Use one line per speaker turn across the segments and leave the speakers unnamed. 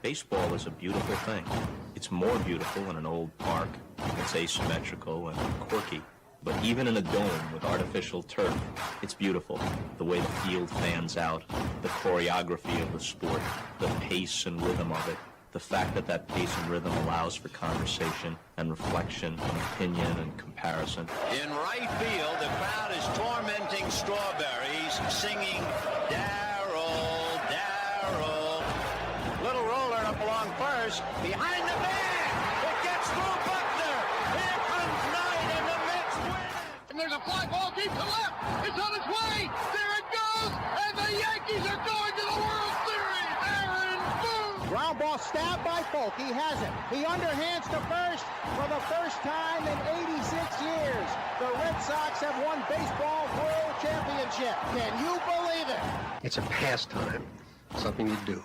Baseball is a beautiful thing. It's more beautiful in an old park. It's asymmetrical and quirky. But even in a dome with artificial turf, it's beautiful. The way the field fans out, the choreography of the sport, the pace and rhythm of it, the fact that that pace and rhythm allows for conversation and reflection and opinion and comparison.
In right field, the crowd is tormenting Strawberries, singing, Darryl, Darryl. Little roller up along first, behind the man. It gets through Buckner. Here comes Knight, and the Mets win.
And there's a fly ball deep to left. It's on its way. There it goes. And the Yankees are going to the World Series. Aaron Boone.
Ground ball stabbed by Folk. He has it. He underhands to first for the first time in 86 years. The Red Sox have won baseball world championship. Can you believe it?
It's a pastime, something you do.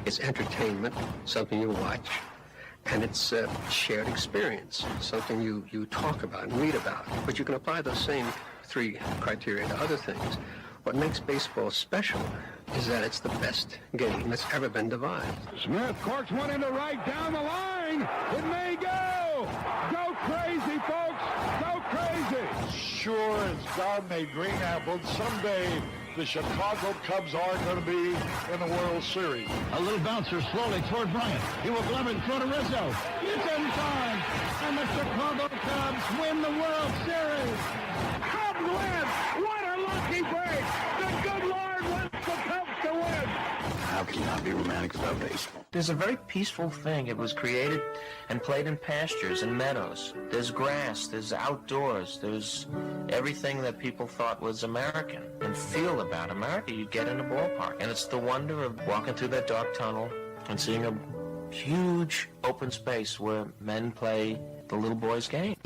It's entertainment, something you watch. And it's a shared experience, something you talk about and read about. But you can apply those same three criteria to other things. What makes baseball special is that it's the best game that's ever been devised.
Smith corks one into right down the line. It may go. Go crazy, folks. Go crazy.
Sure as God made green apples, someday the Chicago Cubs are going to be in the World Series.
A little bouncer slowly toward Bryant. He will glove it in front of Rizzo. It's in time. And the Chicago Cubs win the World Series. Cubs win. What a lucky break. The good Lord wants the Cubs to win.
How can you not be romantic about baseball?
There's a very peaceful thing. It was created and played in pastures and meadows. There's grass, there's outdoors, there's everything that people thought was American and feel about America. You get in a ballpark, and it's the wonder of walking through that dark tunnel and seeing a huge open space where men play the little boy's game.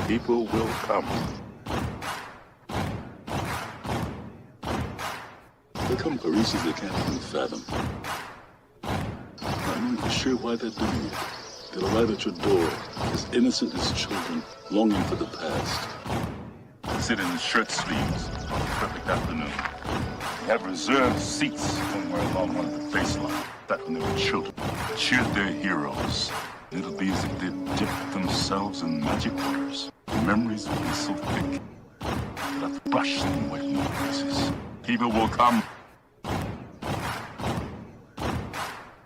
People will come.
They come for reasons they can't even fathom. I'm not sure why they're doing it. They'll arrive at your door, as innocent as children, longing for the past.
They sit in shirt sleeves on a perfect afternoon. They have reserved seats somewhere along one of the baselines. That when they were children, cheered their heroes. It'll be as if they'd dipped themselves in magic waters. The memories will be so thick that I've brushed them away from their faces. People will come.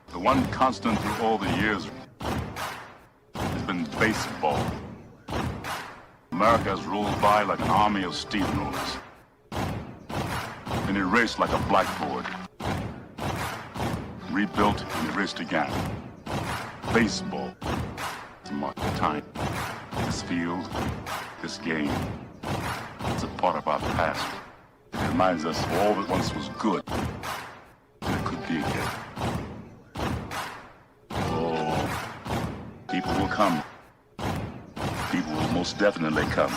The one constant through all the years has been baseball. America has rolled by like an army of steamrollers. been erased like a blackboard. Rebuilt and erased again. Baseball to mark the time. This field, this game, it's a part of our past. It reminds us of all that once was good, and it could be again. Oh, people will come. People will most definitely come.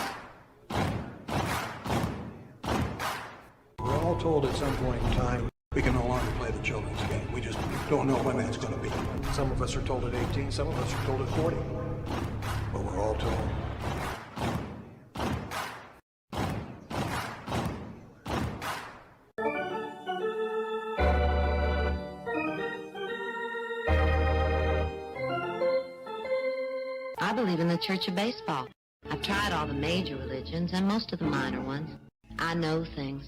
We're all told at some point in time we can no longer play the children's game. We just don't know when that's going to be. Some of us are told at 18, some of us are told at 40. But we're all told.
I believe in the Church of Baseball. I've tried all the major religions and most of the minor ones. I know things.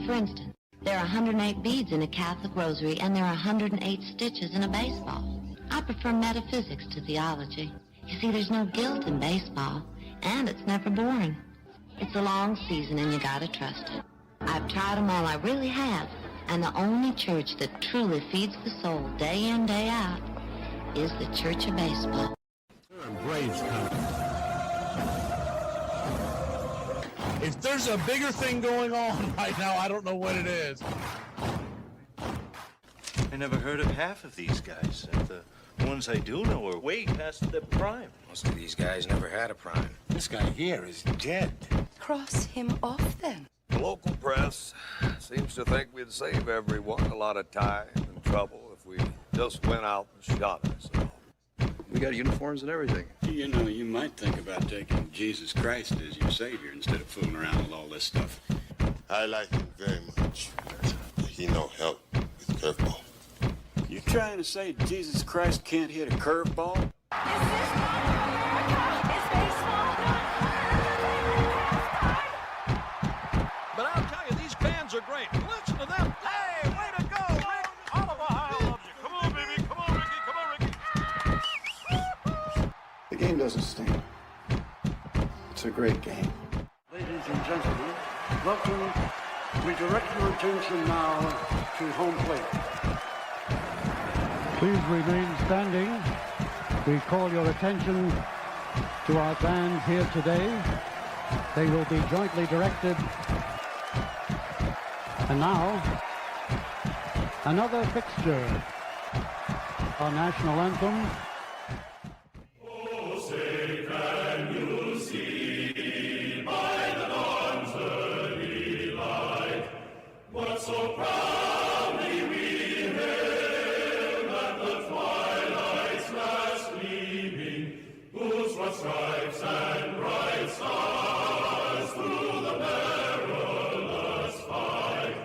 For instance, there are 108 beads in a Catholic rosary and there are 108 stitches in a baseball. I prefer metaphysics to theology. You see, there's no guilt in baseball, and it's never boring. It's a long season and you gotta trust it. I've tried them all, I really have. And the only church that truly feeds the soul day in, day out is the Church of Baseball.
Braves coming. If there's a bigger thing going on right now, I don't know what it is.
I never heard of half of these guys. And the ones I do know are way past their prime.
Most of these guys never had a prime.
This guy here is dead.
Cross him off, then.
The local press seems to think we'd save everyone a lot of time and trouble if we just went out and shot ourselves.
We got uniforms and everything.
You know, you might think about taking Jesus Christ as your savior instead of fooling around with all this stuff.
I like him very much. He no help with curveball.
You're trying to say Jesus Christ can't hit a curveball?
Is this is baseball?
But I'll tell you, these fans are great. Listen to them. Hey, way to go, Rick. All of Ohio loves you. Come on, baby. Come on, Ricky. Come on, Ricky.
The game doesn't stink. It's a great game.
Ladies and gentlemen, welcome. We direct your attention now to home plate. Please remain standing. We call your attention to our band here today. They will be jointly directed. And now, another fixture. Our national anthem.
Oh, say can you see by the dawn's early light what so proudly we hailed at the twilight's last gleaming, whose broad stripes and bright stars through the perilous fight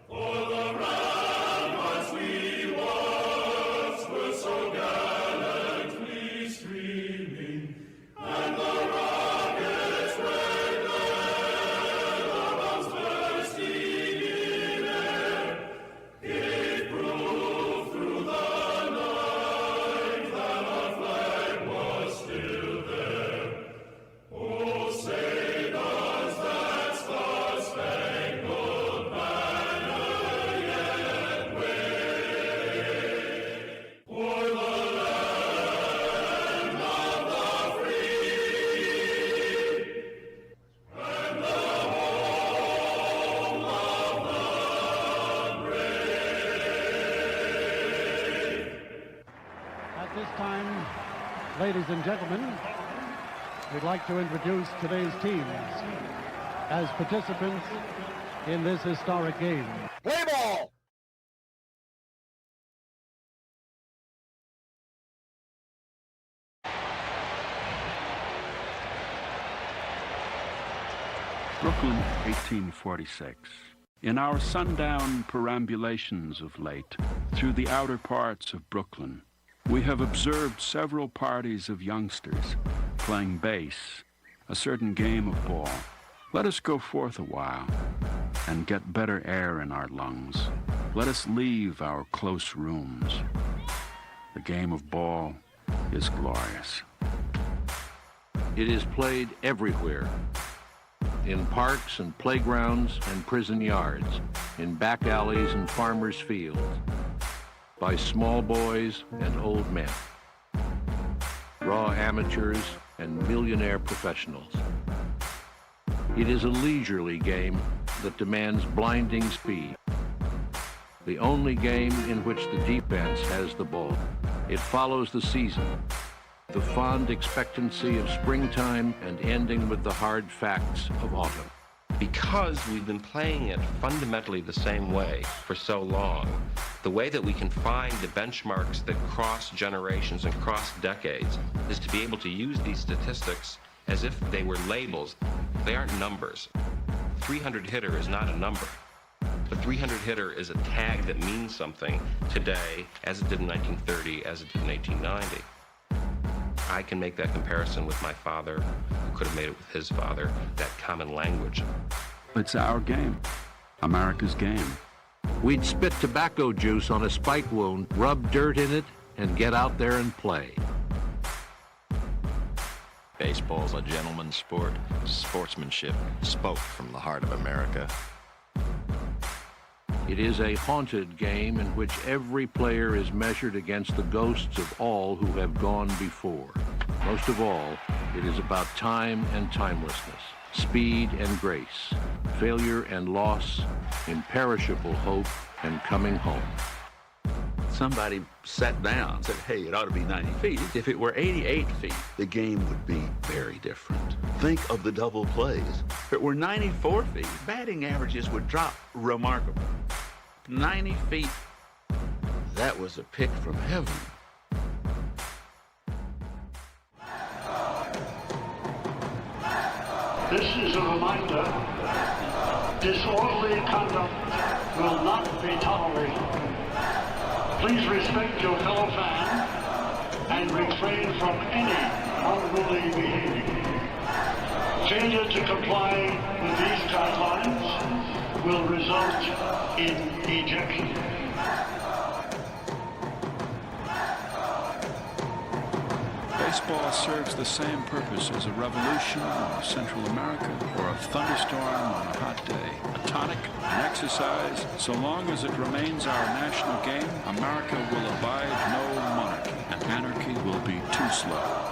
for the ramparts we once were so gallantly streaming, and the rockets red glare, the bombs bursting in air, gave proof through the night that our flag was still there. Oh, say does that star-spangled banner yet wave for the land of the free and the home of the brave?
At this time, ladies and gentlemen, we'd like to introduce today's teams as participants in this historic game.
Play ball!
Brooklyn, 1846. In our sundown perambulations of late, through the outer parts of Brooklyn, we have observed several parties of youngsters playing base, a certain game of ball. Let us go forth a while and get better air in our lungs. Let us leave our close rooms. The game of ball is glorious.
It is played everywhere. in parks and playgrounds and prison yards, in back alleys and farmers' fields, by small boys and old men, raw amateurs and millionaire professionals. It is a leisurely game that demands blinding speed. The only game in which the defense has the ball. It follows the season, the fond expectancy of springtime and ending with the hard facts of autumn.
Because we've been playing it fundamentally the same way for so long, the way that we can find the benchmarks that cross generations and cross decades is to be able to use these statistics as if they were labels. They aren't numbers. 300 hitter is not a number. The 300 hitter is a tag that means something today, as it did in 1930, as it did in 1890. I can make that comparison with my father, who could have made it with his father, that common language.
It's our game, America's game.
We'd spit tobacco juice on a spike wound, rub dirt in it, and get out there and play.
Baseball's a gentleman's sport. Sportsmanship spoke from the heart of America.
It is a haunted game in which every player is measured against the ghosts of all who have gone before. Most of all, it is about time and timelessness, speed and grace, failure and loss, imperishable hope and coming home.
Somebody sat down and said, hey, it ought to be 90 feet. If it were 88 feet, the game would be very different. Think of the double plays. If it were 94 feet, batting averages would drop remarkably. 90 feet, that was a pick from heaven.
This is a reminder. Disorderly conduct will not be tolerated. Please respect your fellow fan and refrain from any unruly behavior. Failure to comply with these guidelines will result in ejection.
Baseball serves the same purpose as a revolution in Central America or a thunderstorm on a hot day. A tonic, an exercise. So long as it remains our national game, America will abide no monarchy, and anarchy will be too slow.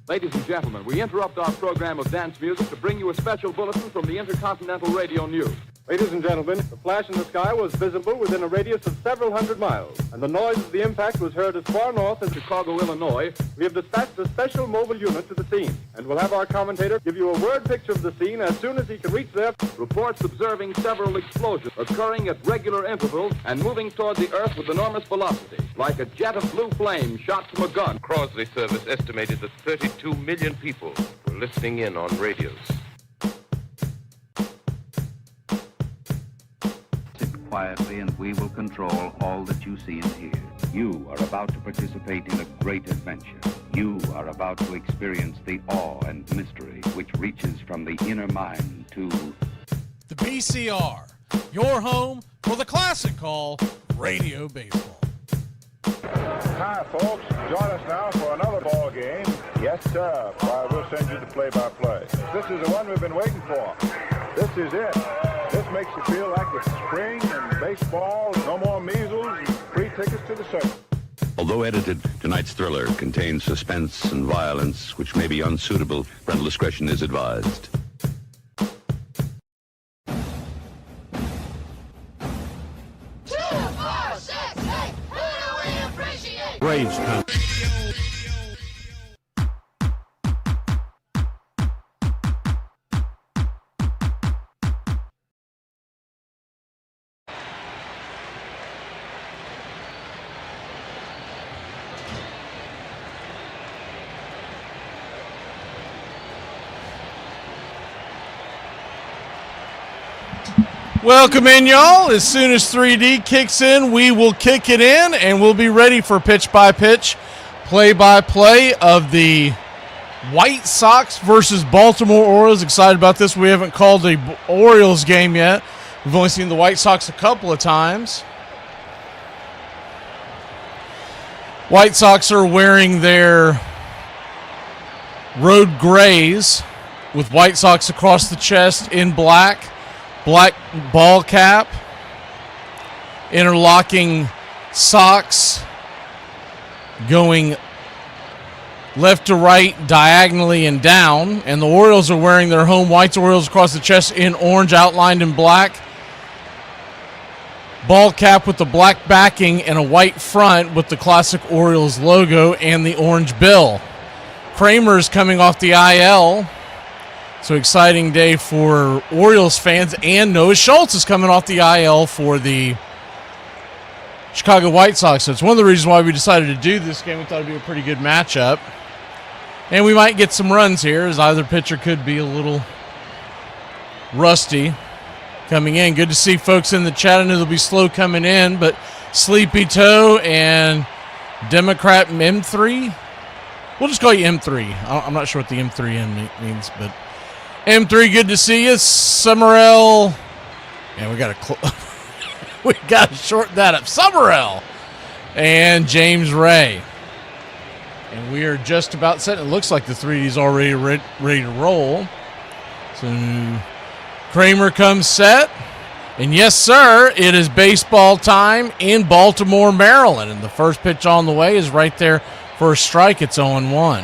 Ladies and gentlemen, we interrupt our program of dance music to bring you a special bulletin from the Intercontinental Radio News.
Ladies and gentlemen, the flash in the sky was visible within a radius of several hundred miles, and the noise of the impact was heard as far north as Chicago, Illinois. We have dispatched a special mobile unit to the scene, and we'll have our commentator give you a word picture of the scene as soon as he can reach there.
Reports observing several explosions occurring at regular intervals and moving toward the Earth with enormous velocity, like a jet of blue flame shot from a gun.
Crosley Service estimated that 32 million people were listening in on radios.
Quietly, and we will control all that you see and hear. You are about to participate in a great adventure. You are about to experience the awe and mystery which reaches from the inner mind to
the BCR, your home for the classic call, Radio Baseball.
Hi, folks. Join us now for another ball game. Yes, sir. Why, we'll send you the play-by-play. This is the one we've been waiting for. This is it. This makes you feel like it's spring and baseball, no more measles, and free tickets to the circus.
Although edited, tonight's thriller contains suspense and violence which may be unsuitable. Parental discretion is advised.
2, 4, 6, 8. Who do we appreciate?
Braves.
Welcome in, y'all. As soon as 3D kicks in, we will kick it in, and we'll be ready for pitch-by-pitch, play-by-play of the White Sox versus Baltimore Orioles. Excited about this. We haven't called the Orioles game yet. We've only seen the White Sox a couple of times. White Sox are wearing their road grays with White Sox across the chest in black ball cap, interlocking socks going left to right, diagonally and down, and the Orioles are wearing their home whites. Orioles across the chest in orange, outlined in black. Ball cap with the black backing and a white front with the classic Orioles logo and the orange bill. Kramer's coming off the IL. So exciting day for Orioles fans, and Noah Schultz is coming off the IL for the Chicago White Sox. So it's one of the reasons why we decided to do this game. We thought it'd be a pretty good matchup. And we might get some runs here, as either pitcher could be a little rusty coming in. Good to see folks in the chat. I know they'll be slow coming in, but Sleepy Toe and Democrat M3. We'll just call you M3. I'm not sure what the M3N means, but M3, good to see you. Summerell. Yeah, we got to shorten that up. Summerell and James Ray. And we are just about set. It looks like the 3D's already ready to roll. So Kramer comes set. And yes, sir, it is baseball time in Baltimore, Maryland. And the first pitch on the way is right there for a strike. It's 0-1.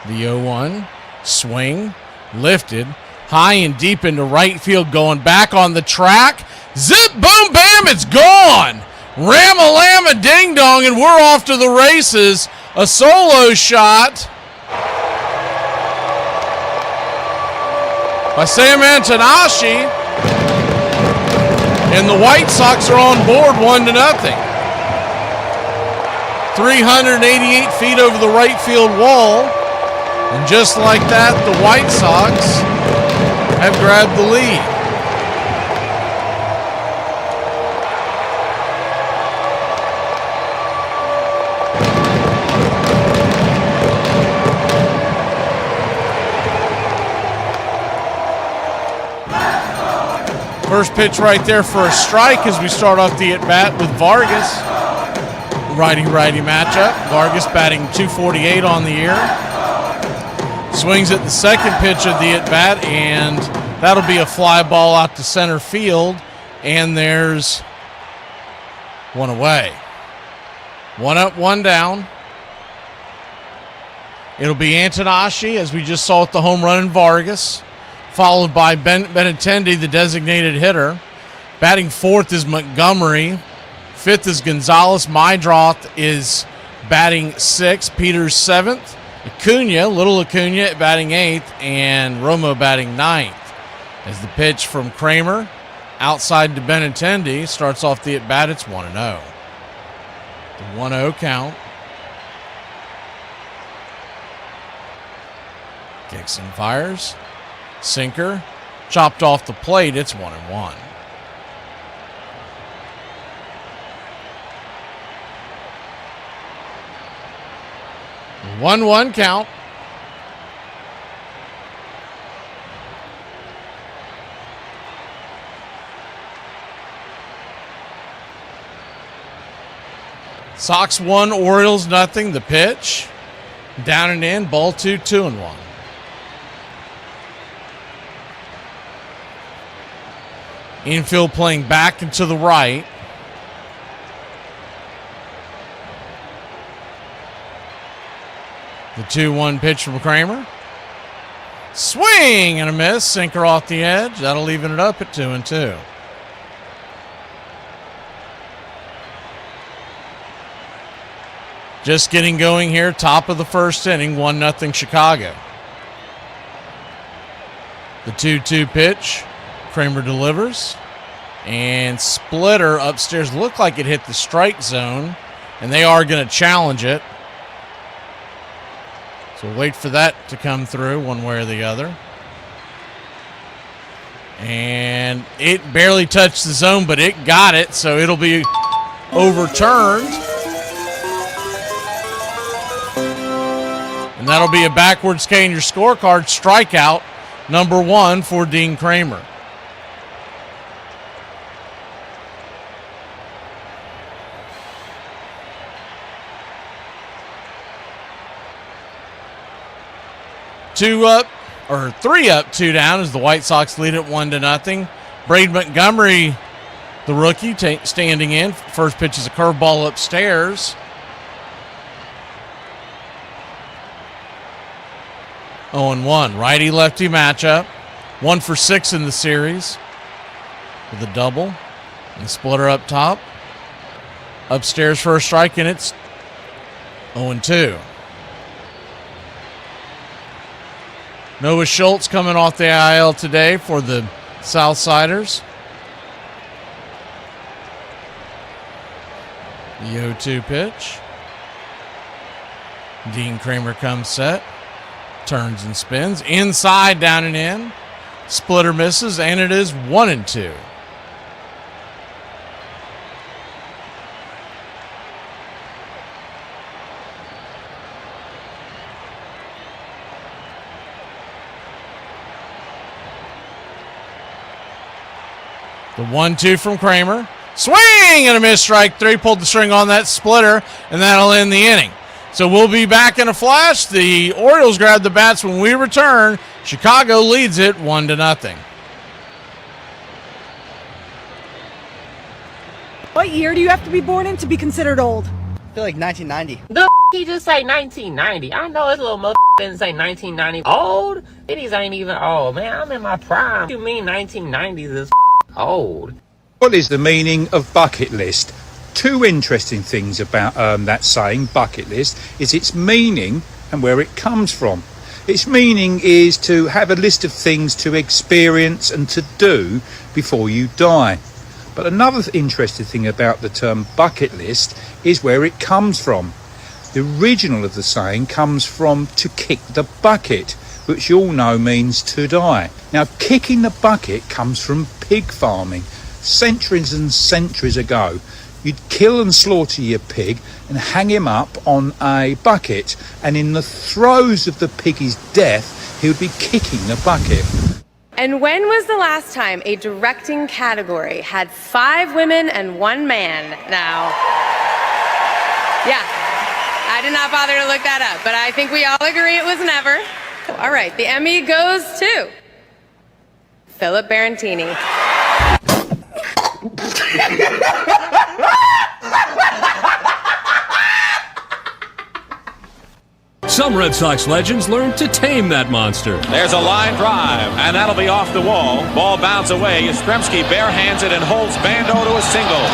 The 0-1 swing, lifted, high and deep into right field, going back on the track. Zip, boom, bam, it's gone. Ram-a-lam-a, ding-dong, and we're off to the races. A solo shot by Sam Antanashi, and the White Sox are on board 1-0. 388 feet over the right field wall, and just like that, the White Sox have grabbed the lead. First pitch right there for a strike as we start off the at-bat with Vargas. Righty-righty matchup. Vargas batting .248 on the year. Swings at the second pitch of the at-bat, and that'll be a fly ball out to center field, and there's one away. One up, one down. It'll be Antanashi, as we just saw with the home run in Vargas, followed by Benintendi, the designated hitter. Batting fourth is Montgomery. Fifth is Gonzalez. Mydroth is batting sixth. Peters seventh. Little Acuna batting eighth. And Romo batting ninth. As the pitch from Kramer outside to Benintendi starts off the at-bat, it's 1-0. The 1-0 count. Dixon fires. Sinker, chopped off the plate. It's 1-1. The 1-1 count. Sox 1, Orioles nothing. The pitch, down and in, ball 2, 2-1. Infield playing back and to the right. The 2-1 pitch from Kramer. Swing and a miss. Sinker off the edge. That'll even it up at 2-2. Just getting going here. Top of the first inning. 1-0 Chicago. The 2-2 pitch. Kramer delivers, and splitter upstairs. Looked like it hit the strike zone, and they are going to challenge it. So we'll wait for that to come through one way or the other. And it barely touched the zone, but it got it, so it'll be overturned. And that'll be a backwards K in your scorecard. Strikeout number 1 for Dean Kramer. 3 up, 2 down as the White Sox lead it 1-0. Braden Montgomery, the rookie, standing in. First pitch is a curveball upstairs. 0-1. Righty-lefty matchup. 1 for 6 in the series with a double. And the splitter up top. Upstairs for a strike, and it's 0-2. Noah Schultz coming off the IL today for the Southsiders. The 0-2 pitch. Dean Kramer comes set. Turns and spins. Inside, down and in. Splitter misses, and it is 1-2. The 1-2 from Kramer. Swing and a miss, strike 3. Pulled the string on that splitter, and that'll end the inning. So we'll be back in a flash. The Orioles grab the bats when we return. Chicago leads it 1-0.
What year do you have to be born in to be considered old?
I feel like 1990.
The he just say 1990. I know his little mother didn't say 1990. Old? These ain't even old, man. I'm in my prime. What do you mean 1990s is old?
What is the meaning of bucket list? Two interesting things about that saying, bucket list, is its meaning and where it comes from. Its meaning is to have a list of things to experience and to do before you die. But another interesting thing about the term bucket list is where it comes from. The original of the saying comes from to kick the bucket, which you all know means to die. Now, kicking the bucket comes from pig farming. Centuries and centuries ago, you'd kill and slaughter your pig and hang him up on a bucket, and in the throes of the piggy's death, he would be kicking the bucket.
And when was the last time a directing category had 5 women and 1 man? Now, yeah, I did not bother to look that up, but I think we all agree it was never. All right, the Emmy goes to Philip Barantini.
Some Red Sox legends learned to tame that monster.
There's a line drive, and that'll be off the wall. Ball bounds away. Yastrzemski barehands it and holds Bando to a single.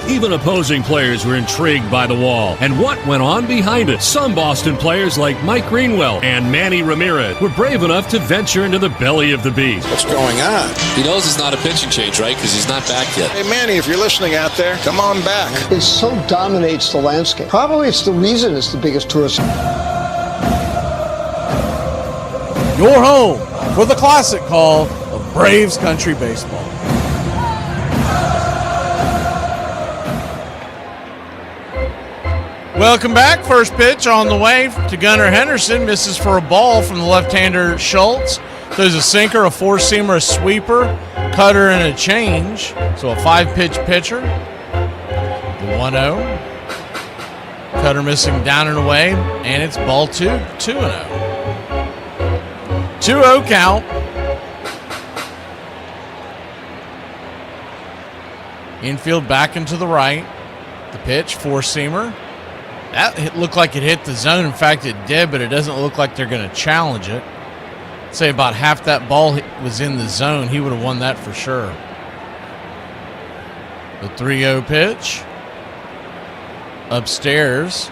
Even opposing players were intrigued by the wall and what went on behind it. Some Boston players like Mike Greenwell and Manny Ramirez were brave enough to venture into the belly of the beast.
What's going on?
He knows it's not a pitching change, right? Because he's not back yet.
Hey, Manny, if you're listening out there, come on back.
It so dominates the landscape. Probably it's the reason it's the biggest tourist.
Your home for the classic call of Braves Country Baseball. Welcome back. First pitch on the way to Gunnar Henderson. Misses for a ball from the left-hander Schultz. There's a sinker, a 4-seamer, a sweeper, cutter, and a change. So a 5-pitch pitcher. The 1-0. Cutter missing down and away, and it's ball 2, 2-0. 2-0 count. Infield back into the right. The pitch, 4-seamer. That looked like it hit the zone. In fact, it did, but it doesn't look like they're going to challenge it. I'd say about half that ball was in the zone. He would have won that for sure. The 3-0 pitch. Upstairs.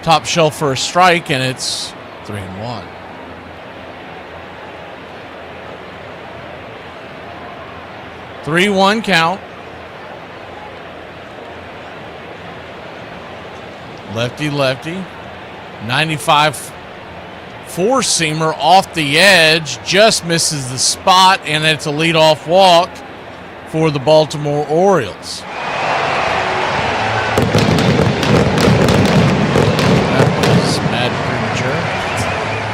Top shelf for a strike, and it's 3-1. Three-one count. Lefty. 95 4-seamer off the edge. Just misses the spot, and it's a leadoff walk for the Baltimore Orioles. That was mad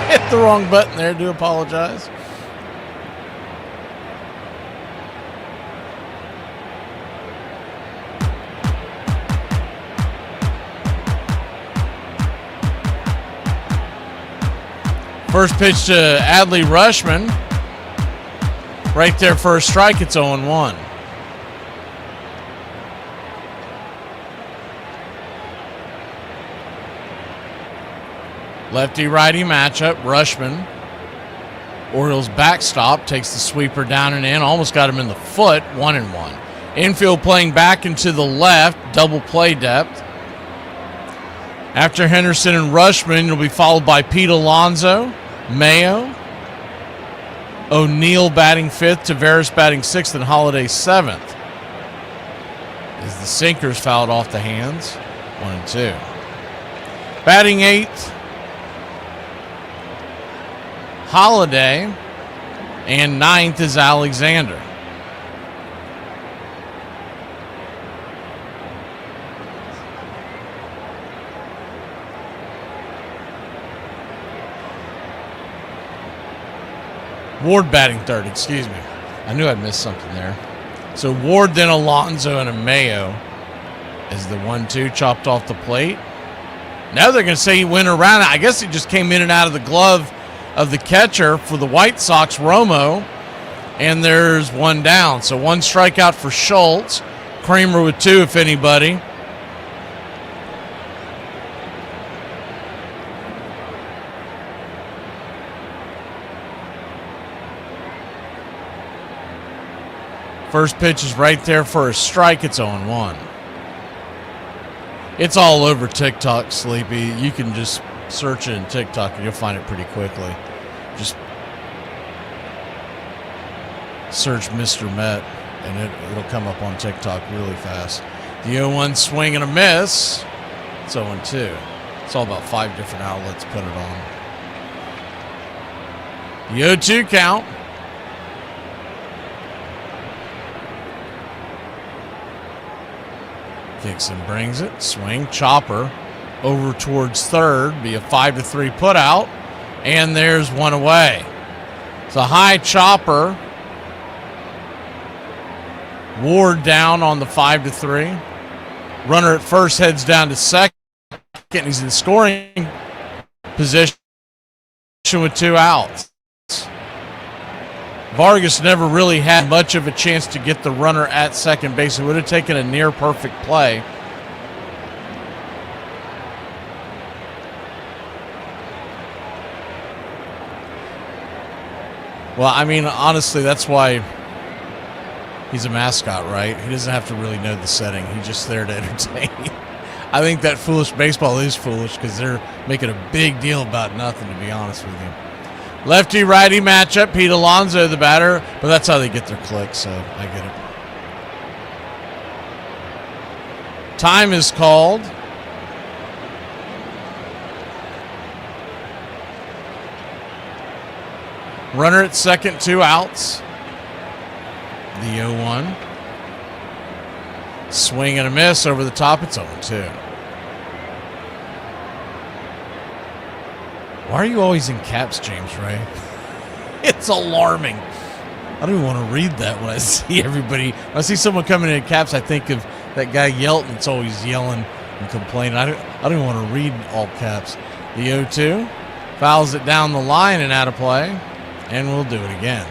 premature. Hit the wrong button there. Do apologize. First pitch to Adley Rutschman. Right there for a strike. It's 0-1. Lefty-righty matchup. Rutschman. Orioles backstop. Takes the sweeper down and in. Almost got him in the foot. 1-1. Infield playing back into the left. Double play depth. After Henderson and Rutschman, it'll be followed by Pete Alonso, Mayo, O'Neill batting 5th, Tavares batting 6th, and Holiday 7th. As the sinkers fouled off the hands. 1-2. Batting 8th, Holiday, and 9th is Alexander. Ward batting 3rd, excuse me. I knew I'd missed something there. So Ward, then Alonso, and a Mayo as the 1-2 chopped off the plate. Now they're going to say he went around. I guess he just came in and out of the glove of the catcher for the White Sox, Romo. And there's one down. So 1 strikeout for Schultz. Kramer with 2, if anybody. First pitch is right there for a strike. It's 0-1. It's all over TikTok, Sleepy. You can just search it in TikTok and you'll find it pretty quickly. Just search Mr. Met and it'll come up on TikTok really fast. The 0-1 swing and a miss. It's 0-2. It's all about 5 different outlets put it on. The 0-2 count. Dixon brings it. Swing. Chopper over towards third. Be a 5-3 put out. And there's one away. It's a high chopper. Ward down on the 5-3. Runner at first heads down to second. He's in scoring position with 2 outs. Vargas never really had much of a chance to get the runner at second base. It would have taken a near perfect play. Well, I mean, honestly, that's why he's a mascot, right? He doesn't have to really know the setting. He's just there to entertain. I think that foolish baseball is foolish because they're making a big deal about nothing, to be honest with you. Lefty-righty matchup. Pete Alonso, the batter, but that's how they get their clicks, so I get it. Time is called. Runner at second, 2 outs. The 0-1. Swing and a miss over the top. It's 0-2. Why are you always in caps, James Ray? It's alarming. I don't even want to read that when I see everybody. When I see someone coming in caps, I think of that guy Yelton that's always yelling and complaining. I don't even want to read all caps. The 0-2 fouls it down the line and out of play, and we'll do it again.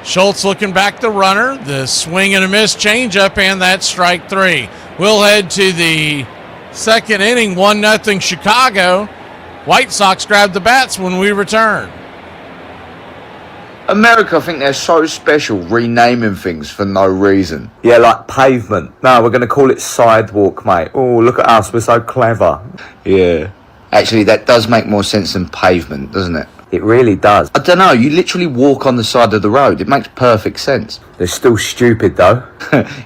Schultz looking back the runner. The swing and a miss changeup, and that's strike 3. We'll head to the second inning. 1-0 Chicago. White Sox grab the bats when we return.
America, I think they're so special renaming things for no reason. Yeah, like pavement. No, we're going to call it sidewalk, mate. Oh, look at us. We're so clever. Yeah. Actually, that does make more sense than pavement, doesn't it? It really does. I don't know, you literally walk on the side of the road. It makes perfect sense. They're still stupid, though.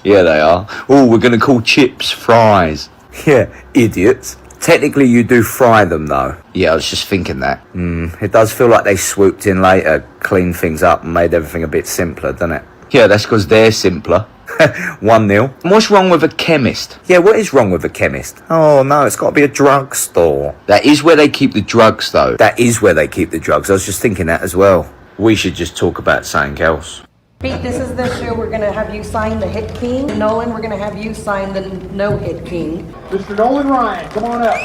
Yeah, they are. Oh, we're going to call chips fries. Yeah, idiots. Technically, you do fry them, though. Yeah, I was just thinking that. It does feel like they swooped in later, cleaned things up, and made everything a bit simpler, doesn't it? Yeah, that's because they're simpler. 1-0. And what's wrong with a chemist? Yeah, what is wrong with a chemist? Oh, no, it's got to be a drugstore. That is where they keep the drugs, though. That is where they keep the drugs. I was just thinking that as well. We should just talk about something else.
Pete, this is the show. We're going to have you sign the hit king. Nolan, we're going to have you sign the no-hit king.
Mr. Nolan Ryan, come on up.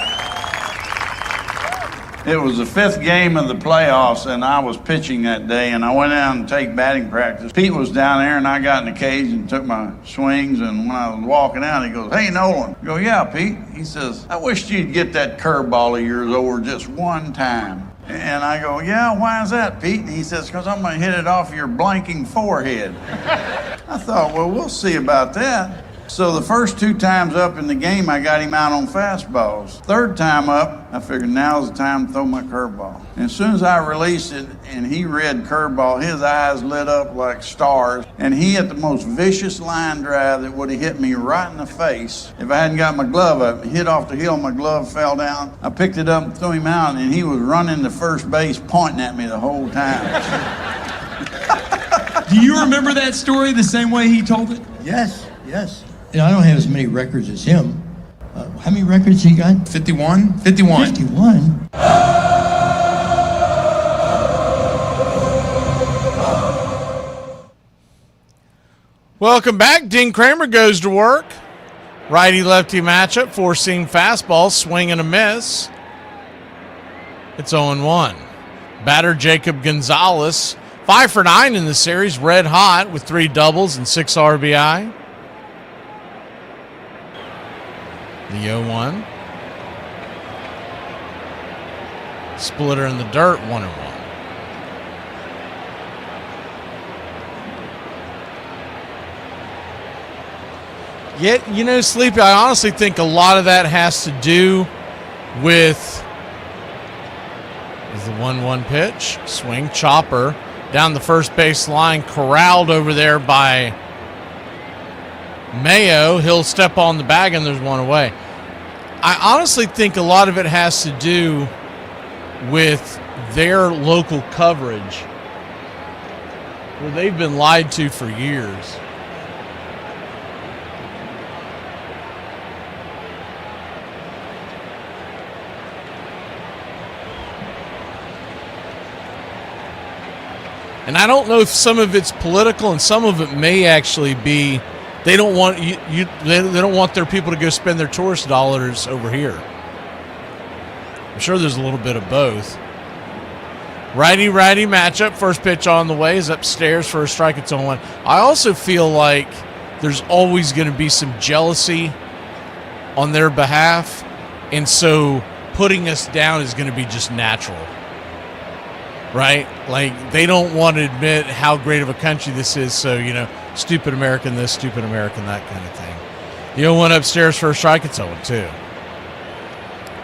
It was the fifth game of the playoffs, and I was pitching that day, and I went down and take batting practice. Pete was down there, and I got in the cage and took my swings, and when I was walking out, he goes, "Hey, Nolan." I go, "Yeah, Pete." He says, "I wish you'd get that curveball of yours over just one time." And I go, "Yeah, why is that, Pete?" And he says, "Because I'm going to hit it off your blanking forehead." I thought, well, we'll see about that. So the first two times up in the game, I got him out on fastballs. Third time up, I figured now's the time to throw my curveball. And as soon as I released it and he read curveball, his eyes lit up like stars. And he hit the most vicious line drive that would have hit me right in the face if I hadn't got my glove up. It hit off the heel, my glove fell down. I picked it up and threw him out, and he was running to first base pointing at me the whole time.
Do you remember that story the same way he told it?
Yes. You know, I don't have as many records as him. How many records he got?
51.
51?
Welcome back. Dean Kramer goes to work. Righty-lefty matchup. Four-seam fastball. Swing and a miss. It's 0-1. Batter Jacob Gonzalez. 5 for 9 in the series. Red hot with 3 doubles and 6 RBI. The 0-1. Splitter in the dirt, 1-1. Yet, you know, Sleepy, I honestly think a lot of that has to do with the 1-1 pitch. Swing, chopper, down the first base line, corralled over there by Mayo. He'll step on the bag and there's one away. I honestly think a lot of it has to do with their local coverage, where they've been lied to for years. And I don't know if some of it's political and some of it may actually be they don't want they don't want their people to go spend their tourist dollars over here. I'm sure there's a little bit of both. Righty-righty matchup. First pitch on the way is upstairs for a strike. It's 0-1. I also feel like there's always going to be some jealousy on their behalf, and so putting us down is going to be just natural. Right? Like, they don't want to admit how great of a country this is, so, you know, stupid American this, stupid American that kind of thing. The 0-1 upstairs for a strike, it's 0-2.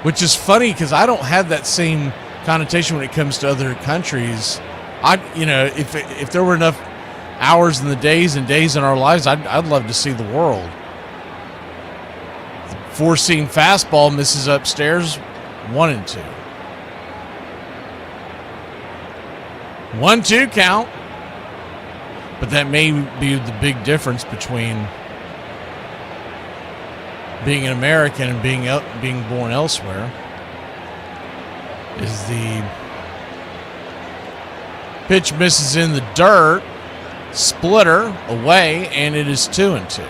Which is funny because I don't have that same connotation when it comes to other countries. If there were enough hours in the days and days in our lives, I'd love to see the world. The four-seam fastball misses upstairs, 1-2. 1-2 count. But that may be the big difference between being an American and being born elsewhere. Is the pitch misses in the dirt, splitter away, and it is 2-2.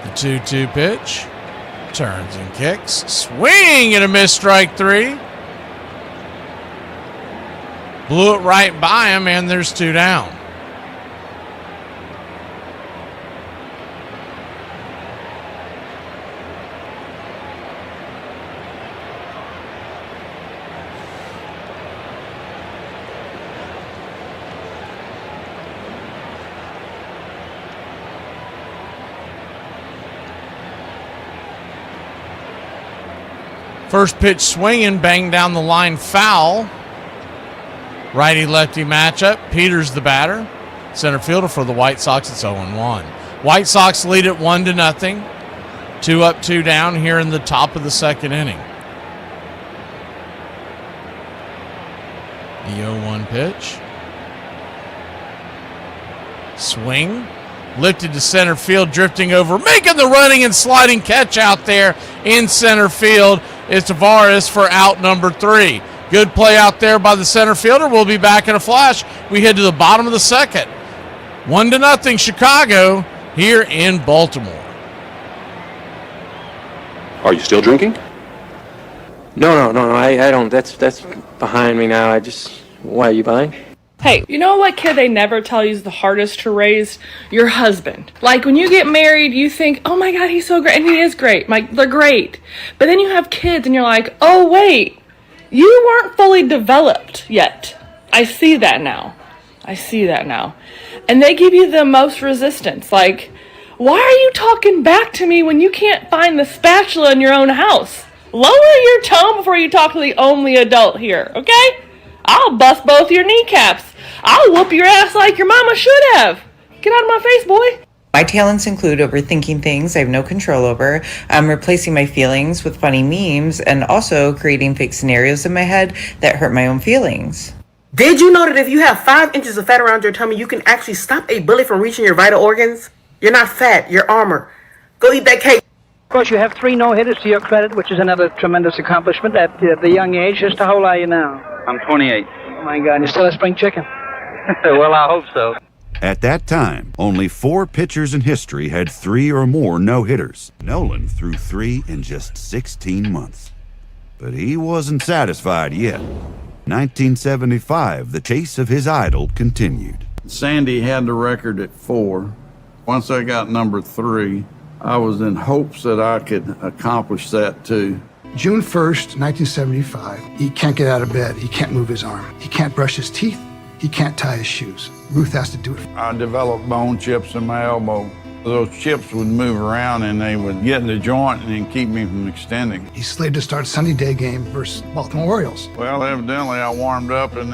The 2-2 pitch turns and kicks, swing and a miss, strike 3. Blew it right by him, and there's 2 down. First pitch swinging, bang down the line, foul. Righty-lefty matchup. Peters the batter. Center fielder for the White Sox. It's 0-1. White Sox lead it 1-0. 2 up, 2 down here in the top of the second inning. The 0-1 pitch. Swing. Lifted to center field, drifting over, making the running and sliding catch out there in center field. is Tavares for out number 3. Good play out there by the center fielder. We'll be back in a flash. We head to the bottom of the second. 1-0 Chicago here in Baltimore.
Are you still drinking?
No. I don't. That's behind me now. Why are you buying?
Hey, you know what kid they never tell you is the hardest to raise? Your husband. Like, when you get married, you think, oh my God, he's so great. And he is great. Like, they're great. But then you have kids and you're like, oh wait, you weren't fully developed yet. I see that now. And they give you the most resistance. Like, why are you talking back to me when you can't find the spatula in your own house? Lower your tone before you talk to the only adult here, okay? I'll bust both your kneecaps. I'll whoop your ass like your mama should have. Get out of my face, boy.
My talents include overthinking things I have no control over, replacing my feelings with funny memes, and also creating fake scenarios in my head that hurt my own feelings.
Did you know that if you have 5 inches of fat around your tummy, you can actually stop a bullet from reaching your vital organs? You're not fat, you're armor. Go eat that cake.
Of course, you have 3 no-hitters to your credit, which is another tremendous accomplishment at the young age. Just how old are you now?
I'm 28.
Oh, my God, you're still a spring chicken.
Well, I hope so.
At that time, only 4 pitchers in history had 3 or more no-hitters. Nolan threw 3 in just 16 months. But he wasn't satisfied yet. 1975, the chase of his idol continued.
Sandy had the record at 4. Once I got number 3, I was in hopes that I could accomplish that too.
June 1st, 1975, he can't get out of bed. He can't move his arm. He can't brush his teeth. He can't tie his shoes. Ruth has to do it.
I developed bone chips in my elbow. Those chips would move around and they would get in the joint and keep me from extending.
He's slated to start Sunday day game versus Baltimore Orioles.
Well, evidently I warmed up and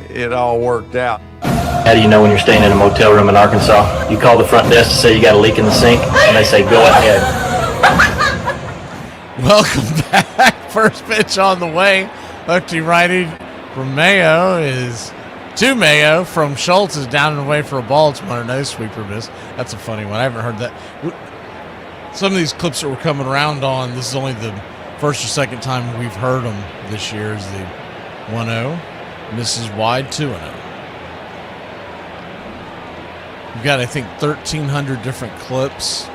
it all worked out.
How do you know when you're staying in a motel room in Arkansas? You call the front desk to say you got a leak in the sink, and they say, go ahead.
Welcome back. First pitch on the way. Lefty righty from Mayo is to Mayo from Schultz is down and away for a ball. It's 1-0 sweeper miss. That's a funny one. I haven't heard that. Some of these clips that we're coming around on, this is only the first or second time we've heard them this year, is the 1-0. Misses wide, 2-0. We've got, I think, 1,300 different clips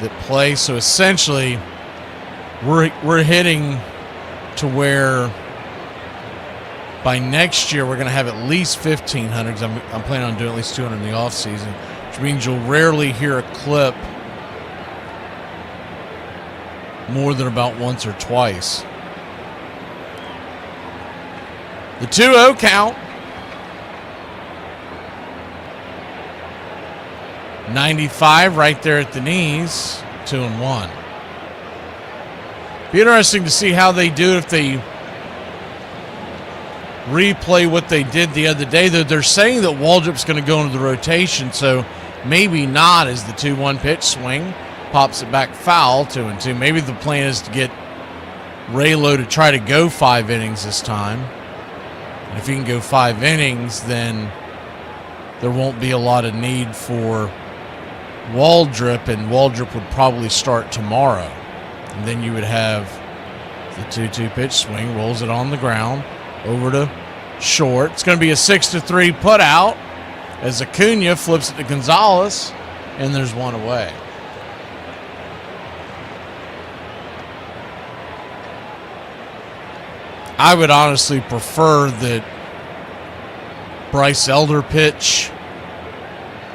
that play. So essentially, we're hitting to where by next year we're going to have at least 1,500. Because I'm planning on doing at least 200 in the offseason, which means you'll rarely hear a clip more than about once or twice. The 2-0 count. 95 right there at the knees. 2-1. Be interesting to see how they do if they replay what they did the other day. Though they're saying that Waldrop's going to go into the rotation, so maybe not as the 2-1 pitch swing. Pops it back foul, 2-2. Maybe the plan is to get Raylo to try to go 5 innings this time. And if he can go 5 innings, then there won't be a lot of need for Waldrop, and Waldrop would probably start tomorrow. And then you would have the 2-2 pitch swing, rolls it on the ground, over to short. It's going to be a 6-3 put out as Acuna flips it to Gonzalez, and there's one away. I would honestly prefer that Bryce Elder pitch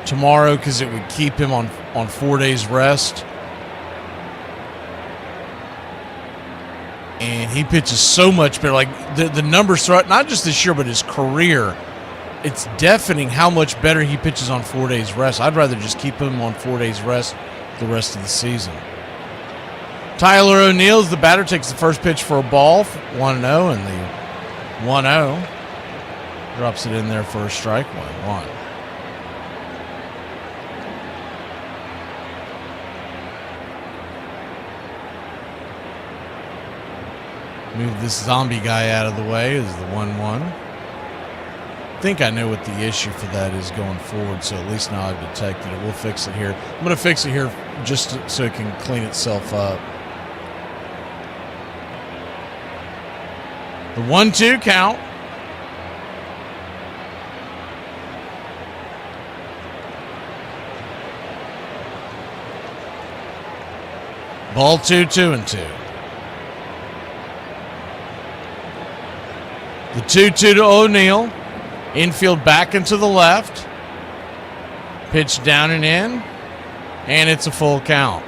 tomorrow because it would keep him on 4 days rest. And he pitches so much better. Like the numbers throughout, not just this year, but his career, it's deafening how much better he pitches on 4 days rest. I'd rather just keep him on 4 days rest the rest of the season. Tyler O'Neill's the batter, takes the first pitch for a ball, 1-0, and the 1-0 drops it in there for a strike, 1-1. Move this zombie guy out of the way is the 1-1. I think I know what the issue for that is going forward, so at least now I've detected it. We'll fix it here. I'm going to fix it here just so it can clean itself up. The 1-2 count. Ball 2-2-2. The 2-2 to O'Neill. Infield back into the left. Pitch down and in. And it's a full count.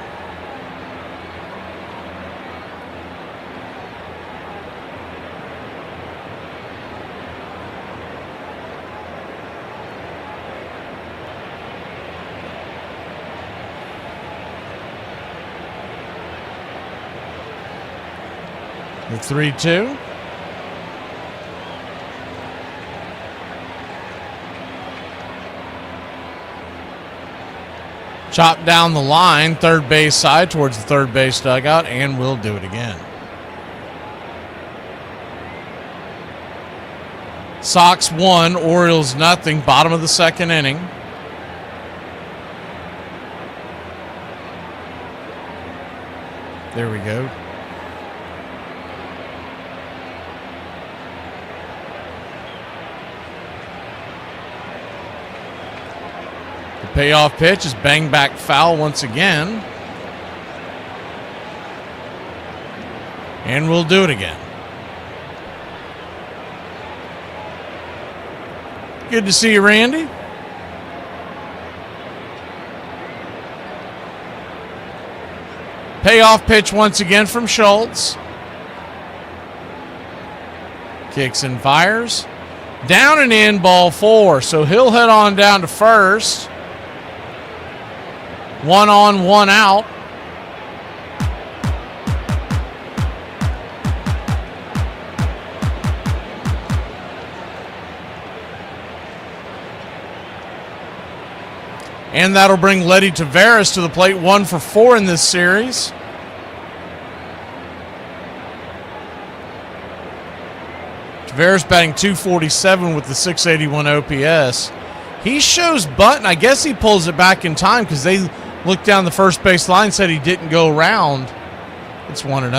The 3-2. Chop down the line, third base side towards the third base dugout, and we'll do it again. Sox 1, Orioles nothing, bottom of the second inning. There we go. Payoff pitch is bang back foul once again. And we'll do it again. Good to see you, Randy. Payoff pitch once again from Schultz. Kicks and fires. Down and in, ball 4. So he'll head on down to first. 1 on, 1 out. And that'll bring Letty Taveras to the plate, 1 for 4 in this series. Taveras batting .247 with the .681 OPS. He shows bunt, and I guess he pulls it back in time because they looked down the first base line, said he didn't go around. It's 1-0.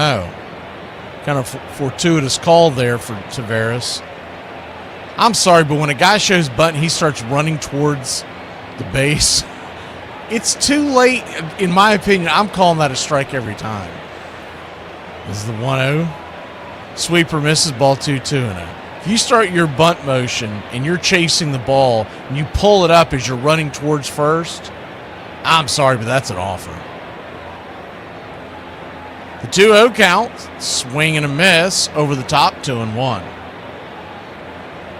Kind of fortuitous call there for Taveras. I'm sorry, but when a guy shows bunt, he starts running towards the base. It's too late, in my opinion. I'm calling that a strike every time. This is the 1-0. Sweeper misses, ball 2-2-0. If you start your bunt motion and you're chasing the ball and you pull it up as you're running towards first, I'm sorry, but that's an offer. The 2-0 count, swing and a miss, over the top, 2-1.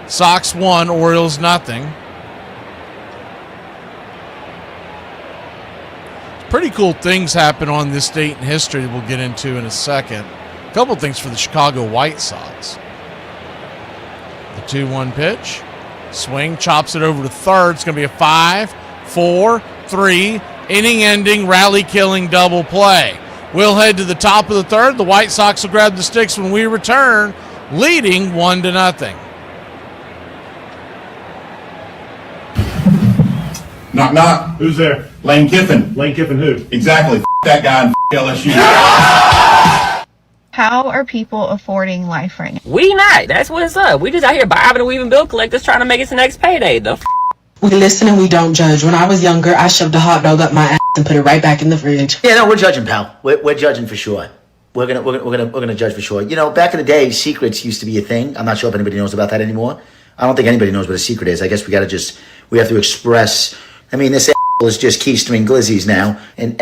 Sox 1, Orioles nothing. Pretty cool things happen on this date in history that we'll get into in a second. A couple things for the Chicago White Sox. The 2-1 pitch. Swing, chops it over to third. It's going to be a 5, 4, 3, inning-ending, rally-killing double play. We'll head to the top of the third. The White Sox will grab the sticks when we return, leading 1-0.
Knock, knock. Who's there? Lane Kiffin. Lane Kiffin who? Exactly. That guy and LSU.
How are people affording life right now?
We not. That's what's up. We just out here bobbing and weaving bill collectors trying to make it to next payday.
We listen and we don't judge. When I was younger, I shoved a hot dog up my ass and put it right back in the fridge.
Yeah, no, we're judging, pal. We're judging for sure. We're gonna judge for sure. You know, back in the day, secrets used to be a thing. I'm not sure if anybody knows about that anymore. I don't think anybody knows what a secret is. I guess we have to express. I mean, this is just keystring glizzies now, and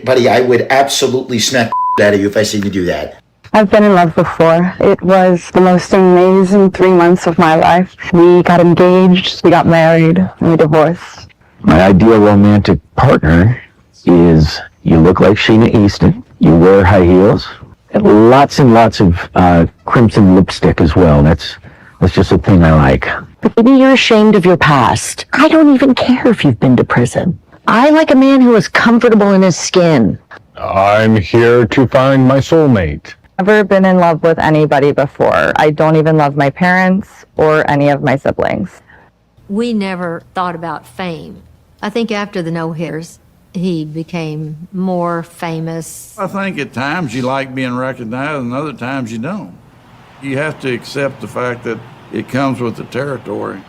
buddy, I would absolutely smack out of you if I seen you do that.
I've been in love before. It was the most amazing 3 months of my life. We got engaged, we got married, and we divorced.
My ideal romantic partner is you look like Sheena Easton, you wear high heels, and lots of crimson lipstick as well. That's just a thing I like.
But maybe you're ashamed of your past. I don't even care if you've been to prison. I like a man who is comfortable in his skin.
I'm here to find my soulmate.
Never been in love with anybody before. I don't even love my parents or any of my siblings.
We never thought about fame. I think after the no-hitters, he became more famous.
I think at times you like being recognized and other times you don't. You have to accept the fact that it comes with the territory.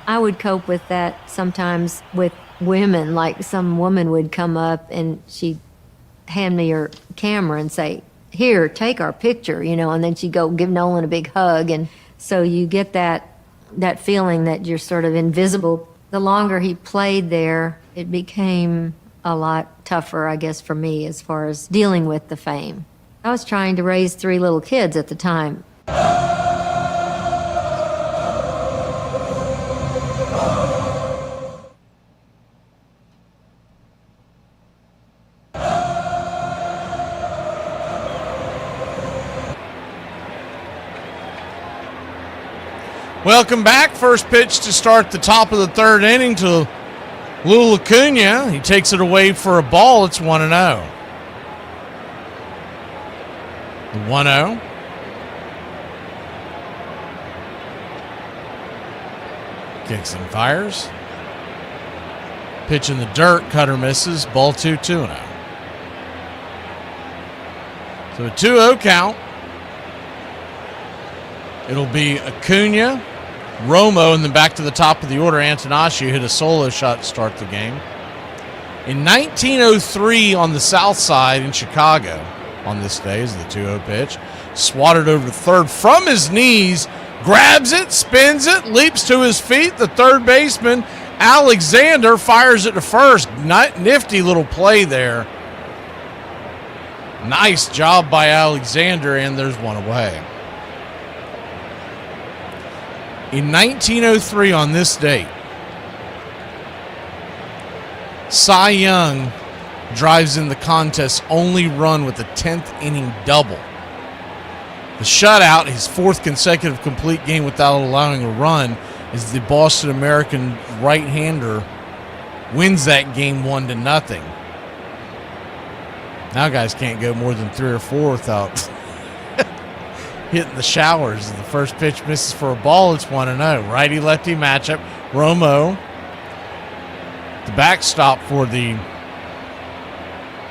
I would cope with that sometimes with women. Like some woman would come up and she'd hand me her camera and say, "Here, take our picture," and then she'd go give Nolan a big hug. And so you get that feeling that you're sort of invisible. The longer he played there, it became a lot tougher, I guess, for me as far as dealing with the fame. I was trying to raise 3 little kids at the time.
Welcome back. First pitch to start the top of the third inning to Lou Acuna. He takes it away for a ball. It's 1-0. The 1-0. Kicks and fires. Pitch in the dirt. Cutter misses. Ball 2-0. So a 2-0 count. It'll be Acuna, Romo, and then back to the top of the order. Antonacci hit a solo shot to start the game. In 1903 on the south side in Chicago, on this day is the 2-0 pitch. Swatted over to third from his knees, grabs it, spins it, leaps to his feet. The third baseman, Alexander, fires it to first. Nifty little play there. Nice job by Alexander, and there's one away. In 1903 on this date, Cy Young drives in the contest's only run with a 10th inning double. The shutout, his 4th consecutive complete game without allowing a run, is the Boston American right-hander wins that game 1-0. Now guys can't go more than 3 or 4 without hitting the showers. The first pitch misses for a ball. It's 1-0. Righty-lefty matchup. Romo, the backstop for the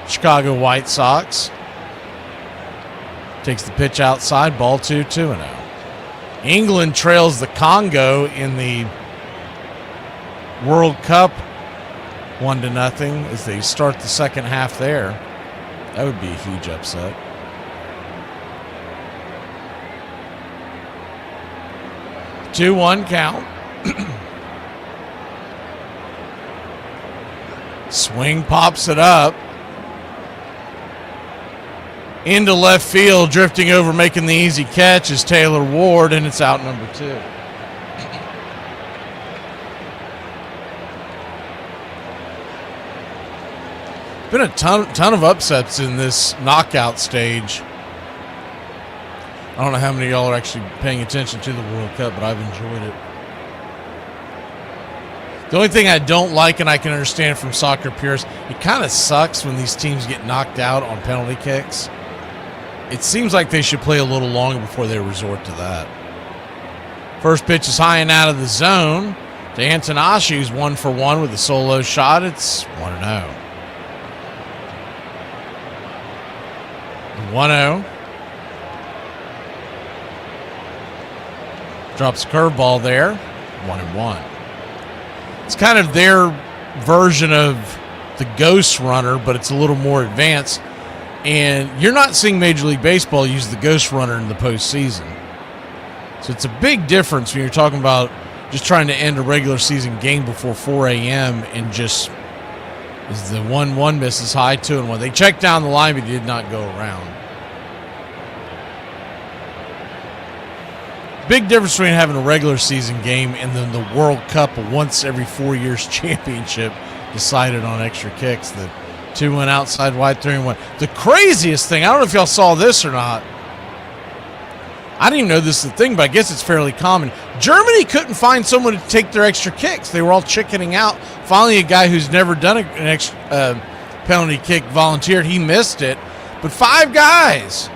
Chicago White Sox, takes the pitch outside. Ball 2-0. England trails the Congo in the World Cup 1-0 as they start the second half there. That would be a huge upset. Two 2-1 count. Swing pops it up. Into left field, drifting over, making the easy catch is Taylor Ward, and it's out number 2. Been a ton of upsets in this knockout stage. I don't know how many of y'all are actually paying attention to the World Cup, but I've enjoyed it. The only thing I don't like, and I can understand from soccer purists, it kind of sucks when these teams get knocked out on penalty kicks. It seems like they should play a little longer before they resort to that. First pitch is high and out of the zone to Antonacci, who's 1-for-1 with a solo shot. It's 1-0. 1-0. Drops a curveball there. 1-1. It's kind of their version of the ghost runner, but it's a little more advanced. And you're not seeing Major League Baseball use the ghost runner in the postseason. So it's a big difference when you're talking about just trying to end a regular season game before 4 a.m. and just as the 1-1 misses high 2-1. They checked down the line, but he did not go around. Big difference between having a regular season game and then the World Cup, a once every 4 years championship decided on extra kicks. The 2-1 outside wide, 3-1. The craziest thing, I don't know if y'all saw this or not. I didn't even know this is the thing, but I guess it's fairly common. Germany couldn't find someone to take their extra kicks. They were all chickening out. Finally, a guy who's never done an extra penalty kick volunteered. He missed it. But 5 guys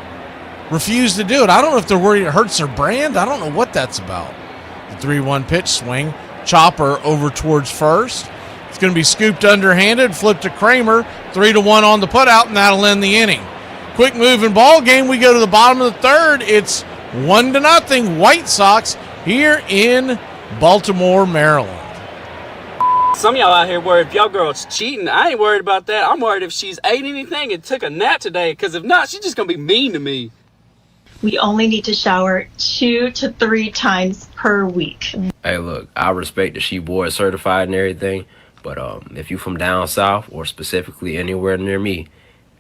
refused to do it. I don't know if they're worried it hurts their brand. I don't know what that's about. The 3-1 pitch swing. Chopper over towards first. It's going to be scooped underhanded, flipped to Kramer. 3-1 on the putout, and that'll end the inning. Quick moving ball game. We go to the bottom of the third. It's 1-0 White Sox here in Baltimore, Maryland.
Some of y'all out here worried if y'all girl's cheating. I ain't worried about that. I'm worried if she's ate anything and took a nap today, because if not, she's just going to be mean to me.
We only need to shower 2 to 3 times per week.
Hey, look, I respect that she board certified and everything, but if you from down south or specifically anywhere near me,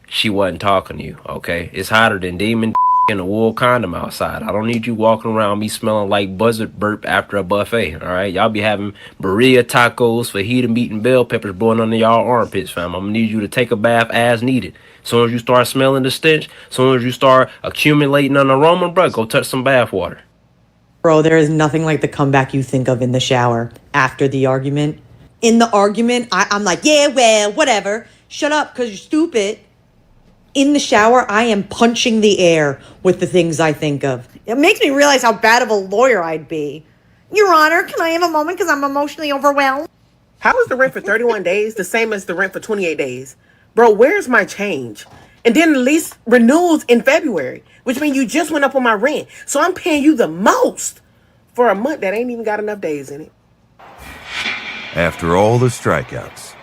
she wasn't talking to you, okay? It's hotter than demon in a wool condom outside. I don't need you walking around me smelling like buzzard burp after a buffet, all right? Y'all be having burrito tacos, fajita meat, and bell peppers blowing under y'all armpits, fam. I'm gonna need you to take a bath as needed. As soon as you start smelling the stench, as soon as you start accumulating an aroma, bro, go touch some bath water.
Bro, there is nothing like the comeback you think of in the shower after the argument. In the argument, I'm like, yeah, well, whatever. Shut up, because you're stupid. In the shower, I am punching the air with the things I think of.
It makes me realize how bad of a lawyer I'd be. Your Honor, can I have a moment because I'm emotionally overwhelmed?
How is the rent for 31 days the same as the rent for 28 days? Bro, where's my change? And then the lease renews in February, which means you just went up on my rent. So I'm paying you the most for a month that ain't even got enough days in it.
After all the strikeouts,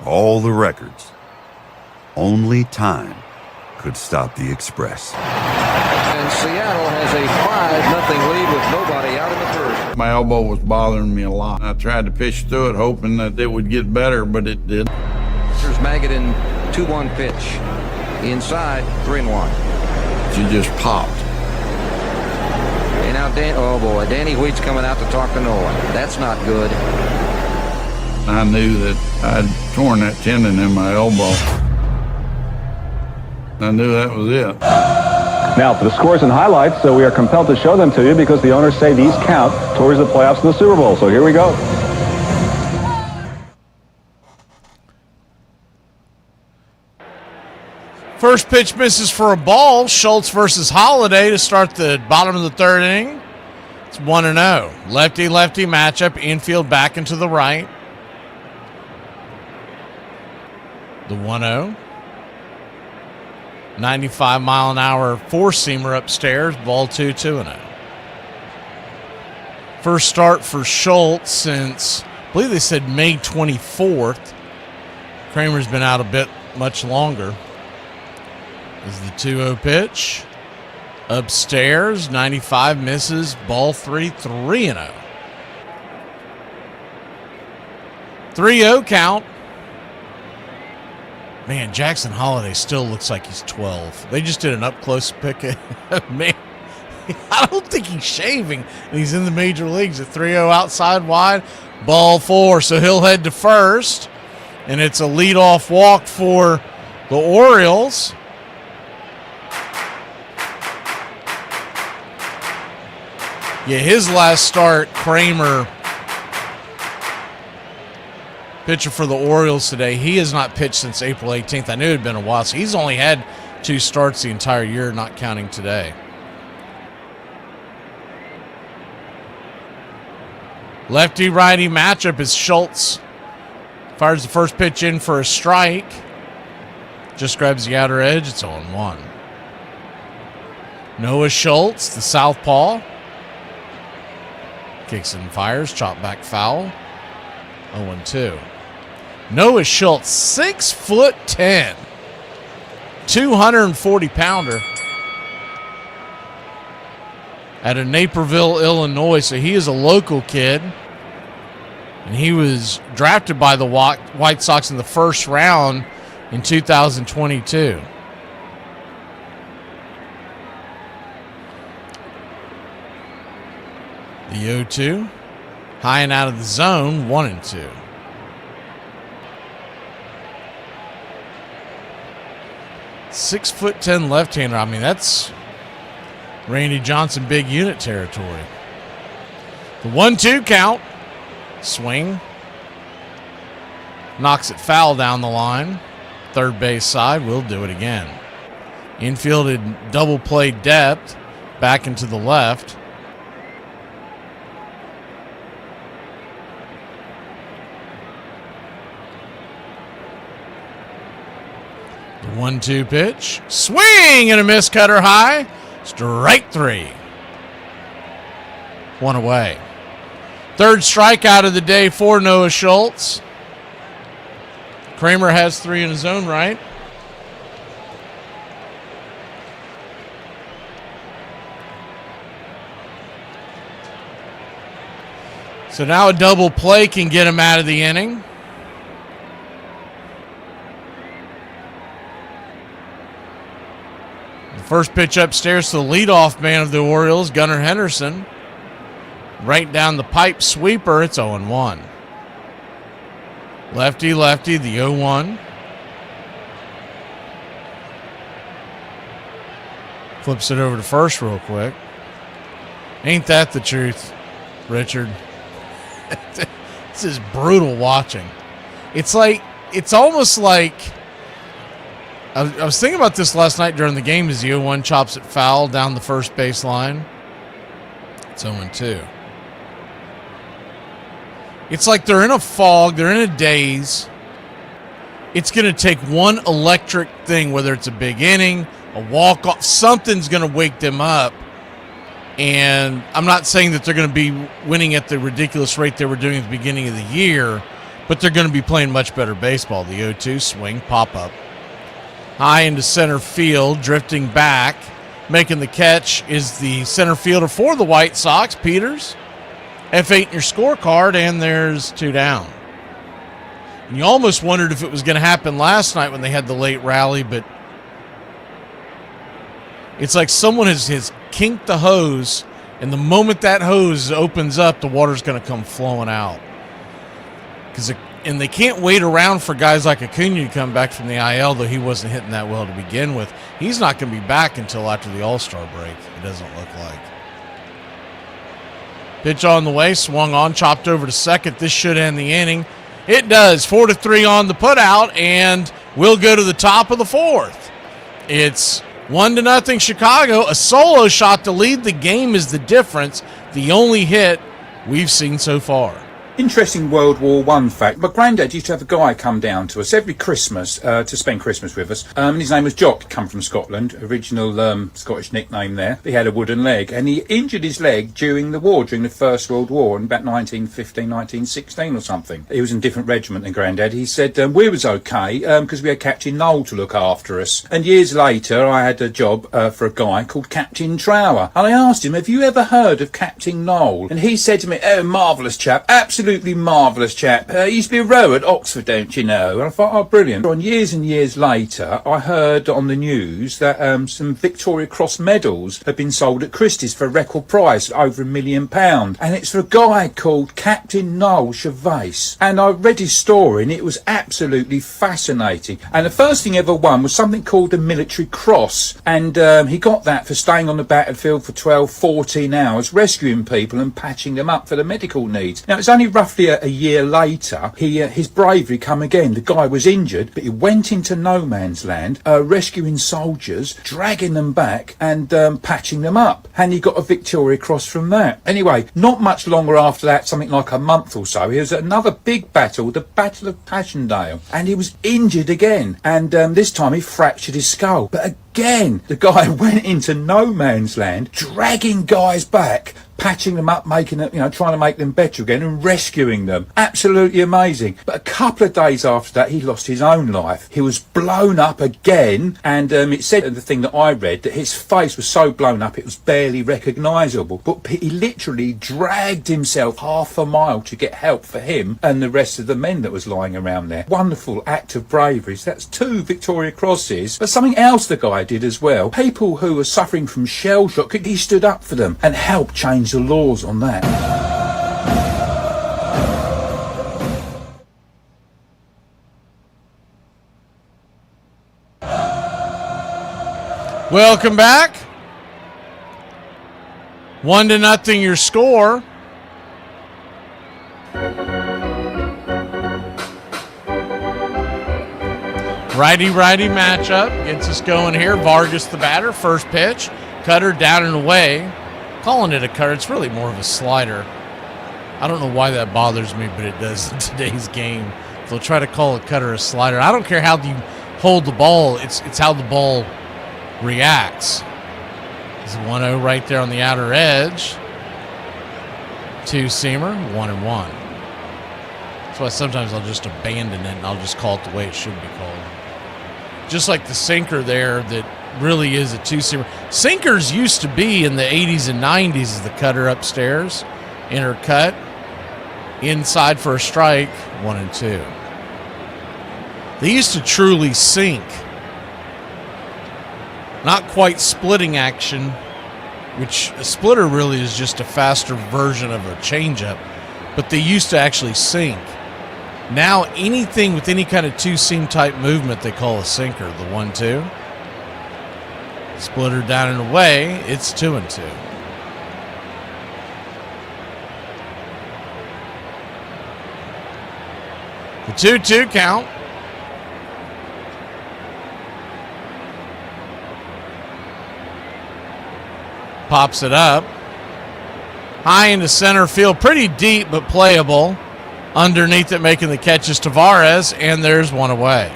all the records, only time could stop the Express.
And Seattle has a 5-0 lead with nobody out in the first.
My elbow was bothering me a lot. I tried to pitch through it, hoping that it would get better, but it did.
Here's Magadan, 2-1 pitch. Inside, 3-1.
She just popped.
And now, Danny Wheat's coming out to talk to Nolan. That's not good.
I knew that I'd torn that tendon in my elbow. I knew that was it.
Now, for the scores and highlights, we are compelled to show them to you because the owners say these count towards the playoffs and the Super Bowl. So here we go.
First pitch misses for a ball. Schultz versus Holiday to start the bottom of the third inning. It's 1-0. Lefty-lefty matchup. Infield back into the right. The 1-0. 95-mile-an-hour four-seamer upstairs. Ball 2-0. First start for Schultz since, I believe they said May 24th. Kramer's been out a bit much longer. This is the 2-0 pitch. Upstairs, 95 misses. Ball 3-0. 3-0 count. Man, Jackson Holiday still looks like he's 12. They just did an up-close pick. Man, I don't think he's shaving. And he's in the major leagues at 3-0 outside wide. Ball 4, so he'll head to first. And it's a leadoff walk for the Orioles. Yeah, his last start, Kramer, pitcher for the Orioles today, he has not pitched since April 18th. I knew it had been a while, so he's only had 2 starts the entire year, not counting today. Lefty-righty matchup as Schultz fires the first pitch in for a strike. Just grabs the outer edge. It's 0-1. Noah Schultz, the southpaw. Kicks and fires. Chop back foul. 0-2. Noah Schultz, 6'10", 240-pounder out of Naperville, Illinois. So he is a local kid. And he was drafted by the White Sox in the first round in 2022. The 0-2. High and out of the zone, 1-2. "6'10" left-hander. I mean, that's Randy Johnson big unit territory. The 1-2 count. Swing. Knocks it foul down the line. Third base side. Will do it again. Infielded double play depth. Back into the left. The 1-2 pitch. Swing and a miss, cutter high. Strike 3. 1 away. Third strikeout of the day for Noah Schultz. Kramer has 3 in his own right. So now a double play can get him out of the inning. The first pitch upstairs to the leadoff man of the Orioles, Gunnar Henderson. Right down the pipe sweeper, it's 0-1. Lefty, lefty, the 0-1. Flips it over to first real quick. Ain't that the truth, Richard? This is brutal watching. It's almost like, I was thinking about this last night during the game as the 0-1 chops it foul down the first base line. It's 0-2. It's like they're in a fog, they're in a daze. It's going to take one electric thing, whether it's a big inning, a walk-off, something's going to wake them up. And I'm not saying that they're going to be winning at the ridiculous rate they were doing at the beginning of the year, but they're going to be playing much better baseball. The 0-2 swing, pop-up. High into center field, drifting back. Making the catch is the center fielder for the White Sox, Peters. F8 in your scorecard, and there's 2 down. And you almost wondered if it was going to happen last night when they had the late rally, but it's like someone has kinked the hose, and the moment that hose opens up, the water's going to come flowing out. And they can't wait around for guys like Acuna to come back from the IL, though he wasn't hitting that well to begin with. He's not going to be back until after the All-Star break, it doesn't look like. Pitch on the way, swung on, chopped over to second. This should end the inning. It does. 4-3 on the putout, and we'll go to the top of the 4th. It's 1-0 Chicago. A solo shot to lead the game is the difference. The only hit we've seen so far.
Interesting World War I fact. My granddad used to have a guy come down to us every Christmas to spend Christmas with us. And his name was Jock, come from Scotland, original Scottish nickname there. He had a wooden leg, and he injured his leg during the war, during the First World War in about 1915, 1916 or something. He was in a different regiment than Granddad. He said we was okay because we had Captain Noel to look after us. And years later, I had a job for a guy called Captain Trower. And I asked him, have you ever heard of Captain Noel? And he said to me, oh, marvellous chap, absolutely marvellous chap. He used to be a row at Oxford, don't you know? And I thought, oh, brilliant. And years and years later, I heard on the news that some Victoria Cross medals had been sold at Christie's for a record price, over £1 million. And it's for a guy called Captain Noel Gervais. And I read his story, and it was absolutely fascinating. And the first thing he ever won was something called the Military Cross. And he got that for staying on the battlefield for 12, 14 hours, rescuing people and patching them up for the medical needs. Now, it's only roughly a year later, his bravery come again. The guy was injured, but he went into no man's land, rescuing soldiers, dragging them back and patching them up. And he got a Victoria Cross from that. Anyway, not much longer after that, something like a month or so, he was at another big battle, the Battle of Passchendaele, and he was injured again. And this time he fractured his skull. But again, the guy went into no man's land, dragging guys back, patching them up, making them, trying to make them better again and rescuing them. Absolutely amazing. But a couple of days after that, he lost his own life. He was blown up again, and it said in the thing that I read that his face was so blown up it was barely recognisable. But he literally dragged himself half a mile to get help for him and the rest of the men that was lying around there. Wonderful act of bravery. So that's 2 Victoria Crosses. But something else the guy did as well. People who were suffering from shell shock, he stood up for them and helped change the laws on that.
Welcome back. 1-0 your score. Righty-righty matchup gets us going here. Vargas the batter, first pitch. Cutter down and away. Calling it a cutter, it's really more of a slider. I don't know why that bothers me, but it does in today's game. They'll try to call a cutter a slider. I don't care how you hold the ball, it's how the ball reacts. There's a 1-0 right there on the outer edge. Two-seamer, 1-1. That's why sometimes I'll just abandon it and I'll just call it the way it should be called. Just like the sinker there that really is a two-seamer. Sinkers used to be in the 80s and 90s as the cutter upstairs. Inner cut. Inside for a strike, 1-2. They used to truly sink. Not quite splitting action, which a splitter really is just a faster version of a changeup, but they used to actually sink. Now anything with any kind of two-seam type movement they call a sinker, the 1-2. Splitter down and away, it's 2-2. The 2-2 count. Pops it up. High into center field. Pretty deep, but playable. Underneath it, making the catch is Tavares, and there's one away.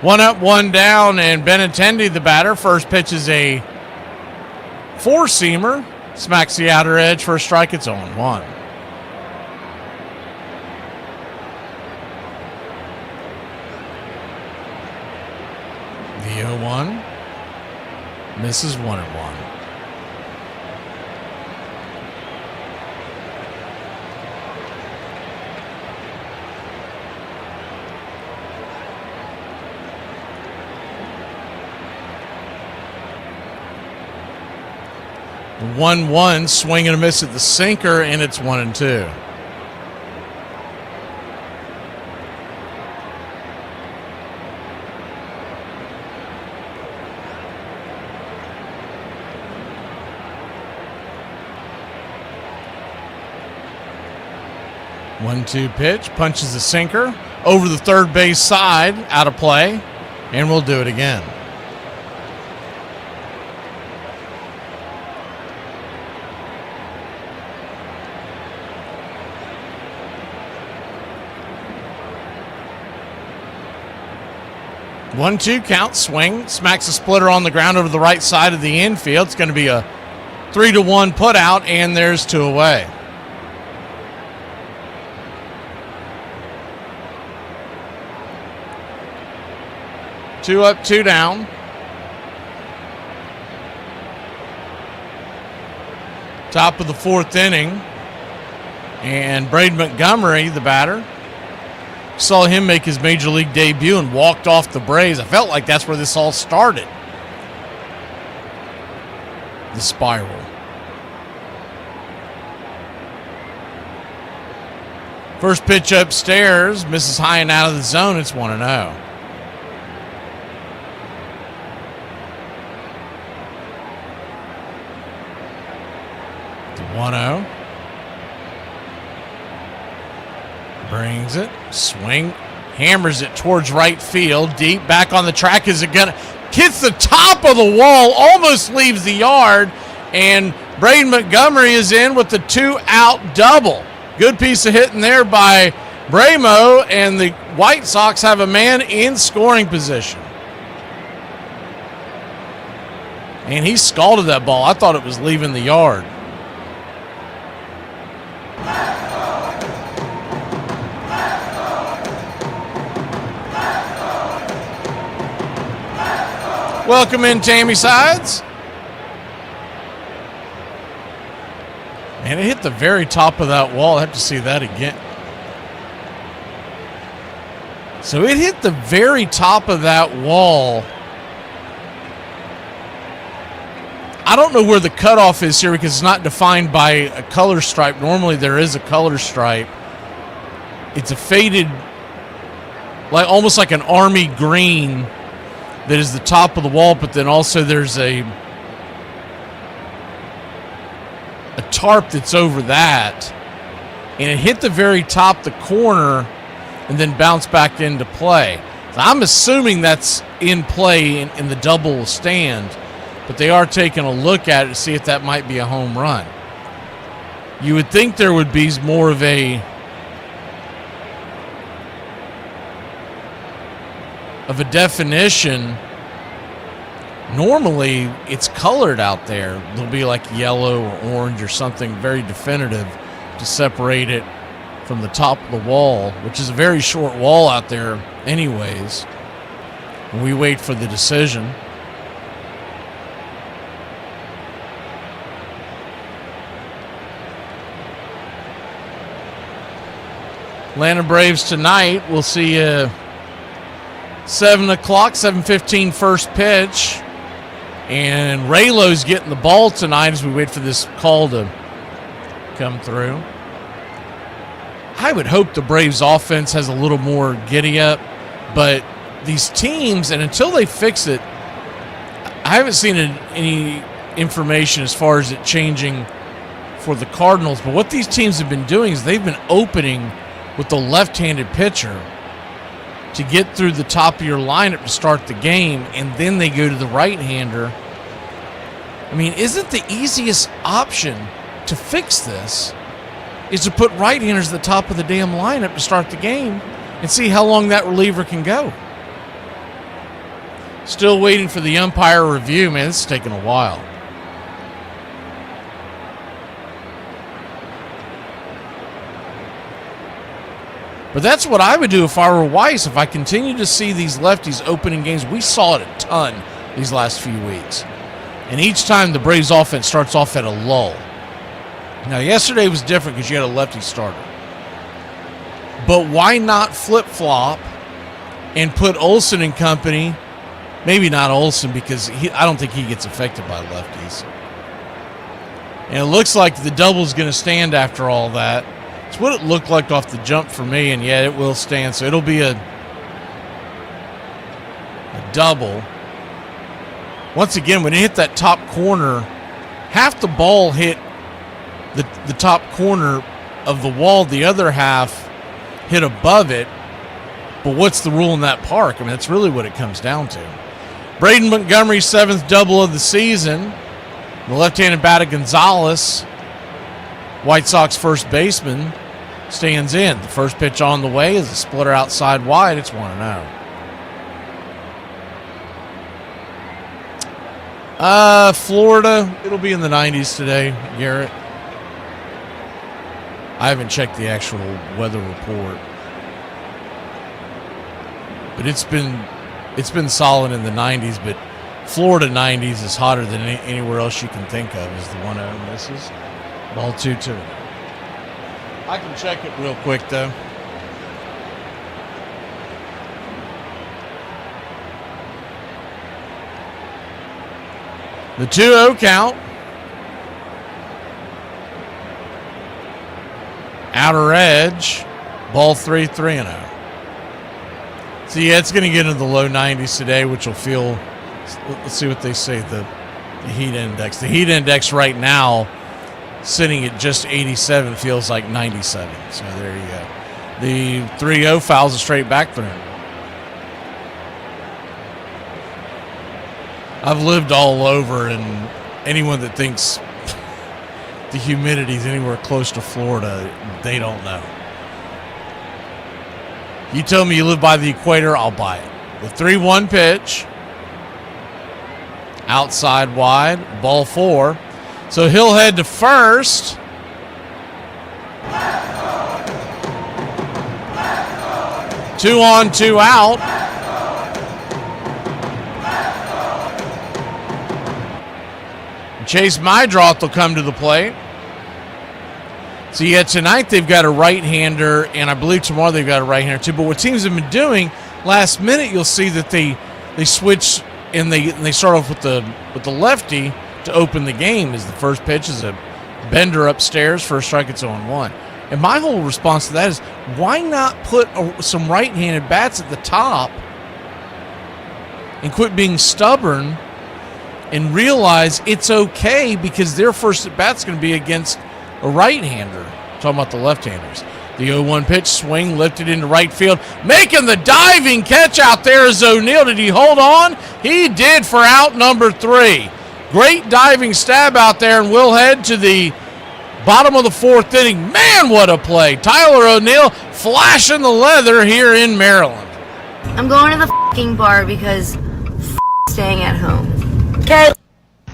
One up, one down, and Benintendi, the batter. First pitch is a four-seamer. Smacks the outer edge for a strike. It's 0-1. The 0-1 misses 1-1. The 1-1, swing and a miss at the sinker, and it's 1-2. One-two pitch, punches the sinker over the third base side, out of play, and we'll do it again. One-two count, swing, smacks a splitter on the ground over the right side of the infield. It's going to be a 3-1 put out, and there's two away. Two up, two down. Top of the fourth inning. And Braden Montgomery, the batter, saw him make his major league debut and walked off the Braves. I felt like that's where this all started. The spiral. First pitch upstairs, misses high and out of the zone. It's 1-0. The 1-0. Brings it, swing, hammers it towards right field, deep, back on the track. Is it gonna, hits the top of the wall, almost leaves the yard, and Braden Montgomery is in with the 2-out double. Good piece of hitting there by Bramo, and the White Sox have a man in scoring position. And he scalded that ball. I thought it was leaving the yard. Welcome in, Tammy Sides. Man, it hit the very top of that wall. I have to see that again. So it hit the very top of that wall. I don't know where the cutoff is here because it's not defined by a color stripe. Normally there is a color stripe. It's a faded, like almost like an army green that is the top of the wall, but then also there's a tarp that's over that. and it hit the very top, the corner, and then bounced back into play. So I'm assuming that's in play in the double stand, but they are taking a look at it to see if that might be a home run. You would think there would be more of a definition. Normally, it's colored out there. There'll be like yellow or orange or something very definitive to separate it from the top of the wall, which is a very short wall out there anyways. And we wait for the decision. Atlanta Braves tonight. We'll see 7 o'clock, 7:15 first pitch. And Raylo's getting the ball tonight as we wait for this call to come through. I would hope the Braves offense has a little more giddy up, but these teams, and until they fix it, I haven't seen any information as far as it changing for the Cardinals. But what these teams have been doing is they've been opening with the left-handed pitcher to get through the top of your lineup to start the game, and then they go to the right-hander. I mean, isn't the easiest option to fix this is to put right-handers at the top of the damn lineup to start the game and see how long that reliever can go? Still waiting for the umpire review, man. This is taking a while. But that's what I would do if I were Weiss. If I continue to see these lefties opening games, we saw it a ton these last few weeks. And each time the Braves offense starts off at a lull. Now, yesterday was different because you had a lefty starter. But why not flip-flop and put Olsen and company, maybe not Olsen because I don't think he gets affected by lefties. And it looks like the double's going to stand after all that. It's what it looked like off the jump for me, and yeah, it will stand. So it'll be a double. Once again, when it hit that top corner, half the ball hit the top corner of the wall. The other half hit above it. But what's the rule in that park? I mean, that's really what it comes down to. Braden Montgomery's 7th double of the season. The left-handed batter Gonzalez, White Sox first baseman, stands in. The first pitch on the way is a splitter outside wide. It's 1-0. Florida, it'll be in the 90s today, Garrett. I haven't checked the actual weather report. But it's been solid in the 90s, but Florida 90s is hotter than anywhere else you can think of. Is the 1-0 misses. Ball 2-2. I can check it real quick, though. The 2-0 count. Outer edge. Ball 3, 3-0. So, yeah, it's going to get into the low 90s today, which will feel... Let's see what they say, the heat index. The heat index right now, sitting at just 87, feels like 97. So there you go. The 3-0 fouls a straight back through. I've lived all over, and anyone that thinks the humidity is anywhere close to Florida, they don't know. You tell me you live by the equator, I'll buy it. The 3-1 pitch. Outside wide, ball 4. So he'll head to first. Two on, two out. Chase Mydroth will come to the plate. So yeah, tonight they've got a right-hander, and I believe tomorrow they've got a right-hander too. But what teams have been doing, last minute you'll see that they switch and they start off with the lefty to open the game. As the first pitch is a bender upstairs, first strike, it's 0-1. And my whole response to that is, why not put some right-handed bats at the top and quit being stubborn and realize it's okay because their first at bat's going to be against a right-hander. Talking about the left-handers. The 0-1 pitch, swing, lifted into right field. Making the diving catch out there is O'Neill. Did he hold on? He did for out number 3. Great diving stab out there, and we'll head to the bottom of the 4th inning. Man, what a play. Tyler O'Neill flashing the leather here in Maryland.
I'm going to the f***ing bar because staying at home. Okay?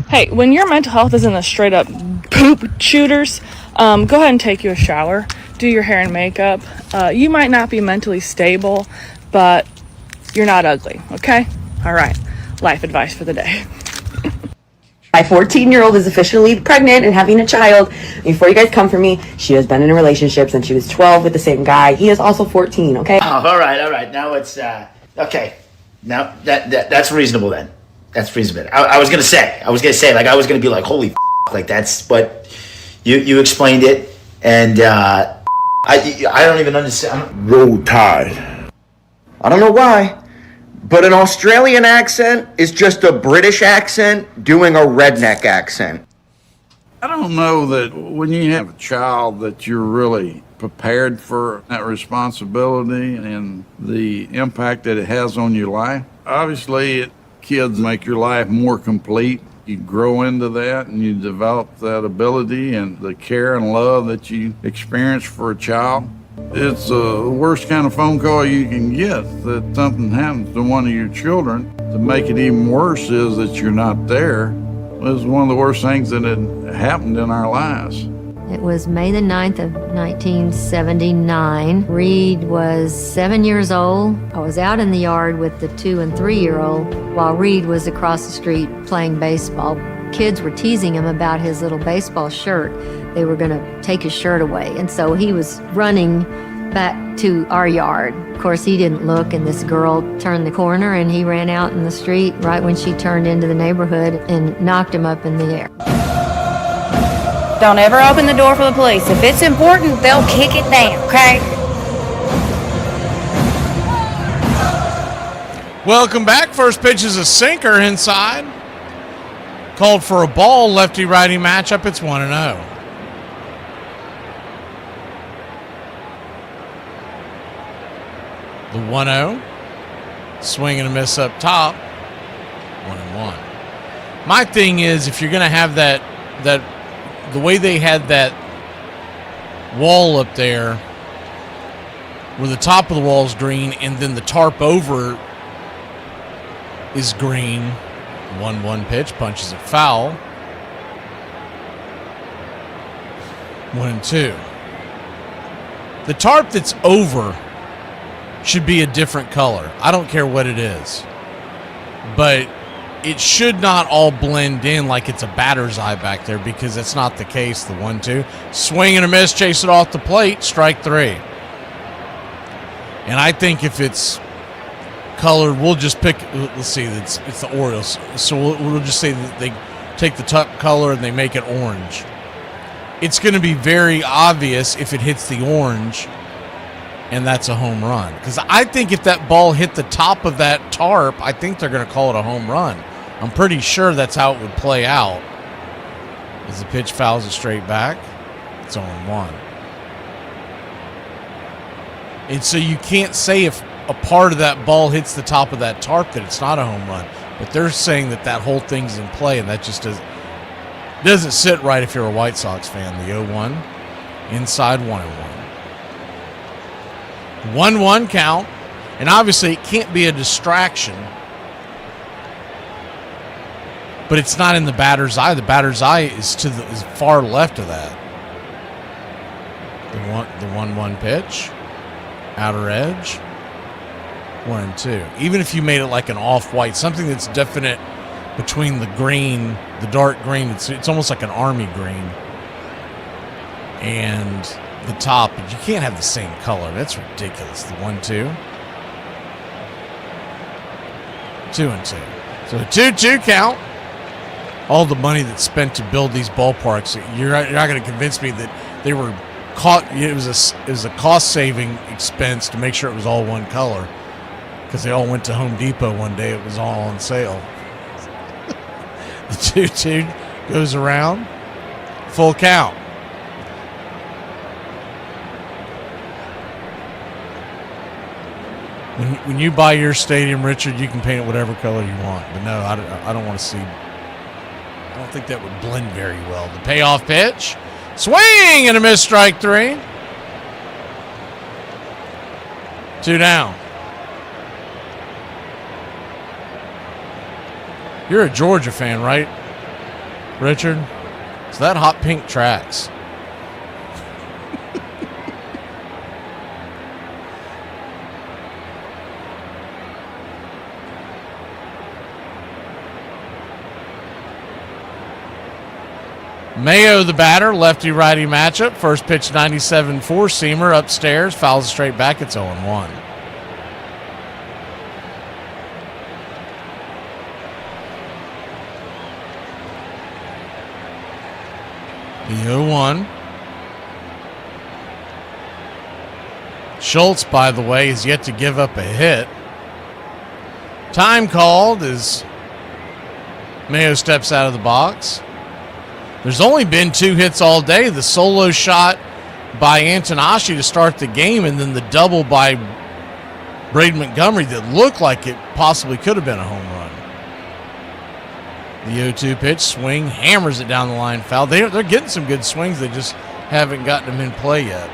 Hey, when your mental health is in the straight up poop shooters, go ahead and take you a shower. Do your hair and makeup. You might not be mentally stable, but you're not ugly, okay? All right. Life advice for the day.
My 14-year-old is officially pregnant and having a child. Before you guys come for me, she has been in a relationship since she was 12 with the same guy. He is also 14, okay?
Oh, all right. Now it's, okay. Now, that's reasonable then. That's reasonable. I was gonna say, like, I was gonna be like, holy like that's, but you explained it, and, I don't even understand.
Roll Tide. I don't know why, but an Australian accent is just a British accent doing a redneck accent.
I don't know that when you have a child that you're really prepared for that responsibility and the impact that it has on your life. Obviously, kids make your life more complete. You grow into that and you develop that ability and the care and love that you experience for a child. It's the worst kind of phone call you can get that something happens to one of your children. To make it even worse is that you're not there. It's one of the worst things that had happened in our lives.
It was May the 9th of 1979. Reed was 7 years old. I was out in the yard with the 2- and 3-year-old while Reed was across the street playing baseball. Kids were teasing him about his little baseball shirt. They were going to take his shirt away. And so he was running back to our yard. Of course, he didn't look, and this girl turned the corner, and he ran out in the street right when she turned into the neighborhood and knocked him up in the air.
Don't ever open the door for the police. If it's important, they'll kick it down, okay?
Welcome back. First pitch is a sinker inside. Called for a ball, lefty-righty matchup. It's 1-0. The 1-0. Swing and a miss up top. 1-1. My thing is, if you're going to have that the way they had that wall up there where the top of the wall is green and then the tarp over is green. 1-1 pitch, punches it foul. 1-2. The tarp that's over should be a different color. I don't care what it is. But it should not all blend in like it's a batter's eye back there, because that's not the case. The 1-2. Swing and a miss, chase it off the plate, strike 3. And I think if it's colored, we'll just pick, let's see, it's the Orioles. So we'll just say that they take the top color and they make it orange. It's going to be very obvious if it hits the orange, and that's a home run. Because I think if that ball hit the top of that tarp, I think they're going to call it a home run. I'm pretty sure that's how it would play out. As the pitch fouls it straight back, it's 0-1. And so you can't say if a part of that ball hits the top of that tarp that it's not a home run. But they're saying that whole thing's in play, and that just doesn't sit right if you're a White Sox fan. The 0-1, inside 1-1. 1-1 count, and obviously it can't be a distraction, but it's not in the batter's eye. The batter's eye is to the far left of that. The 1-1 pitch, outer edge, 1-2. Even if you made it like an off-white, something that's definite between the green, the dark green, it's almost like an army green, and the top, but you can't have the same color. That's ridiculous. The 1-2. 2-2. So a 2-2 count. All the money that's spent to build these ballparks, you're not going to convince me that they were caught. It was a cost-saving expense to make sure it was all one color, because they all went to Home Depot one day. It was all on sale. The 2-2 goes around. Full count. When you buy your stadium, Richard, you can paint it whatever color you want. But no, I don't want to see. I don't think that would blend very well. The payoff pitch, swing and a miss, strike 3. 2 down. You're a Georgia fan, right, Richard? So that hot pink tracks. Mayo, the batter, lefty-righty matchup. First pitch, 97 four-seamer upstairs. Fouls it straight back. It's 0-1. The 0-1. Schultz, by the way, is yet to give up a hit. Time called as Mayo steps out of the box. There's only been 2 hits all day. The solo shot by Antonashi to start the game, and then the double by Braden Montgomery that looked like it possibly could have been a home run. The 0-2 pitch, swing, hammers it down the line, foul. They're getting some good swings. They just haven't gotten them in play yet.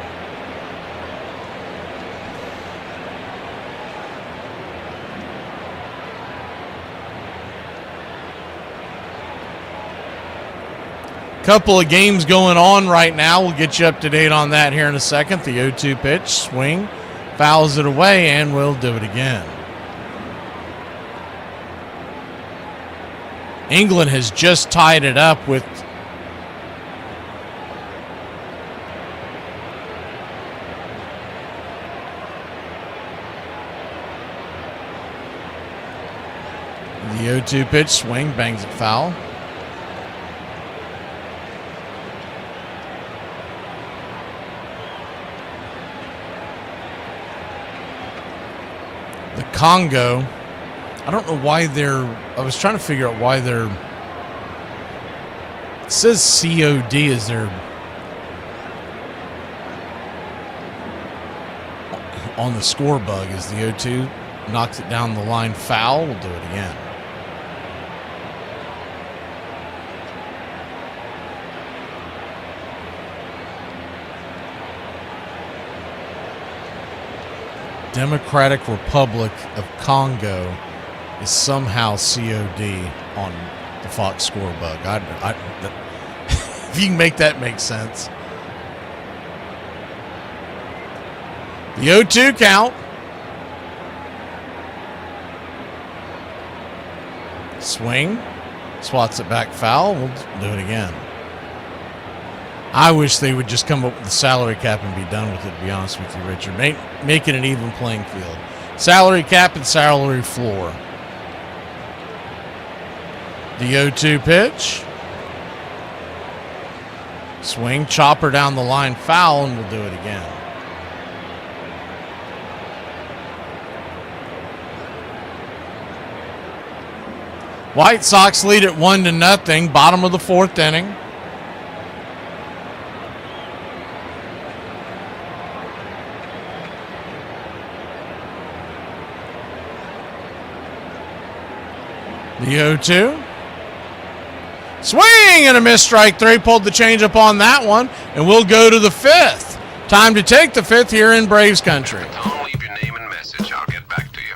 Couple of games going on right now. We'll get you up to date on that here in a second. The 0-2 pitch, swing, fouls it away, and we'll do it again. England has just tied it up with the 0-2 pitch, swing, bangs it foul. The Congo, I don't know why I was trying to figure out why it says COD is their, on the score bug, is the 0-2, knocks it down the line, foul. We'll do it again. Democratic Republic of Congo is somehow COD on the Fox score bug. If you can make that make sense. The 0-2 count. Swing. Swats it back, foul. We'll do it again. I wish they would just come up with the salary cap and be done with it, to be honest with you, Richard. Make it an even playing field. Salary cap and salary floor. The 0-2 pitch. Swing, chopper down the line, foul, and we'll do it again. White Sox lead at 1-0, bottom of the 4th inning. The 0-2. Swing and a miss, strike 3. Pulled the changeup on that one, and we'll go to the 5th. Time to take the 5th here in Braves country.
I'll leave your name and message. I'll get back to you.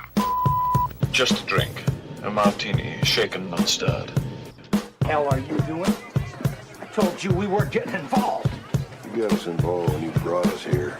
Just a drink. A martini, shaken, not stirred.
Hell are you doing? I told you we weren't getting involved.
You got us involved when you brought us here.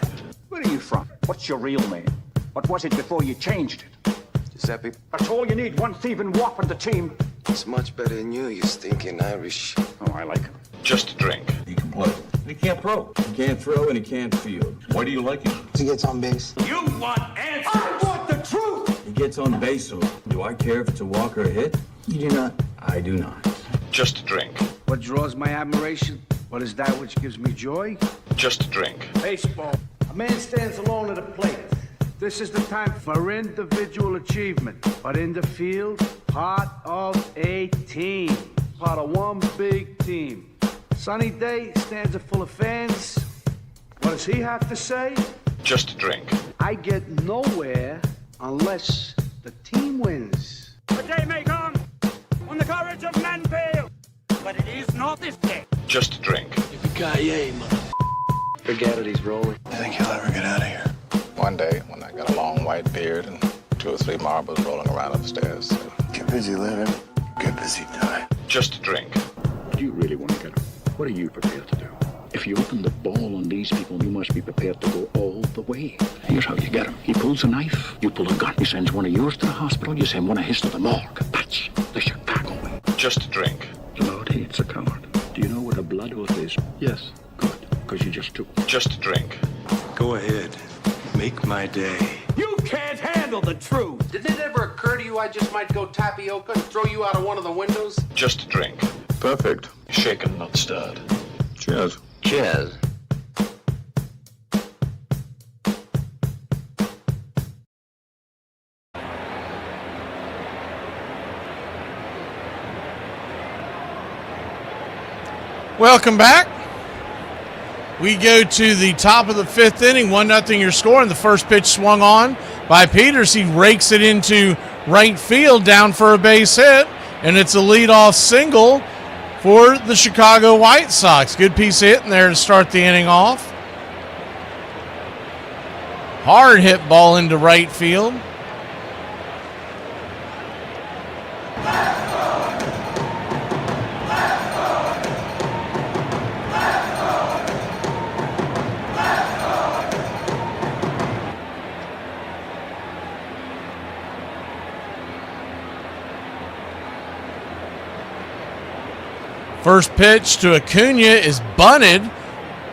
Where are you from? What's your real name? What was it before you changed it?
Giuseppe.
That's all you need, one thieving wop on the team.
It's much better than you stinking Irish.
Oh, I like him.
Just a drink.
He can play.
He can't throw.
He can't throw and he can't field.
Why do you like him?
He gets on base.
You want answers! I want the truth!
He gets on base, so do I care if it's a walk or a hit? You do not. I do not.
Just a drink.
What draws my admiration? What is that which gives me joy?
Just a drink.
Baseball. A man stands alone at a plate. This is the time for individual achievement. But in the field, part of a team. Part of one big team. Sunny day, stands full of fans. What does he have to say?
Just a drink.
I get nowhere unless the team wins.
The day may come when the courage of men fail, but it is not this day.
Just drink.
Yippee-ki-yay, motherfucker. Forget it, he's rolling.
I think he'll ever get out of here.
One day, when I got a long white beard and 2 or 3 marbles rolling around upstairs.
Get busy living, get busy dying. Just drink.
Do you really want to get him? What are you prepared to do? If you open the ball on these people, you must be prepared to go all the way. Here's how you get him. He pulls a knife, you pull a gun. He sends one of yours to the hospital, you send one of his to the morgue. That's the Chicago way.
Just drink.
The Lord hates a coward. Do you know what a blood oath is? Yes. Good, because you just took.
Just drink.
Go ahead. Make my day.
You can't handle the truth.
Did it ever occur to you I just might go tapioca and throw you out of one of the windows?
Just drink.
Perfect.
Shaken, not stirred.
Cheers.
Cheers.
Welcome back. We go to the top of the 5th inning, 1-0 your score, and the first pitch swung on by Peters. He rakes it into right field, down for a base hit, and it's a leadoff single for the Chicago White Sox. Good piece of hitting there to start the inning off. Hard hit ball into right field. First pitch to Acuna is bunted,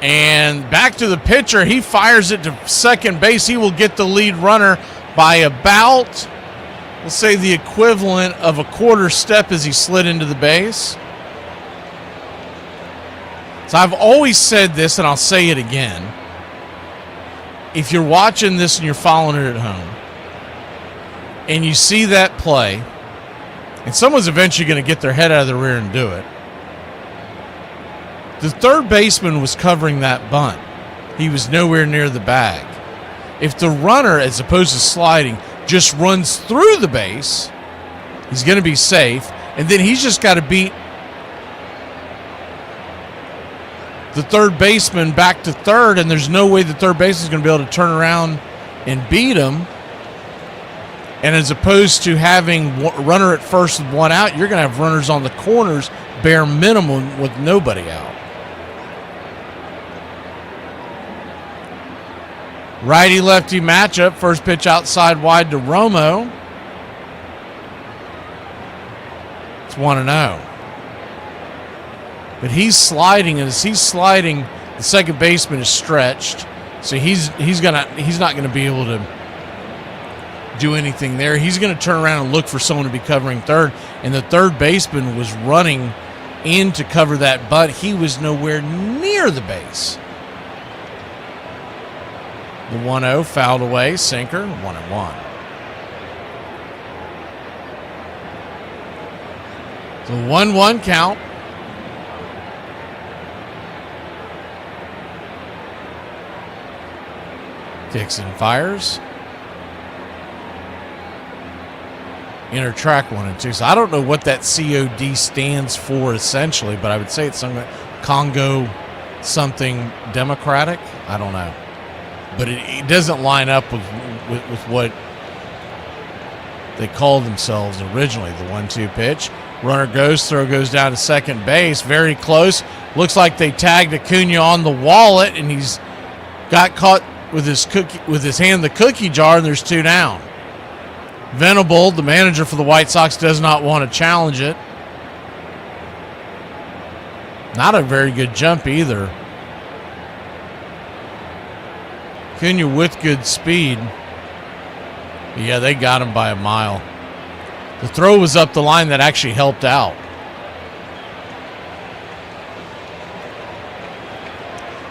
and back to the pitcher. He fires it to second base. He will get the lead runner by about, we'll say, the equivalent of a quarter step as he slid into the base. So I've always said this, and I'll say it again. If you're watching this and you're following it at home, and you see that play, and someone's eventually going to get their head out of the rear and do it, the third baseman was covering that bunt. He was nowhere near the bag. If the runner, as opposed to sliding, just runs through the base, he's going to be safe, and then he's just got to beat the third baseman back to third, and there's no way the third baseman is going to be able to turn around and beat him. And as opposed to having a runner at first with one out, you're going to have runners on the corners, bare minimum, with nobody out. Righty-lefty matchup. First pitch outside wide to Romo. It's 1-0. But he's sliding, and as he's sliding, the second baseman is stretched. So he's not gonna be able to do anything there. He's gonna turn around and look for someone to be covering third. And the third baseman was running in to cover that bunt. He was nowhere near the base. The 1-0 fouled away, sinker, 1-1. So 1-1 count. Kicks and fires. Inner track 1-2. So I don't know what that COD stands for essentially, but I would say it's some Congo something democratic. I don't know. But it doesn't line up with what they called themselves originally, the 1-2 pitch. Runner goes, throw goes down to second base, very close. Looks like they tagged Acuna on the wallet, and he's got caught with his hand in the cookie jar, and there's 2 down. Venable, the manager for the White Sox, does not want to challenge it. Not a very good jump either. Acuna with good speed. Yeah, they got him by a mile. The throw was up the line that actually helped out.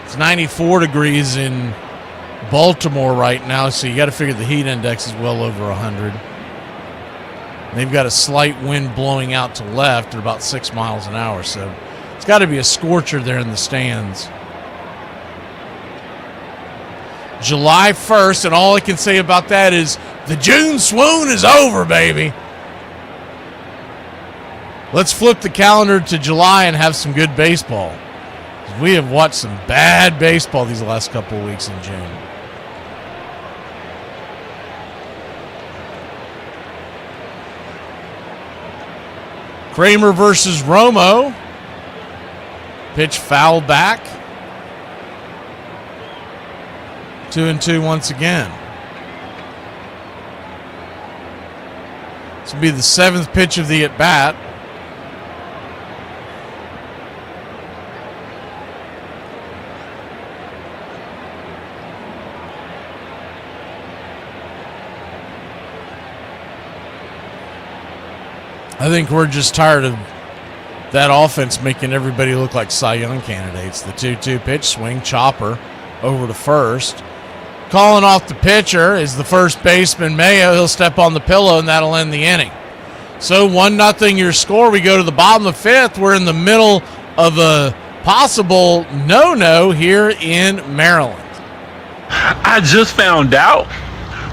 It's 94 degrees in Baltimore right now, so you got to figure the heat index is well over 100. They've got a slight wind blowing out to left at about 6 miles an hour, so it's got to be a scorcher there in the stands. July 1st, and all I can say about that is The June swoon is over, baby. Let's flip the calendar to July and have some good baseball. We have watched some bad baseball these last couple of weeks in June. Kramer versus Romo. Pitch foul back. 2-2 once again. This will be the 7th pitch of the at-bat. I think we're just tired of that offense making everybody look like Cy Young candidates. The 2-2 pitch, swing, chopper over to first. Calling off the pitcher is the first baseman, Mayo. He'll step on the pillow, and that'll end the inning. So 1-0 your score. We go to the bottom of the 5th. We're in the middle of a possible no-no here in Maryland.
I just found out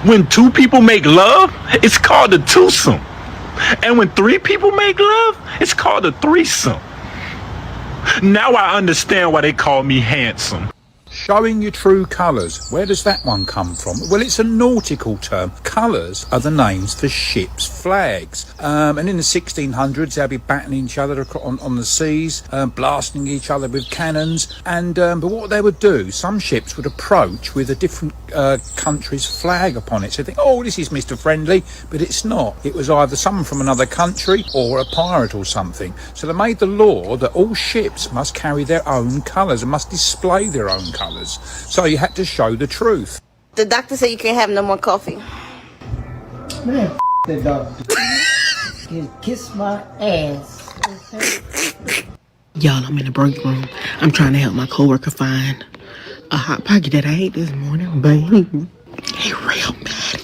when 2 people make love, it's called a twosome. And when 3 people make love, it's called a threesome. Now I understand why they call me handsome.
Showing your true colours. Where does that one come from? Well, it's a nautical term. Colours are the names for ships' flags. And in the 1600s, they'd be battling each other on the seas, blasting each other with cannons. And but what they would do, some ships would approach with a different country's flag upon it. So they think, oh, this is Mr. Friendly, but it's not. It was either someone from another country or a pirate or something. So they made the law that all ships must carry their own colours and must display their own colours. So you had to show the truth.
The doctor said you can't have no more coffee.
Man, that doctor. Kiss my ass.
Y'all, I'm in the break room. I'm trying to help my coworker find a hot pocket that I ate this morning, but he real mad.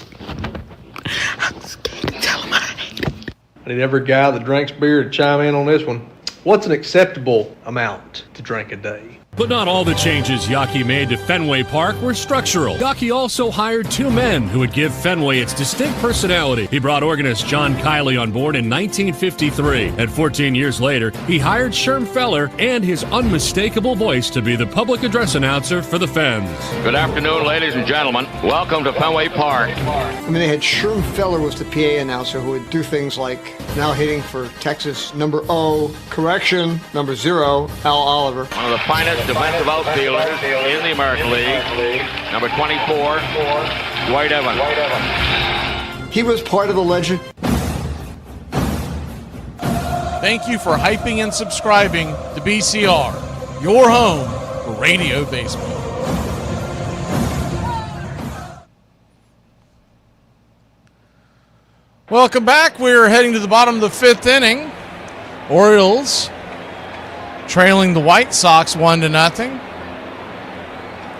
I'm scared to tell him I hate it.
I need every guy that drinks beer to chime in on this one. What's an acceptable amount to drink a day?
But not all the changes Yaki made to Fenway Park were structural. Yaki also hired 2 men who would give Fenway its distinct personality. He brought organist John Kiley on board in 1953. And 14 years later, he hired Sherm Feller and his unmistakable voice to be the public address announcer for the Fens.
Good afternoon, ladies and gentlemen. Welcome to Fenway Park.
I mean, they had Sherm Feller was the PA announcer who would do things like now hitting for Texas number O, correction, number 0, Al Oliver.
One of the finest defensive outfielders in the American League. Number 24, Dwight Evans.
He was part of the legend.
Thank you for hyping and subscribing to BCR, your home for radio baseball. Welcome back. We're heading to the bottom of the 5th inning. Orioles trailing the White Sox 1-0.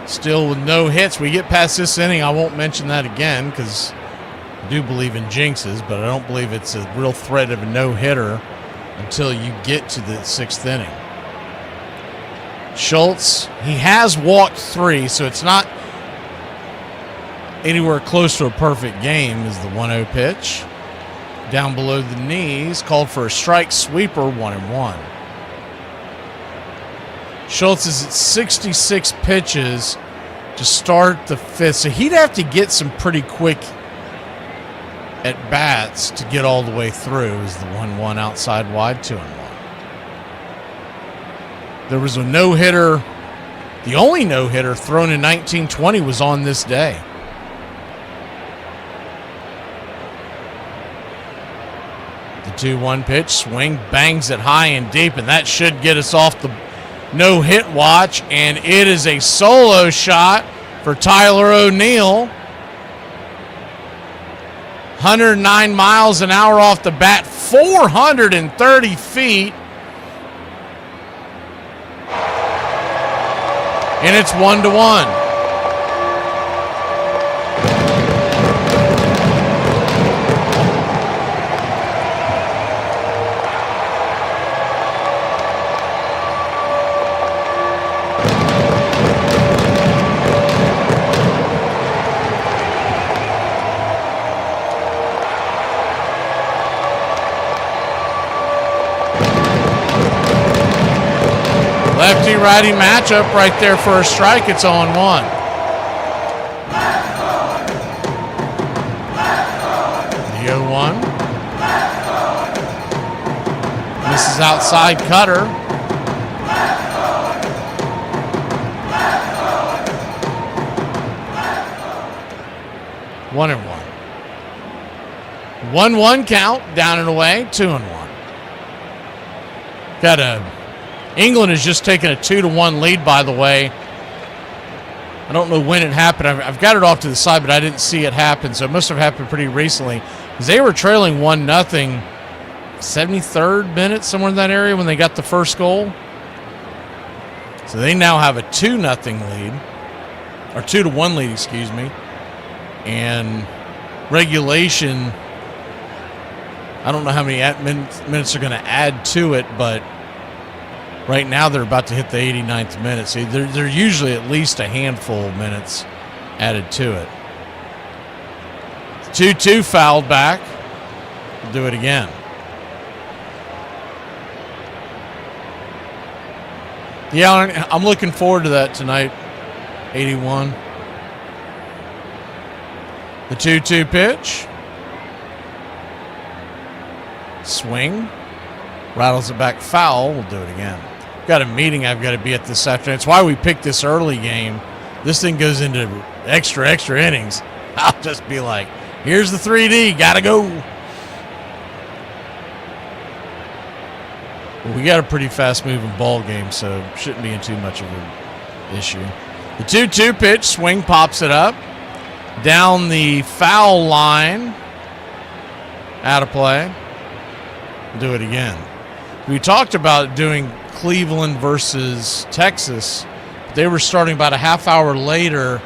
Still with no hits. We get past this inning, I won't mention that again because I do believe in jinxes, but I don't believe it's a real threat of a no-hitter until you get to the 6th inning. Schultz, he has walked 3, so it's not anywhere close to a perfect game is the 1-0 pitch. Down below the knees, called for a strike sweeper, 1-1. Schultz is at 66 pitches to start the 5th, so he'd have to get some pretty quick at-bats to get all the way through as the 1-1 outside wide, 2-1. There was a no-hitter, the only no-hitter thrown in 1920 was on this day. The 2-1 pitch, swing, bangs it high and deep, and that should get us off the no-hit watch, and it is a solo shot for Tyler O'Neill. 109 miles an hour off the bat, 430 feet. And it's 1-1. righty matchup right there for a strike. It's 0-1. The 0-1. Misses outside cutter. One and one. 1-1 count, down and away, 2-1. England has just taken a 2-1 lead, by the way. I don't know when it happened. I've got it off to the side, but I didn't see it happen, so it must have happened pretty recently. Because they were trailing 1-0, 73rd minute, somewhere in that area, when they got the first goal. So they now have a 2-0 lead, or 2-1 lead, excuse me. And regulation, I don't know how many minutes are going to add to it, but right now they're about to hit the 89th minute. So they're usually at least a handful of minutes added to it. 2-2 fouled back. We'll do it again. Yeah, I'm looking forward to that tonight. 81. The 2-2 pitch. Swing. Rattles it back foul. We'll do it again. Got a meeting I've got to be at this afternoon. That's why we picked this early game. This thing goes into extra innings. I'll just be like, here's the 3D. Gotta go. Well, we got a pretty fast-moving ball game, so shouldn't be in too much of an issue. The 2-2 pitch. Swing, pops it up. Down the foul line. Out of play. Do it again. We talked about doing Cleveland versus Texas. They were starting about a half hour later,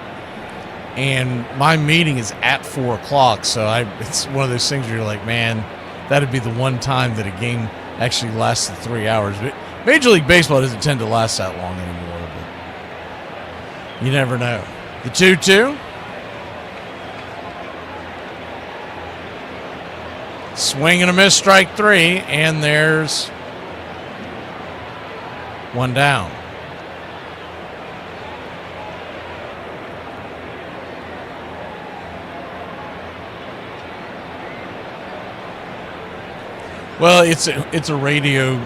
and my meeting is at 4 o'clock. So it's one of those things where you're like, man, that'd be the one time that a game actually lasted 3 hours. But Major League Baseball doesn't tend to last that long anymore, but you never know. The 2-2. Swing and a miss, strike three, and there's one down. Well, it's a radio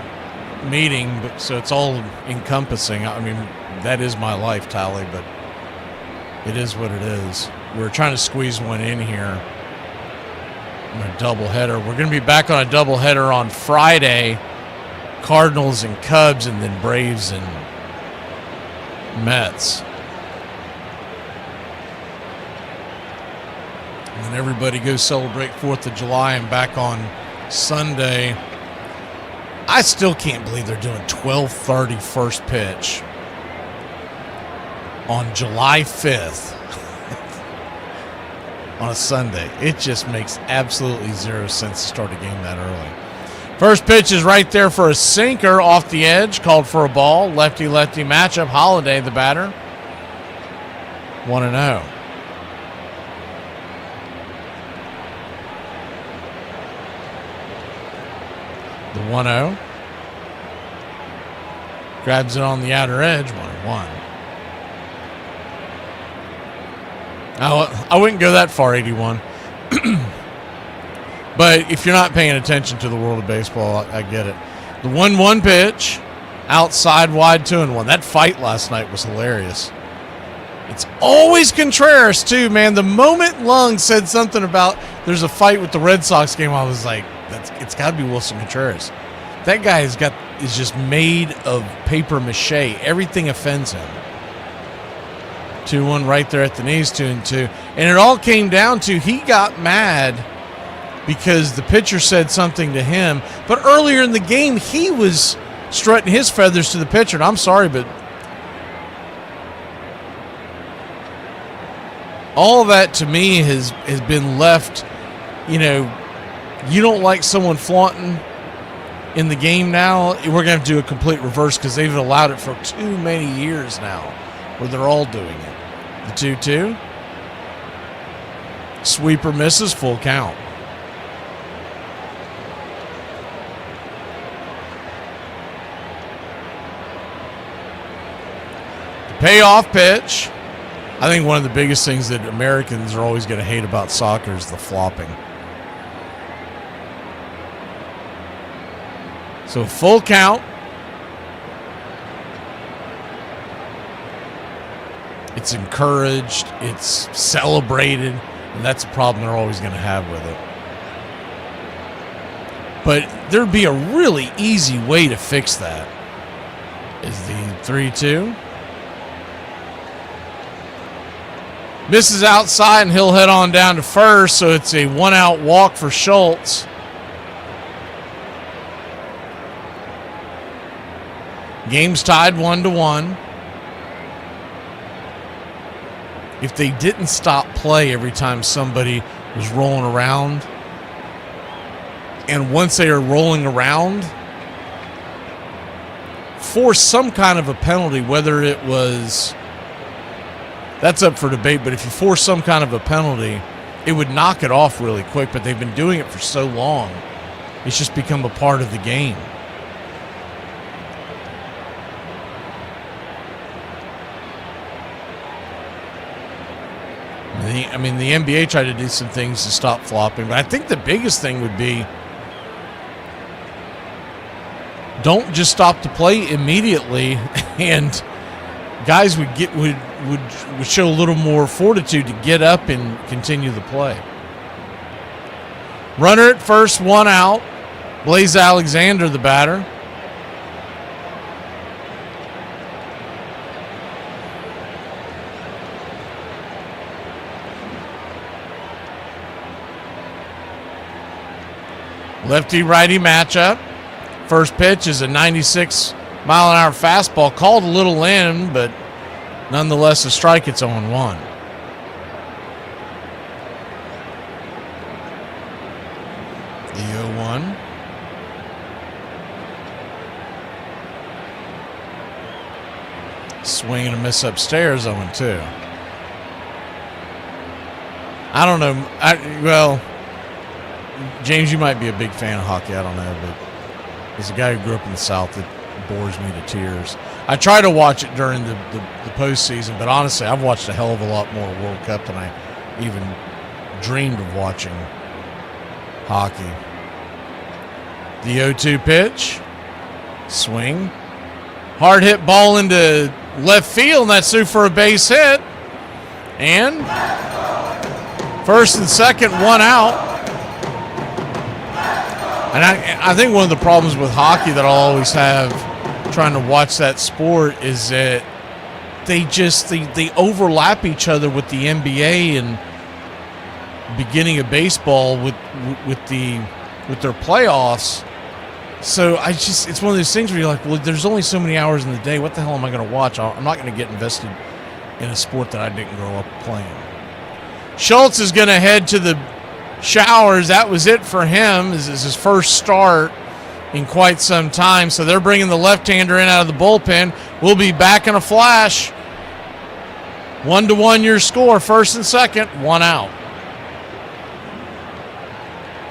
meeting, but so it's all encompassing. I mean, that is my life, Tally, but it is what it is. We're trying to squeeze one in here. A doubleheader. We're going to be back on a doubleheader on Friday. Cardinals and Cubs, and then Braves and Mets. And then everybody goes celebrate 4th of July and back on Sunday. I still can't believe they're doing 12:30 first pitch on July 5th. On a Sunday. It just makes absolutely zero sense to start a game that early. First pitch is right there for a sinker off the edge, called for a ball. Lefty-lefty matchup. Holiday, the batter. 1-0. The 1-0. Grabs it on the outer edge. 1-1. I wouldn't go that far, 81. But if you're not paying attention to the world of baseball, I get it. The 1-1 pitch, outside wide, 2-1. That fight last night was hilarious. It's always Contreras, too, man. The moment Lung said something about there's a fight with the Red Sox game, I was like, it's got to be Wilson Contreras. That guy is just made of paper mache. Everything offends him. 2-1 right there at the knees, 2-2. And it all came down to he got mad because the pitcher said something to him. But earlier in the game, he was strutting his feathers to the pitcher. And I'm sorry, but all of that to me has been left, you don't like someone flaunting in the game now. We're going to have to do a complete reverse because they've allowed it for too many years now where they're all doing it. The 2-2. Sweeper misses, full count. Payoff pitch. I think one of the biggest things that Americans are always going to hate about soccer is the flopping. So full count. It's encouraged. It's celebrated. And that's a problem they're always going to have with it. But there'd be a really easy way to fix that. Is the 3-2. Misses outside, and he'll head on down to first, so it's a 1-out walk for Schultz. Game's tied 1-1. If they didn't stop play every time somebody was rolling around, and once they are rolling around, force some kind of a penalty, whether it was, that's up for debate, but if you force some kind of a penalty, it would knock it off really quick, but they've been doing it for so long, it's just become a part of the game. The NBA tried to do some things to stop flopping, but I think the biggest thing would be don't just stop the play immediately, and guys would show a little more fortitude to get up and continue the play. Runner at first, 1 out. Blaze Alexander, the batter. Lefty-righty matchup. First pitch is a 96-mile-an-hour fastball. Called a little in, but nonetheless a strike. It's 0-1. The 0-1. Swing and a miss upstairs, 0-2. I don't know. Well, James, you might be a big fan of hockey. I don't know, but as a guy who grew up in the South, it bores me to tears. I try to watch it during the postseason, but honestly, I've watched a hell of a lot more World Cup than I even dreamed of watching hockey. The 0-2 pitch. Swing. Hard hit ball into left field, and that's due for a base hit. And first and second, 1 out. And I think one of the problems with hockey that I'll always have trying to watch that sport is that they overlap each other with the NBA and beginning of baseball with their playoffs. So it's one of those things where you're like, well, there's only so many hours in the day. What the hell am I going to watch? I'm not going to get invested in a sport that I didn't grow up playing. Schultz is going to head to the showers. That was it for him. This is his first start in quite some time. So they're bringing the left-hander in out of the bullpen. We'll be back in a flash. 1-1 your score. First and second, 1 out.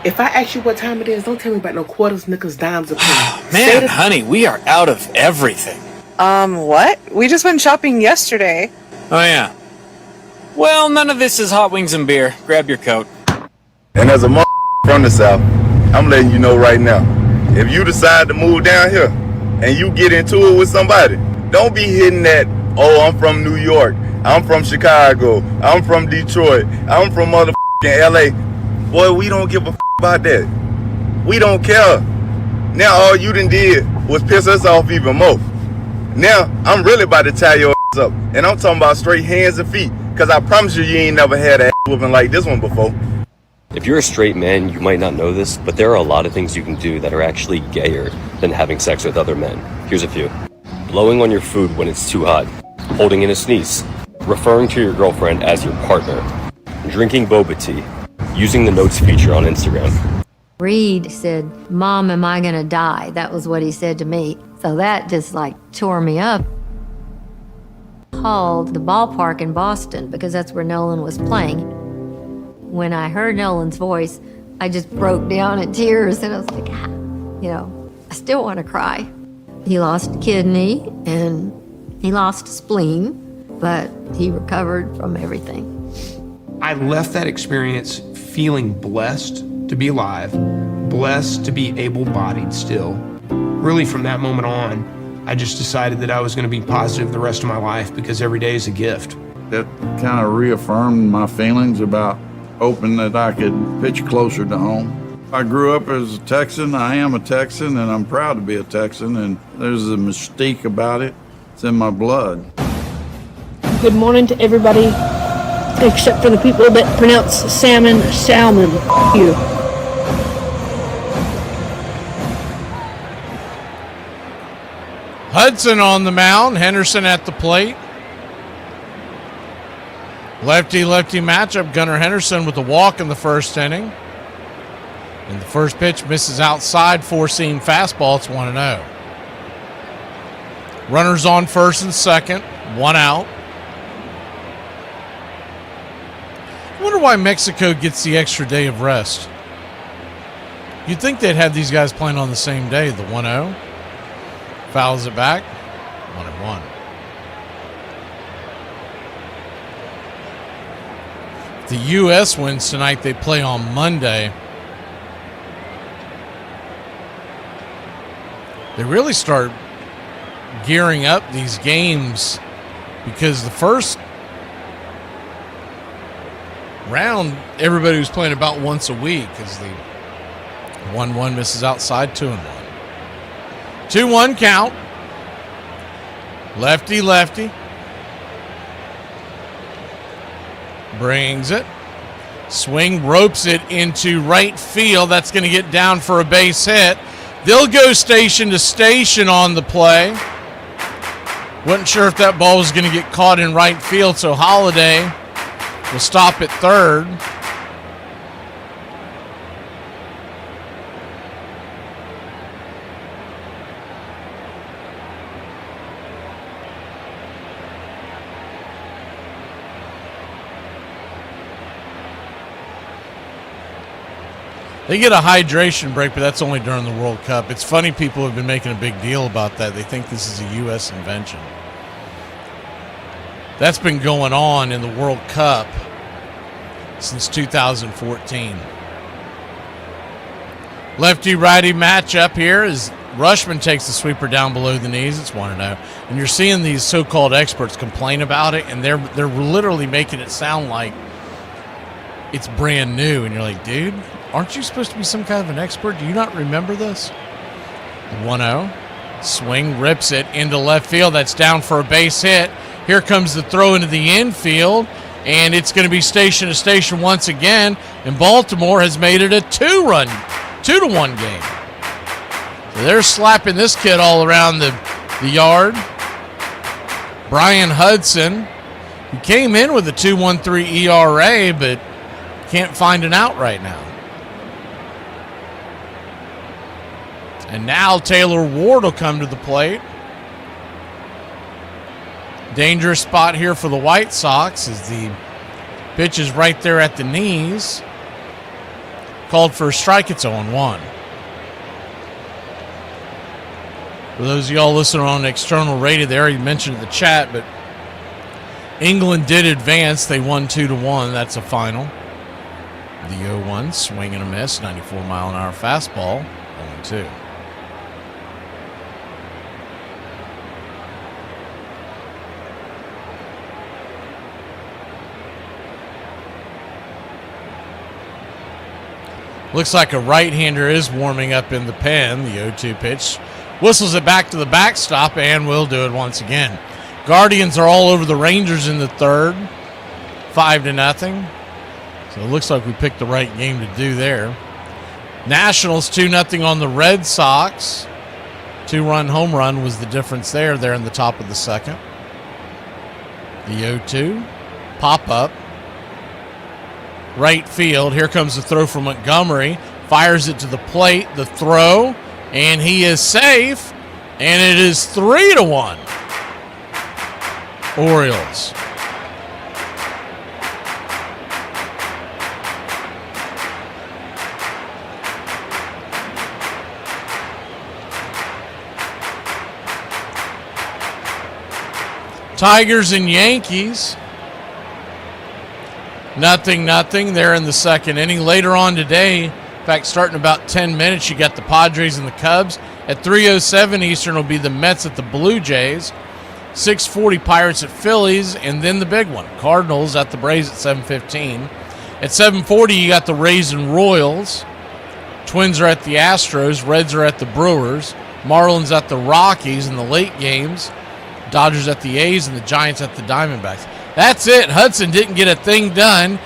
If I ask you what time it is, don't tell me about no quarters, nickels, dimes, or pennies.
Man, honey, we are out of everything.
What? We just went shopping yesterday.
Oh, yeah. Well, none of this is hot wings and beer. Grab your coat.
And as a from the South, I'm letting you know right now, if you decide to move down here and you get into it with somebody, don't be hitting that, oh, I'm from New York, I'm from Chicago, I'm from Detroit, I'm from motherfucking LA. Boy, we don't give a about that. We don't care. Now all you done did was piss us off even more. Now, I'm really about to tie your ass up. And I'm talking about straight hands and feet. Because I promise you ain't never had an ass whooping like this one before.
If you're a straight man, you might not know this, but there are a lot of things you can do that are actually gayer than having sex with other men. Here's a few. Blowing on your food when it's too hot. Holding in a sneeze. Referring to your girlfriend as your partner. Drinking boba tea. Using the notes feature on Instagram.
Reed said, "Mom, am I gonna die?" That was what he said to me. So that just tore me up. Called the ballpark in Boston because that's where Nolan was playing. When I heard Nolan's voice, I just broke down in tears, and I was like, I still want to cry. He lost a kidney and he lost a spleen. but he recovered from everything.
I left that experience feeling blessed to be alive, blessed to be able-bodied still. Really, from that moment on, I just decided that I was going to be positive the rest of my life because every day is a gift.
That kind of reaffirmed my feelings about hoping that I could pitch closer to home. I grew up as a Texan. I am a Texan, and I'm proud to be a Texan, and there's a mystique about it. It's in my blood.
Good morning to everybody, except for the people that pronounce salmon. F you.
Hudson on the mound, Henderson at the plate. Lefty-lefty matchup, Gunnar Henderson with a walk in the first inning. And the first pitch misses outside, four-seam fastball. It's 1-0. Runners on first and second, one out. I wonder why Mexico gets the extra day of rest. You'd think they'd have these guys playing on the same day. The 1-0. Fouls it back. 1-1. If the U.S. wins tonight, they play on Monday. They really start gearing up these games because the first round, everybody was playing about once a week as the 1-1 misses outside, 2-1. 2-1 count. Lefty. Brings it. Swing, ropes it into right field. That's going to get down for a base hit. They'll go station to station on the play. Wasn't sure if that ball was going to get caught in right field, so Holiday will stop at third. They get a hydration break, but that's only during the World Cup. It's funny, people have been making a big deal about that. They think this is a U.S. invention. That's been going on in the World Cup since 2014. Lefty-righty matchup here as Rushman takes the sweeper down below the knees. It's 1-0. And you're seeing these so-called experts complain about it, and they're literally making it sound like it's brand new. And you're like, dude, aren't you supposed to be some kind of an expert? Do you not remember this? 1-0. Swing, rips it into left field. That's down for a base hit. Here comes the throw into the infield, and it's going to be station to station once again. And Baltimore has made it a 2-1 game. So they're slapping this kid all around the yard. Brian Hudson, who came in with a 2.13 ERA, but can't find an out right now. And now Taylor Ward will come to the plate. Dangerous spot here for the White Sox as the pitch is right there at the knees. Called for a strike, it's 0-1. For those of y'all listening on external radio, they already mentioned in the chat, but England did advance. They won 2-1. That's a final. The 0-1, swing and a miss, 94-mile-an-hour fastball, 0-2. Looks like a right-hander is warming up in the pen. The 0-2 pitch. Whistles it back to the backstop and will do it once again. Guardians are all over the Rangers in the third. 5-0. So it looks like we picked the right game to do there. Nationals 2-0 on the Red Sox. 2-run home run was the difference there in the top of the second. The 0-2. Pop-up. Right field. Here comes the throw from Montgomery. Fires it to the plate. The throw. And he is safe. And it is 3-1. Orioles. Tigers and Yankees. 0-0. They're in the second inning. Later on today, in fact, starting about 10 minutes, you got the Padres and the Cubs. At 3:07 Eastern will be the Mets at the Blue Jays. 6:40 Pirates at Phillies, and then the big one, Cardinals at the Braves at 7:15. At 7:40, you got the Rays and Royals. Twins are at the Astros. Reds are at the Brewers. Marlins at the Rockies in the late games. Dodgers at the A's and the Giants at the Diamondbacks. That's it. Hudson didn't get a thing done.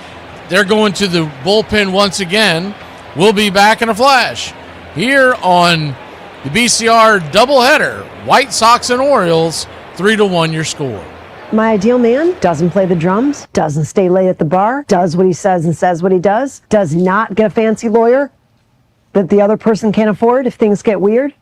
They're going to the bullpen once again. We'll be back in a flash here on the BCR doubleheader. White Sox and Orioles, 3-1 your score.
My ideal man doesn't play the drums, doesn't stay late at the bar, does what he says and says what he does not get a fancy lawyer that the other person can't afford if things get weird.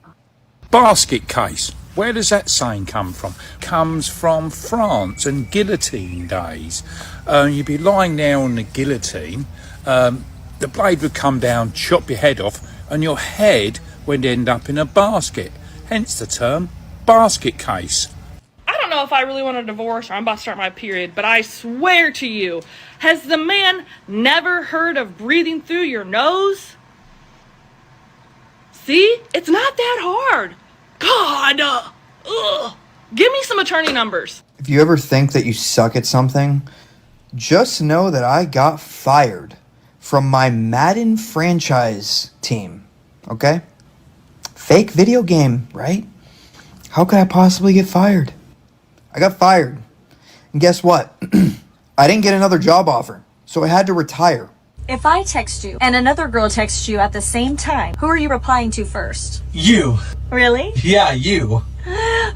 Basket case. Where does that saying come from? Comes from France and guillotine days. You'd be lying there on the guillotine, the blade would come down, chop your head off, and your head would end up in a basket. Hence the term basket case.
I don't know if I really want a divorce or I'm about to start my period, but I swear to you, has the man never heard of breathing through your nose? See? It's not that hard. God! Ugh. Give me some attorney numbers.
If you ever think that you suck at something, just know that I got fired from my Madden franchise team, okay? Fake video game, right? How could I possibly get fired? I got fired. And guess what? I didn't get another job offer, so I had to retire.
If I text you and another girl texts you at the same time, who are you replying to first?
You.
Really?
Yeah, you.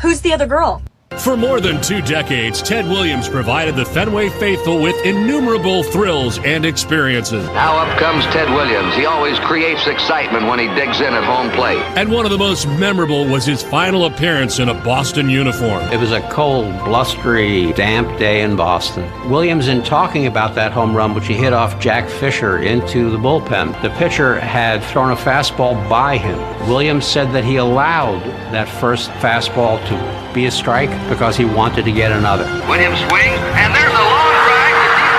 Who's the other girl?
For more than 2 decades, Ted Williams provided the Fenway faithful with innumerable thrills and experiences.
Now up comes Ted Williams. He always creates excitement when he digs in at home plate.
And one of the most memorable was his final appearance in a Boston uniform.
It was a cold, blustery, damp day in Boston. Williams, in talking about that home run, which he hit off Jack Fisher into the bullpen, the pitcher had thrown a fastball by him. Williams said that he allowed that first fastball to be a strike because he wanted to get another.
Williams swings, and there's a long drive to deep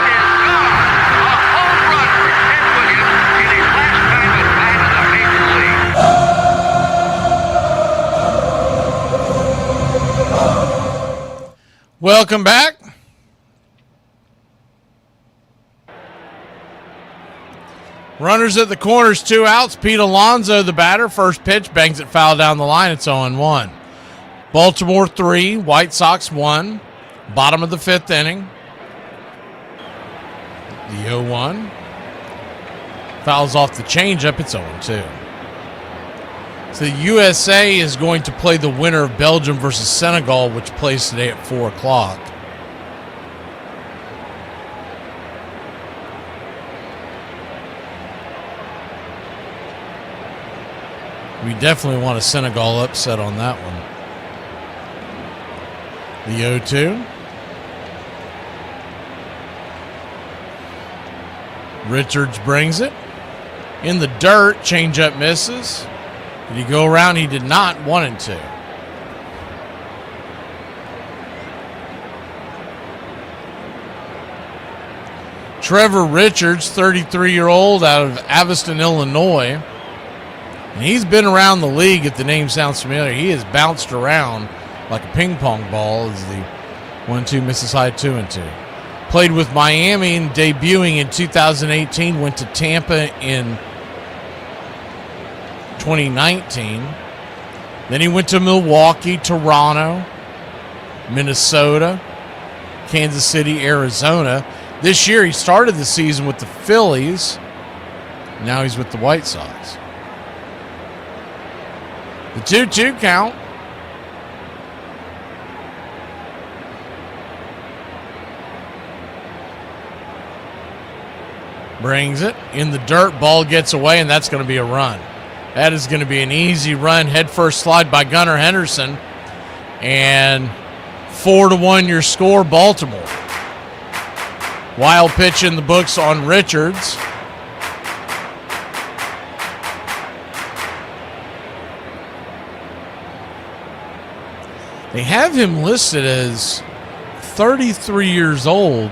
right. That ball is high. A home run for Ted Williams in his last time at bat in the major league.
Welcome back. Runners at the corners, 2 outs. Pete Alonso, the batter. First pitch, bangs it foul down the line. It's 0-1. Baltimore 3, White Sox 1. Bottom of the 5th inning. The 0-1. Fouls off the changeup. It's 0-2. So the USA is going to play the winner of Belgium versus Senegal, which plays today at 4 o'clock. We definitely want a Senegal upset on that one. The 0-2. Richards brings it. In the dirt, changeup misses. Did he go around? He did not. 1-2. Trevor Richards, 33-year-old out of Aviston, Illinois. And he's been around the league, if the name sounds familiar. He has bounced around like a ping pong ball as the 1-2 misses high, 2-2. Played with Miami and debuting in 2018. Went to Tampa in 2019. Then he went to Milwaukee, Toronto, Minnesota, Kansas City, Arizona. This year he started the season with the Phillies. Now he's with the White Sox. The 2-2 count. Brings it. In the dirt, ball gets away, and that's going to be a run. That is going to be an easy run. Head first slide by Gunnar Henderson. And 4-1 your score, Baltimore. Wild pitch in the books on Richards. They have him listed as 33 years old.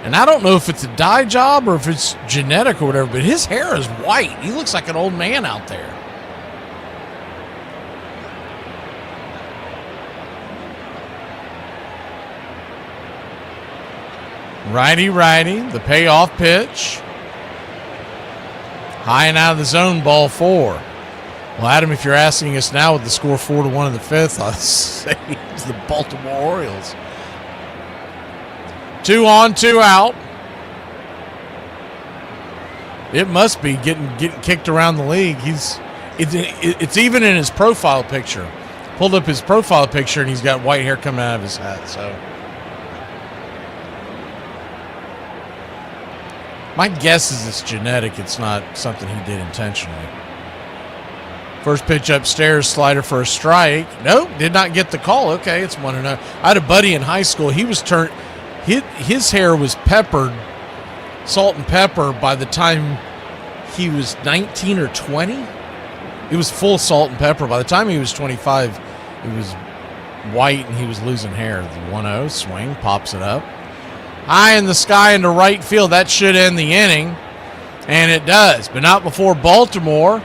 And I don't know if it's a dye job or if it's genetic or whatever, but his hair is white. He looks like an old man out there. Righty, the payoff pitch. High and out of the zone, ball 4. Well, Adam, if you're asking us now with the score 4-1 in the 5th, I'd say it's the Baltimore Orioles. 2 on, 2 out. It must be getting kicked around the league. It's even in his profile picture. Pulled up his profile picture, and he's got white hair coming out of his hat. So my guess is it's genetic. It's not something he did intentionally. First pitch upstairs, slider for a strike. Nope, did not get the call. Okay, it's 1-0. I had a buddy in high school. He was his hair was peppered, salt and pepper, by the time he was 19 or 20. It was full salt and pepper. By the time he was 25, it was white and he was losing hair. The 1-0 swing, pops it up. High in the sky into right field. That should end the inning, and it does, but not before Baltimore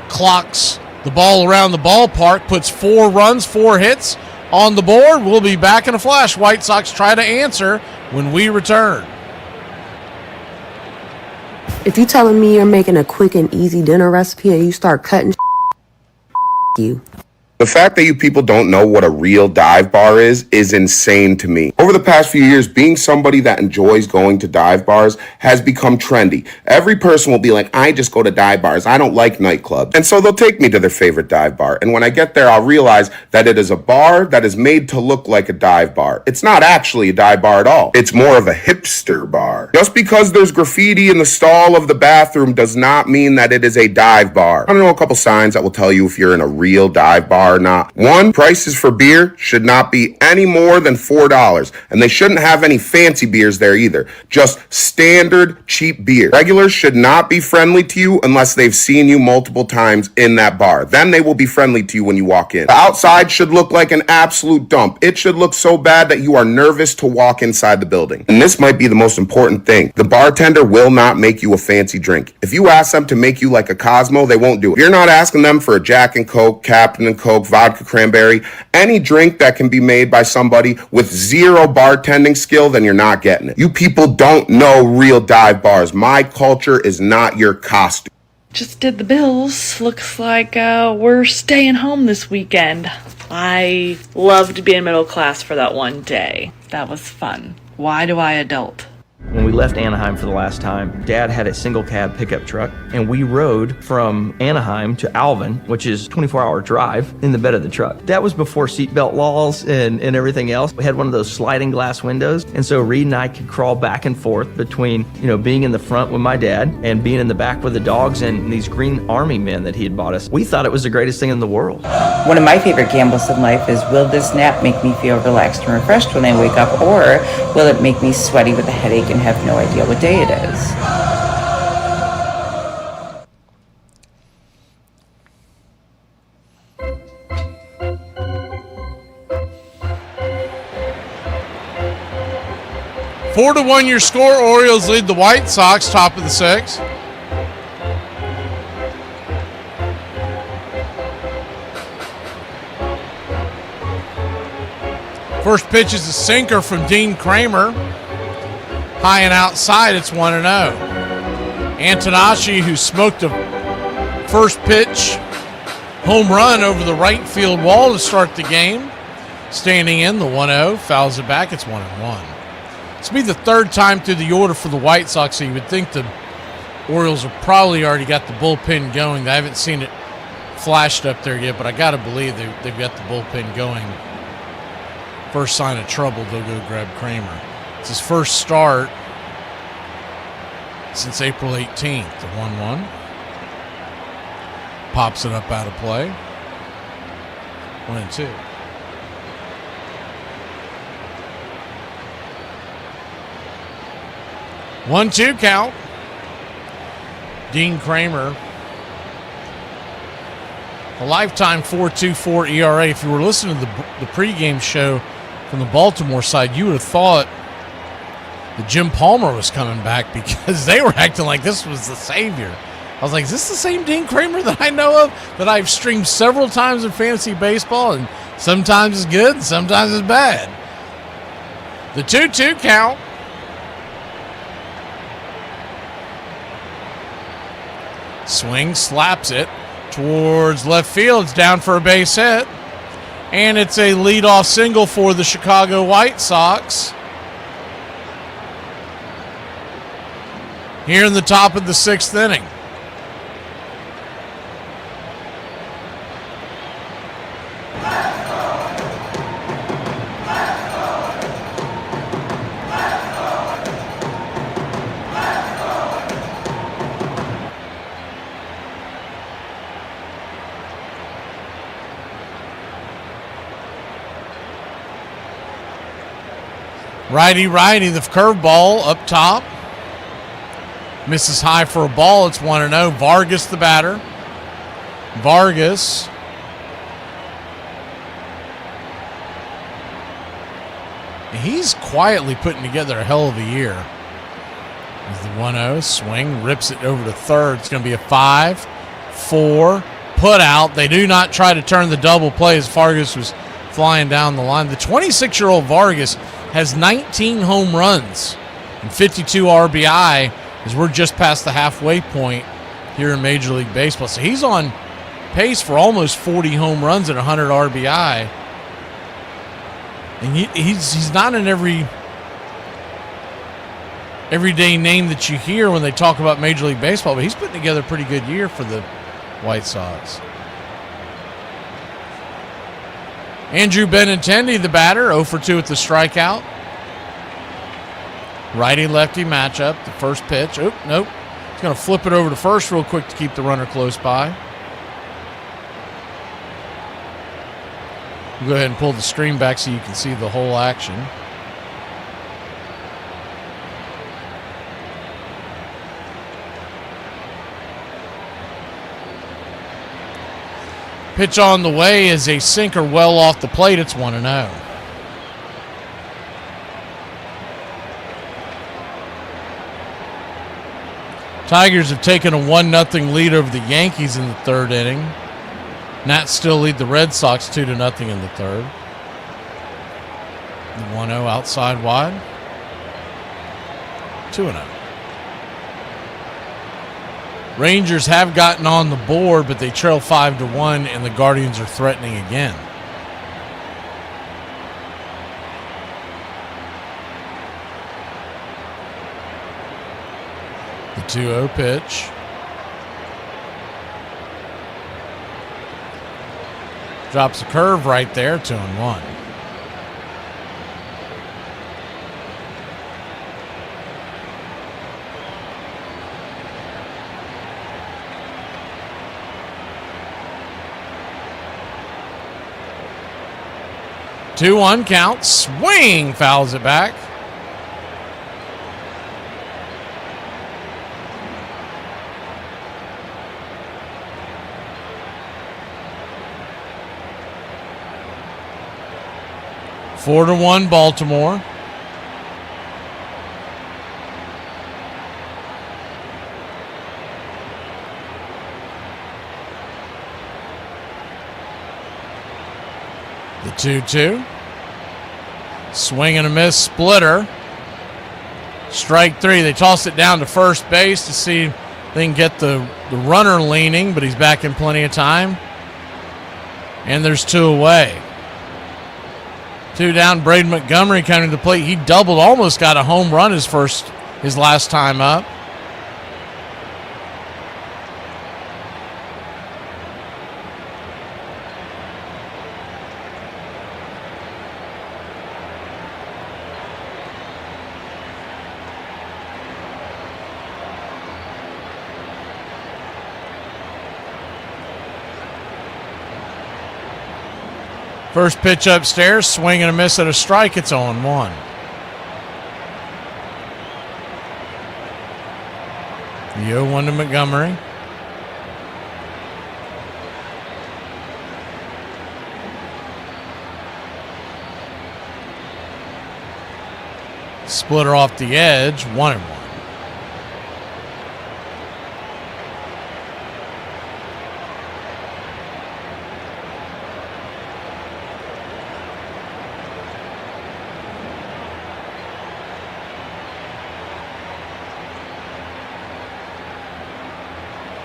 clocks the ball around the ballpark, puts 4 runs, 4 hits on the board. We'll be back in a flash. White Sox try to answer when we return.
If you're telling me you're making a quick and easy dinner recipe and you start cutting you.
The fact that you people don't know what a real dive bar is insane to me. Over the past few years, being somebody that enjoys going to dive bars has become trendy. Every person will be like, I just go to dive bars. I don't like nightclubs. And so they'll take me to their favorite dive bar. And when I get there, I'll realize that it is a bar that is made to look like a dive bar. It's not actually a dive bar at all. It's more of a hipster bar. Just because there's graffiti in the stall of the bathroom does not mean that it is a dive bar. I don't know a couple signs that will tell you if you're in a real dive bar or not. 1, prices for beer should not be any more than $4, and they shouldn't have any fancy beers there either. Just standard cheap beer. Regulars should not be friendly to you unless they've seen you multiple times in that bar. Then they will be friendly to you when you walk in. The outside should look like an absolute dump. It should look so bad that you are nervous to walk inside the building. And this might be the most important thing. The bartender will not make you a fancy drink. If you ask them to make you like a Cosmo, they won't do it. If you're not asking them for a Jack and Coke, Captain and Coke, vodka cranberry, any drink that can be made by somebody with zero bartending skill, then you're not getting it. You people don't know real dive bars. My culture is not your costume.
Just did the bills. Looks like we're staying home this weekend. I loved being middle class for that one day. That was fun. Why do I adult?
When we left Anaheim for the last time, Dad had a single cab pickup truck, and we rode from Anaheim to Alvin, which is a 24-hour drive, in the bed of the truck. That was before seatbelt laws and everything else. We had one of those sliding glass windows, and so Reed and I could crawl back and forth between, being in the front with my dad and being in the back with the dogs and these green army men that he had bought us. We thought it was the greatest thing in the world.
One of my favorite gambles in life is, will this nap make me feel relaxed and refreshed when I wake up, or will it make me sweaty with a headache and have no idea what day it is?
Four to 1 your score. Orioles lead the White Sox, top of the 6th. First pitch is a sinker from Dean Kramer. High and outside, it's 1-0. Antonashi, who smoked a first pitch home run over the right field wall to start the game, standing in the 1-0, fouls it back, it's 1-1. This will be the third time through the order for the White Sox, so you would think the Orioles have probably already got the bullpen going. I haven't seen it flashed up there yet, but I got to believe they've got the bullpen going. First sign of trouble, they'll go grab Kramer. It's his first start since April 18th. The 1-1. Pops it up out of play. 1-2. One-two count. Dean Kramer A lifetime 4.24 ERA. If you were listening to the pregame show from the Baltimore side, you would have thought that Jim Palmer was coming back because they were acting like this was the savior. I was like, is this the same Dean Kramer that I know of, that I've streamed several times in fantasy baseball, and sometimes it's good and sometimes it's bad? The 2-2 count. Swing, slaps it towards left field. It's down for a base hit. And it's a leadoff single for the Chicago White Sox. Here in the top of the 6th inning. Righty, the curveball up top. Misses high for a ball. It's 1-0. Vargas, the batter. Vargas. He's quietly putting together a hell of a year. There's the 1-0. Swing. Rips it over to third. It's going to be a 5-4 put out. They do not try to turn the double play as Vargas was flying down the line. The 26-year-old Vargas has 19 home runs and 52 RBI as we're just past the halfway point here in Major League Baseball. So he's on pace for almost 40 home runs and 100 RBI. And he's not an everyday name that you hear when they talk about Major League Baseball, but he's putting together a pretty good year for the White Sox. Andrew Benintendi, the batter, 0 for 2 at the strikeout. Righty-lefty matchup, the first pitch. Oh, nope. He's going to flip it over to first real quick to keep the runner close by. We'll go ahead and pull the stream back so you can see the whole action. Pitch on the way is a sinker well off the plate. It's 1-0. Tigers have taken a 1-0 lead over the Yankees in the 3rd inning. Nats still lead the Red Sox 2-0 in the 3rd. The 1-0 outside wide. 2-0. Rangers have gotten on the board, but they trail 5-1, and the Guardians are threatening again. The 2-0 pitch. Drops a curve right there, 2-1. Two-one count. Swing. Fouls it back. 4-1 Baltimore. The 2-2. Swing and a miss, splitter. Strike 3. They toss it down to first base to see if they can get the runner leaning, but he's back in plenty of time. And there's 2 away. 2 down. Braden Montgomery coming to the plate. He doubled, almost got a home run his last time up. First pitch upstairs, swing and a miss at a strike. It's 0-1. The 0-1 to Montgomery. Splitter off the edge, 1-1.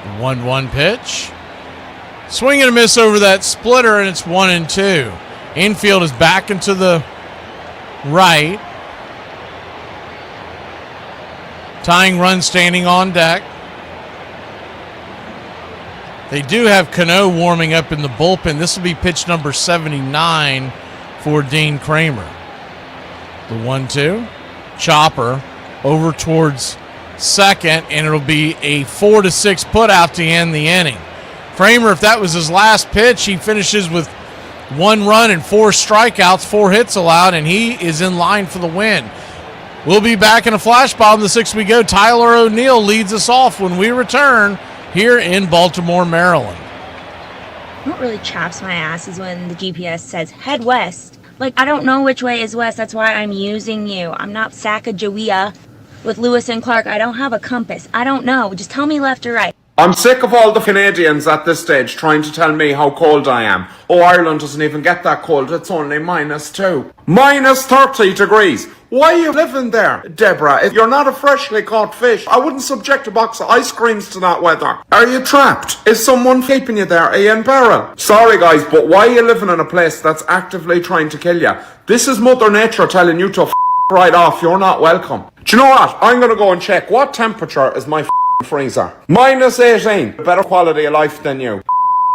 The 1-1 pitch. Swing and a miss over that splitter, and it's 1-2. Infield is back into the right. Tying run standing on deck. They do have Cano warming up in the bullpen. This will be pitch number 79 for Dean Kramer. The 1-2. Chopper over towards second, and it'll be a 4-6 put out to end the inning. Kramer, if that was his last pitch, he finishes with 1 run and 4 strikeouts, 4 hits allowed, and he is in line for the win. We'll be back in a flash bomb. The 6 we go. Tyler O'Neill leads us off when we return here in Baltimore, Maryland.
What really chaps my ass is when the GPS says head west. Like, I don't know which way is west. That's why I'm using you. I'm not Sacagawea with Lewis and Clark. I don't have a compass. I don't know. Just tell me left or right.
I'm sick of all the Canadians at this stage trying to tell me how cold I am. Oh, Ireland doesn't even get that cold. It's only -2. -30 degrees. Why are you living there, Deborah? If you're not a freshly caught fish, I wouldn't subject a box of ice creams to that weather. Are you trapped? Is someone keeping you there? Are you in peril? Sorry guys, but why are you living in a place that's actively trying to kill you? This is Mother Nature telling you to right off. You're not welcome. Do you know what? I'm going to go and check. What temperature is my freezer? -18. Better quality of life than you.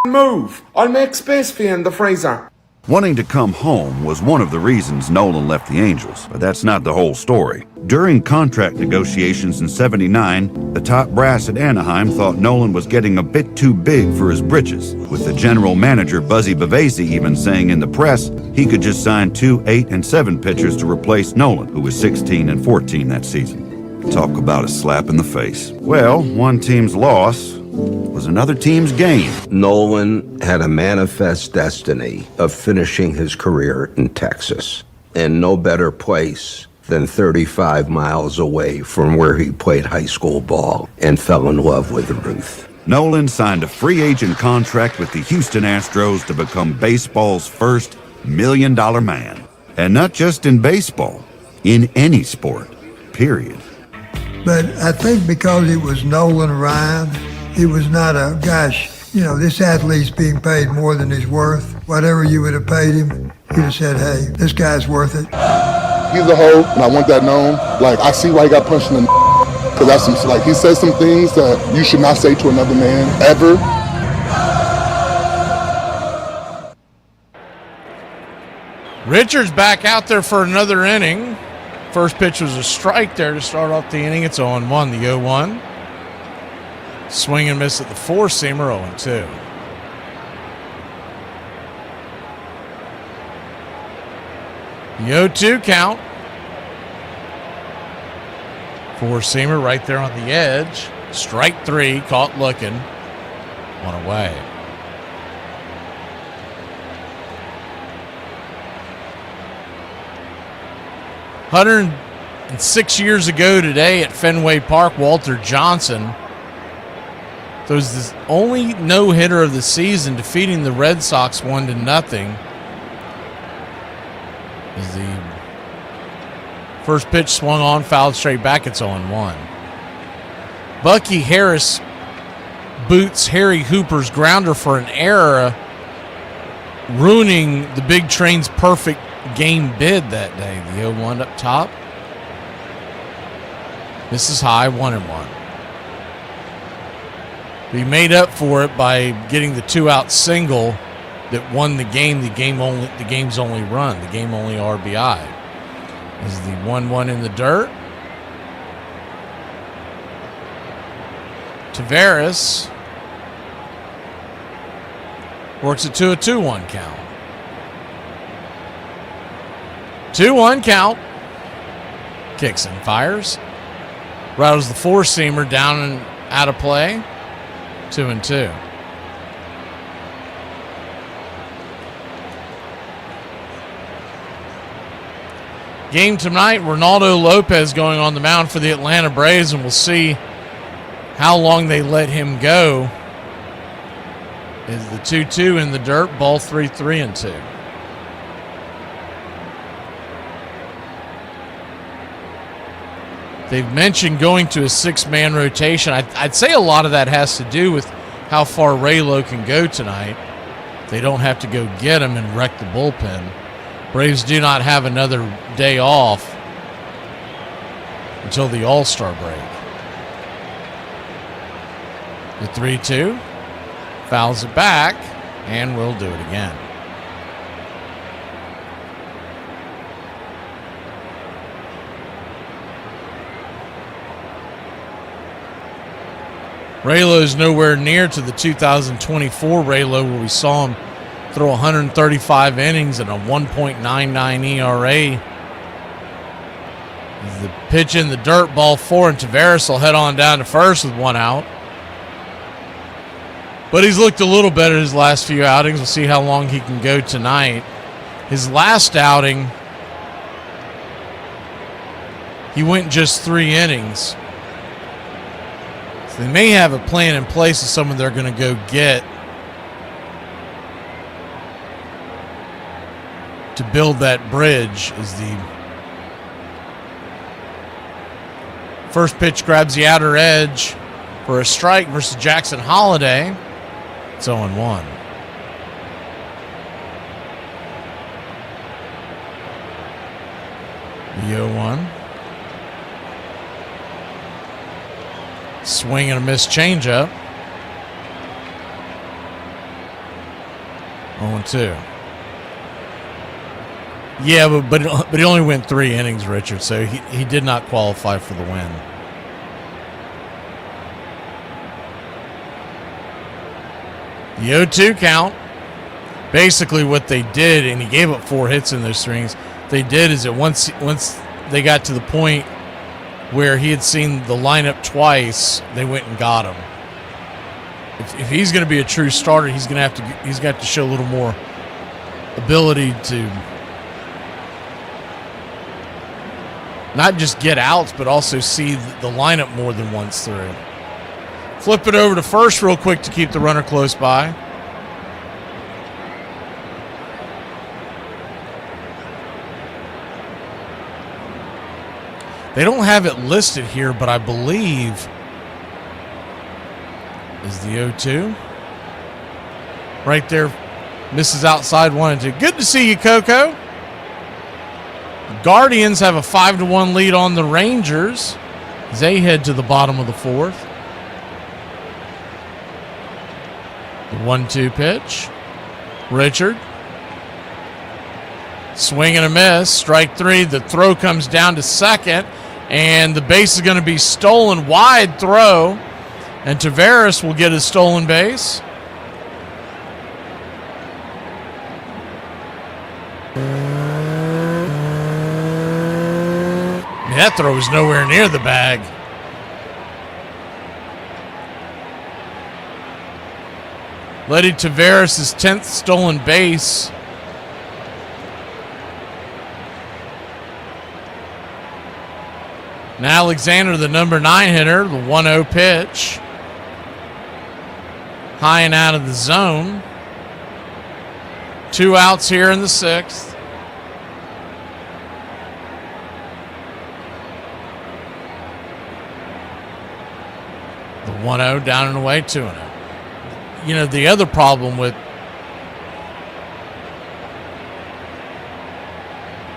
Move. I'll make space for you in the freezer.
Wanting to come home was one of the reasons Nolan left the Angels, but that's not the whole story. During contract negotiations in '79, the top brass at Anaheim thought Nolan was getting a bit too big for his britches, with the general manager Buzzy Bavasi even saying in the press he could just sign 2 8 and 7 pitchers to replace Nolan, who was 16 and 14 that season. Talk about a slap in the face. Well, one team's loss was another team's gain.
Nolan had a manifest destiny of finishing his career in Texas, and no better place than 35 miles away from where he played high school ball and fell in love with Ruth.
Nolan signed a free agent contract with the Houston Astros to become baseball's first $1 million man. And not just in baseball, in any sport, period.
But I think because it was Nolan Ryan, it was not a, gosh, you know, this athlete's being paid more than he's worth. Whatever you would have paid him, you'd have said, hey, this guy's worth it.
He's a hoe, and I want that known. Like, I see why he got punched in the because that's some, like, he says some things that you should not say to another man, ever.
Richards back out there for another inning. First pitch was a strike there to start off the inning. It's 0-1, the 0-1. Swing and miss at the 4-seamer, 0-2. The 0-2 count. 4-seamer right there on the edge. Strike 3, caught looking. 1 away. "106 years ago today at Fenway Park, Walter Johnson throws the only no-hitter of the season, defeating the Red Sox 1-0. As the first pitch swung on, fouled straight back, it's 0-1. Bucky Harris boots Harry Hooper's grounder for an error, ruining the Big Train's perfect game bid that day. The 0-1 up top. This is high, 1-1. He made up for it by getting the 2-out single that won the game. The game's only run, the game only RBI. This is the 1-1 in the dirt. Taveras works it to a 2-1 count. 2-1 count. Kicks and fires. Rattles the 4-seamer down and out of play. 2-2. game tonight, Ronaldo Lopez going on the mound for the Atlanta Braves, and we'll see how long they let him go. Is the 2-2 in the dirt, ball 3-3-2. They've mentioned going to a 6-man rotation. I'd say a lot of that has to do with how far Raylo can go tonight. They don't have to go get him and wreck the bullpen. Braves do not have another day off until the All-Star break. The 3-2 fouls it back, and we'll do it again. Raylo is nowhere near to the 2024 Raylo where we saw him throw 135 innings and a 1.99 ERA. The pitch in the dirt, ball 4, and Taveras will head on down to first with 1 out. But he's looked a little better his last few outings. We'll see how long he can go tonight. His last outing, he went just 3 innings. So they may have a plan in place of someone they're going to go get to build that bridge. Is the first pitch grabs the outer edge for a strike versus Jackson Holiday. It's 0-1. The 0-1. Swing and a miss changeup. 0-2. Yeah, but he only went 3 innings, Richard, so he did not qualify for the win. The 0-2 count. Basically what they did, and he gave up 4 hits in those strings, they did is that once they got to the point where he had seen the lineup twice, they went and got him. If he's going to be a true starter, he's got to show a little more ability to not just get outs, but also see the lineup more than once through. Flip it over to first real quick to keep the runner close by. They don't have it listed here, but I believe is the 0-2. Right there, misses outside 1-2. Good to see you, Coco. The Guardians have a 5-1 lead on the Rangers as they head to the bottom of the 4th. The 1-2 pitch. Richard. Swing and a miss. Strike 3. The throw comes down to second. And the base is going to be stolen. Wide throw. And Taveras will get his stolen base. That throw was nowhere near the bag. Letty Taveras' 10th stolen base. And Alexander, the number 9 hitter, the 1-0 pitch. High and out of the zone. 2 outs here in the 6th. The 1-0 down and away, 2-0. You know, the other problem with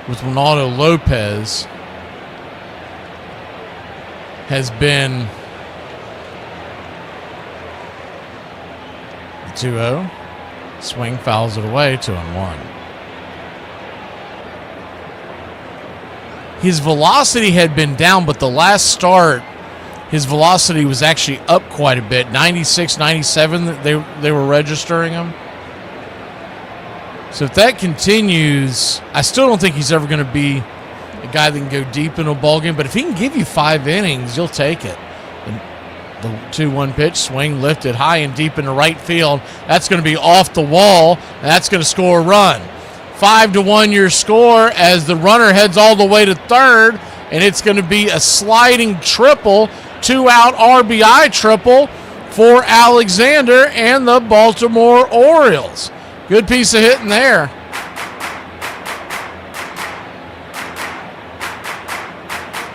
Ronaldo Lopez has been the 2-0. Swing, fouls it away, 2-1. His velocity had been down, but the last start, his velocity was actually up quite a bit. 96, 97, they were registering him. So if that continues, I still don't think he's ever going to be a guy that can go deep in a ball game. But if he can give you 5 innings, you'll take it. The 2-1 pitch, swing, lifted high and deep into right field. That's going to be off the wall, and that's going to score a run. 5-1 your score as the runner heads all the way to third, and it's going to be a sliding triple, 2-out RBI triple for Alexander and the Baltimore Orioles. Good piece of hitting there.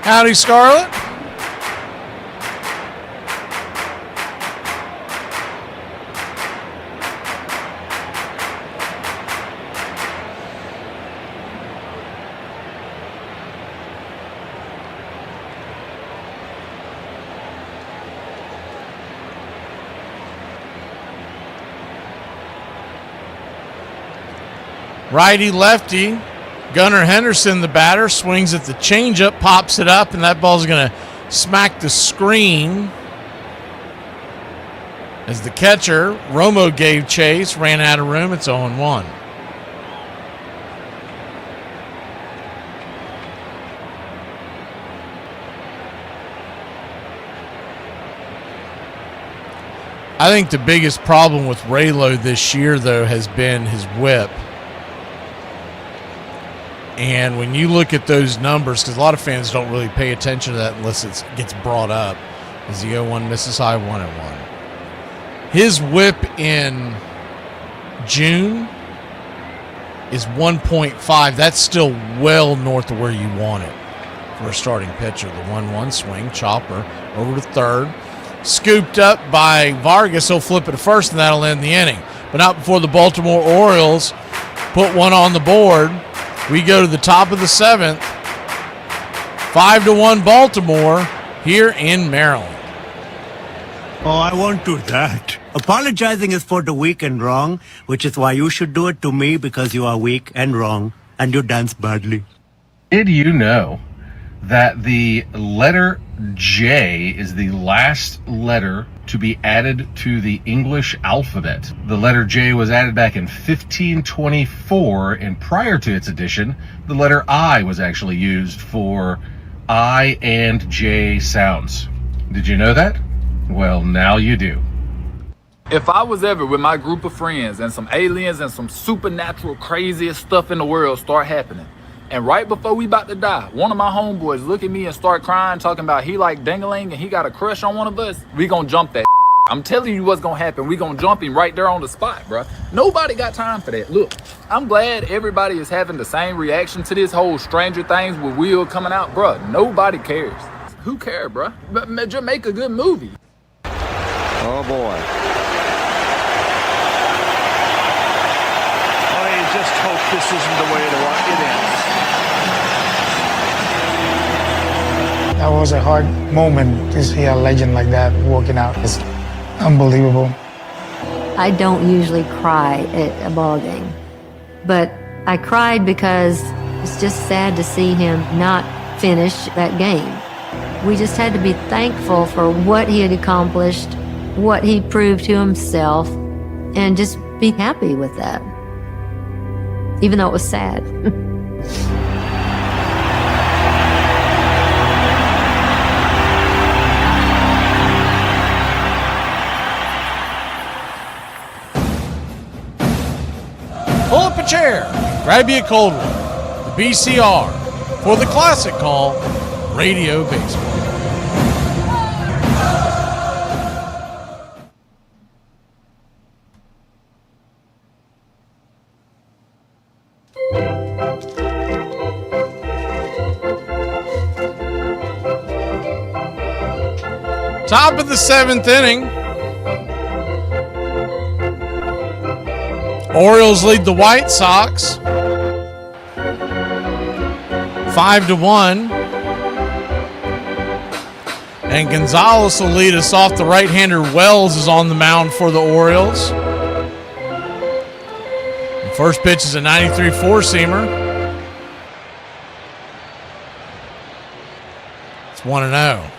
Howdy, Scarlett. Righty, lefty. Gunnar Henderson, the batter, swings at the changeup, pops it up, and that ball's going to smack the screen. As the catcher, Romo, gave chase, ran out of room. It's 0-1. I think the biggest problem with Raylo this year, though, has been his whip. And when you look at those numbers, because a lot of fans don't really pay attention to that unless it gets brought up, as the 0-1 misses high, 1-1. His whip in June is 1.5. That's still well north of where you want it for a starting pitcher. The 1-1 swing, chopper over to third. Scooped up by Vargas. He'll flip it to first, and that'll end the inning. But not before the Baltimore Orioles put one on the board. We go to the top of the 7th. 5-1 Baltimore here in Maryland.
Oh, I won't do that. Apologizing is for the weak and wrong, which is why you should do it to me because you are weak and wrong and you dance badly.
Did you know that the letter J is the last letter to be added to the English alphabet? The letter J was added back in 1524, and prior to its addition, the letter I was actually used for I and J sounds. Did you know that? Well, now you do.
If I was ever with my group of friends and some aliens and some supernatural craziest stuff in the world start happening, and right before we about to die, one of my homeboys look at me and start crying, talking about he like ding-a-ling and he got a crush on one of us, we gonna jump that. I'm telling you what's gonna happen. We gonna jump him right there on the spot, bro. Nobody got time for that. Look, I'm glad everybody is having the same reaction to this whole Stranger Things with Will coming out, bro. Nobody cares. Who cares, bro? But just make a good movie.
Oh boy. I just hope this isn't the way it ends.
That was a hard moment to see a legend like that walking out. It's unbelievable.
I don't usually cry at a ball game, but I cried because it's just sad to see him not finish that game. We just had to be thankful for what he had accomplished, what he proved to himself, and just be happy with that, even though it was sad.
Pull up a chair, grab you a cold one. The BCR for the classic call, Radio Baseball. Top of the 7th inning. Orioles lead the White Sox 5-1. And Gonzalez will lead us off. The right-hander Wells is on the mound for the Orioles. The first pitch is a 93 four-seamer. It's 1-0.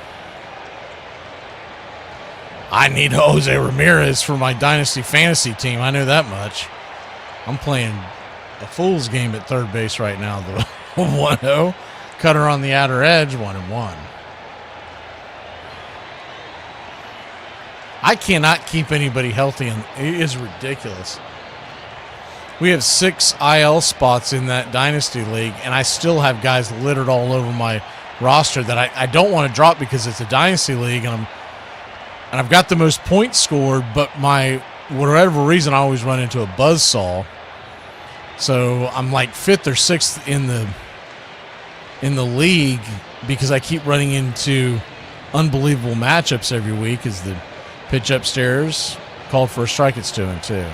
I need Jose Ramirez for my Dynasty Fantasy team. I know that much. I'm playing a fool's game at third base right now. The 1-0. Cutter on the outer edge, 1-1. I cannot keep anybody healthy, and it is ridiculous. We have 6 IL spots in that Dynasty League, and I still have guys littered all over my roster that I don't want to drop because it's a Dynasty League, and I've got the most points scored, but whatever reason I always run into a buzzsaw. So I'm like 5th or 6th in the league because I keep running into unbelievable matchups every week as the pitch upstairs called for a strike. It's 2-2.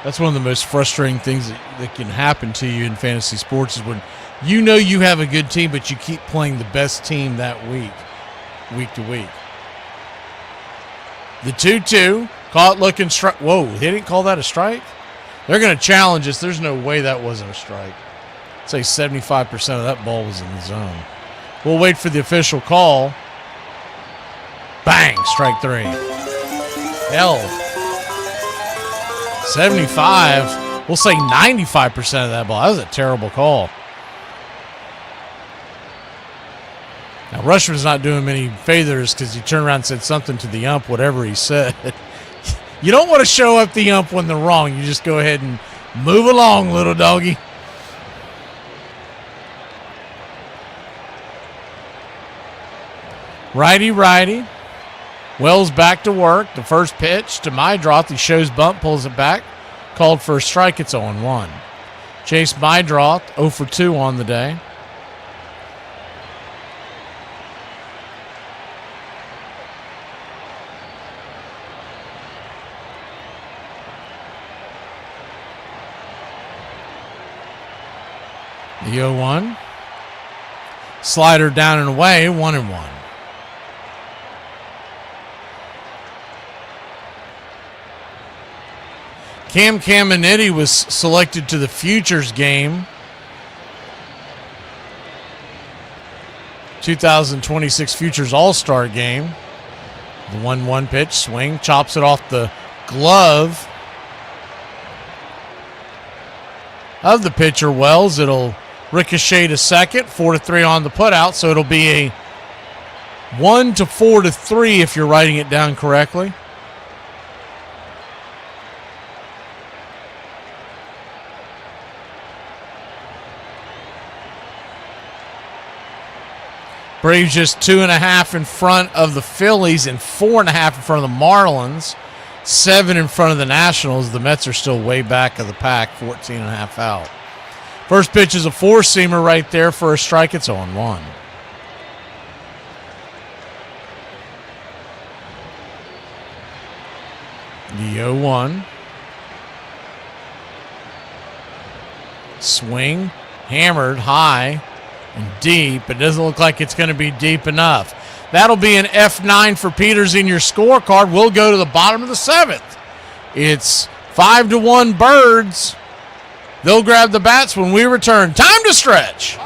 That's one of the most frustrating things that can happen to you in fantasy sports is when you know you have a good team, but you keep playing the best team that week to week. The 2-2, caught looking strike. Whoa, they didn't call that a strike? They're going to challenge us. There's no way that wasn't a strike. I'd say 75% of that ball was in the zone. We'll wait for the official call. Bang, strike 3. Hell. 75, we'll say 95% of that ball. That was a terrible call. Now, Rushman's not doing many favors because he turned around and said something to the ump, whatever he said. You don't want to show up the ump when they're wrong. You just go ahead and move along, little doggy. Righty. Wells back to work. The first pitch to Mydroth. He shows bunt, pulls it back. Called for a strike. It's 0-1. Chase Mydroth 0 for 2 on the day. The 0-1. Slider down and away. 1-1. Cam Caminetti was selected to the Futures game. 2026 Futures All-Star game. The 1-1 pitch, swing, chops it off the glove of the pitcher, Wells. It'll ricochet to second, 4-3 on the putout, so it'll be a 1-4-3 if you're writing it down correctly. Braves just 2.5 in front of the Phillies and 4.5 in front of the Marlins. 7 in front of the Nationals. The Mets are still way back of the pack, 14.5 out. First pitch is a 4-seamer right there for a strike. It's 0-1. The 0-1. Swing, hammered high and deep. It doesn't look like it's going to be deep enough. That'll be an F9 for Peters in your scorecard. We'll go to the bottom of the 7th. It's 5-1 Birds. They'll grab the bats when we return. Time to stretch.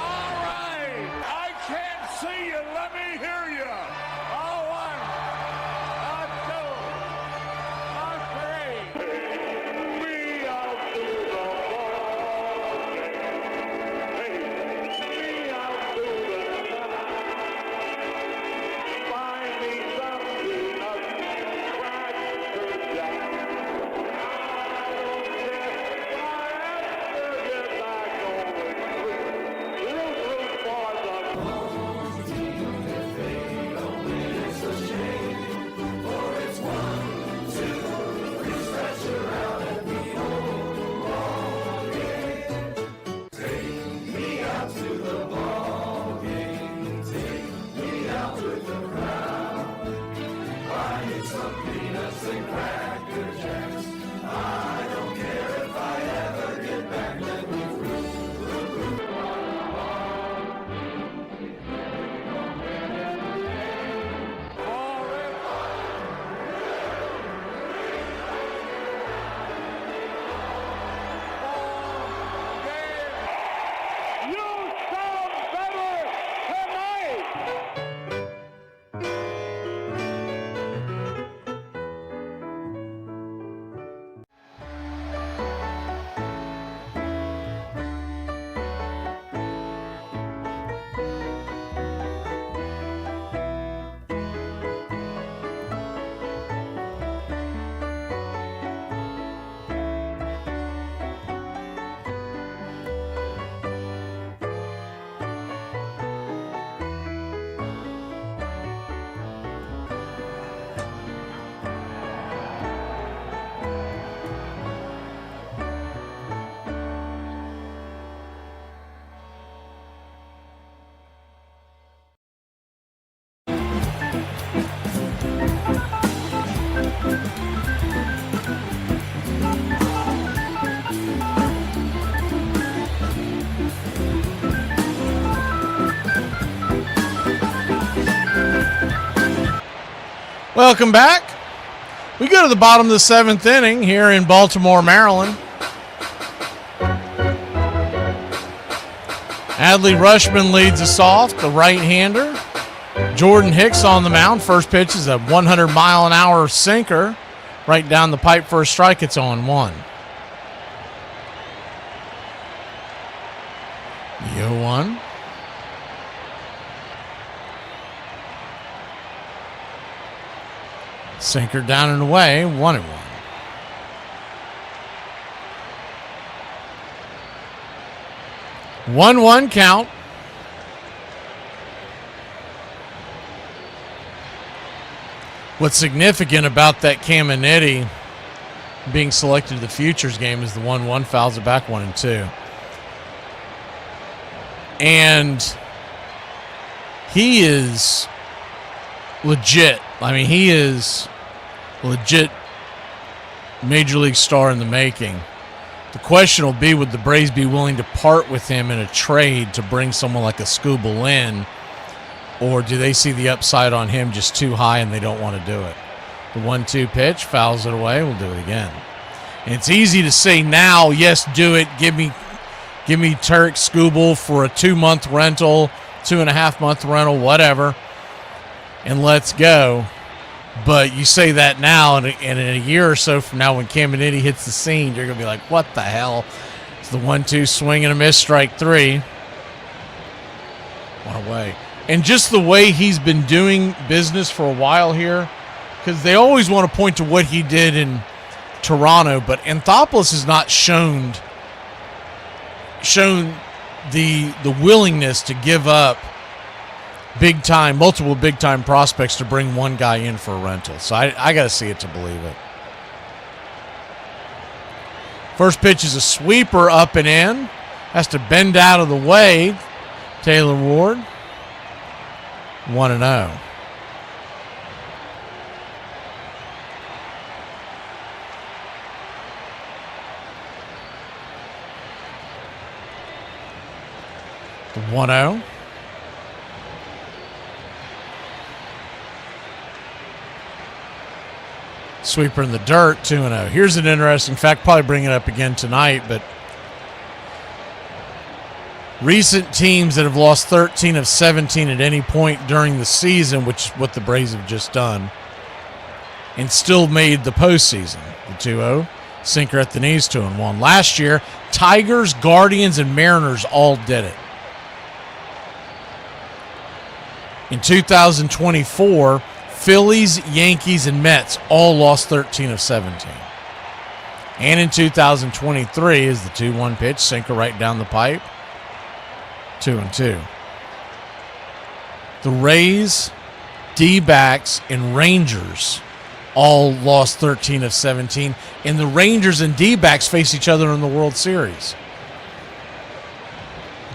Welcome back. We go to the bottom of the 7th inning here in Baltimore, Maryland. Adley Rushman leads us off, the right-hander. Jordan Hicks on the mound. First pitch is a 100-mile-an-hour sinker right down the pipe for a strike. It's 0-1. The 0-1. Sinker down and away, 1-1. One count. What's significant about that Caminiti being selected to the Futures game is the 1-1 fouls it back 1-2. And he is legit. I mean, he is legit major league star in the making. The question will be, would the Braves be willing to part with him in a trade to bring someone like a Skubal in, or do they see the upside on him just too high and they don't want to do it? The 1-2 pitch, fouls it away, we'll do it again. And it's easy to say now, yes, do it, give me Tarek Skubal for a 2-month rental, 2.5-month rental, whatever, and let's go. But you say that now, and in a year or so from now when Caminiti hits the scene, you're going to be like, what the hell? It's the 1-2 swing and a miss, strike 3. One away. And just the way he's been doing business for a while here, because they always want to point to what he did in Toronto, but Anthopoulos has not shown the willingness to give up multiple big-time prospects to bring one guy in for a rental. So I got to see it to believe it. First pitch is a sweeper up and in. Has to bend out of the way. Taylor Ward. 1-0. The 1-0. Sweeper in the dirt, 2-0. Here's an interesting fact, probably bring it up again tonight, but recent teams that have lost 13 of 17 at any point during the season, which is what the Braves have just done, and still made the postseason. The 2-0, sinker at the knees, 2-1. Last year, Tigers, Guardians, and Mariners all did it. In 2024, Phillies, Yankees, and Mets all lost 13 of 17. And in 2023 is the 2-1 pitch, sinker right down the pipe, 2-2. The Rays, D-backs, and Rangers all lost 13 of 17, and the Rangers and D-backs face each other in the World Series.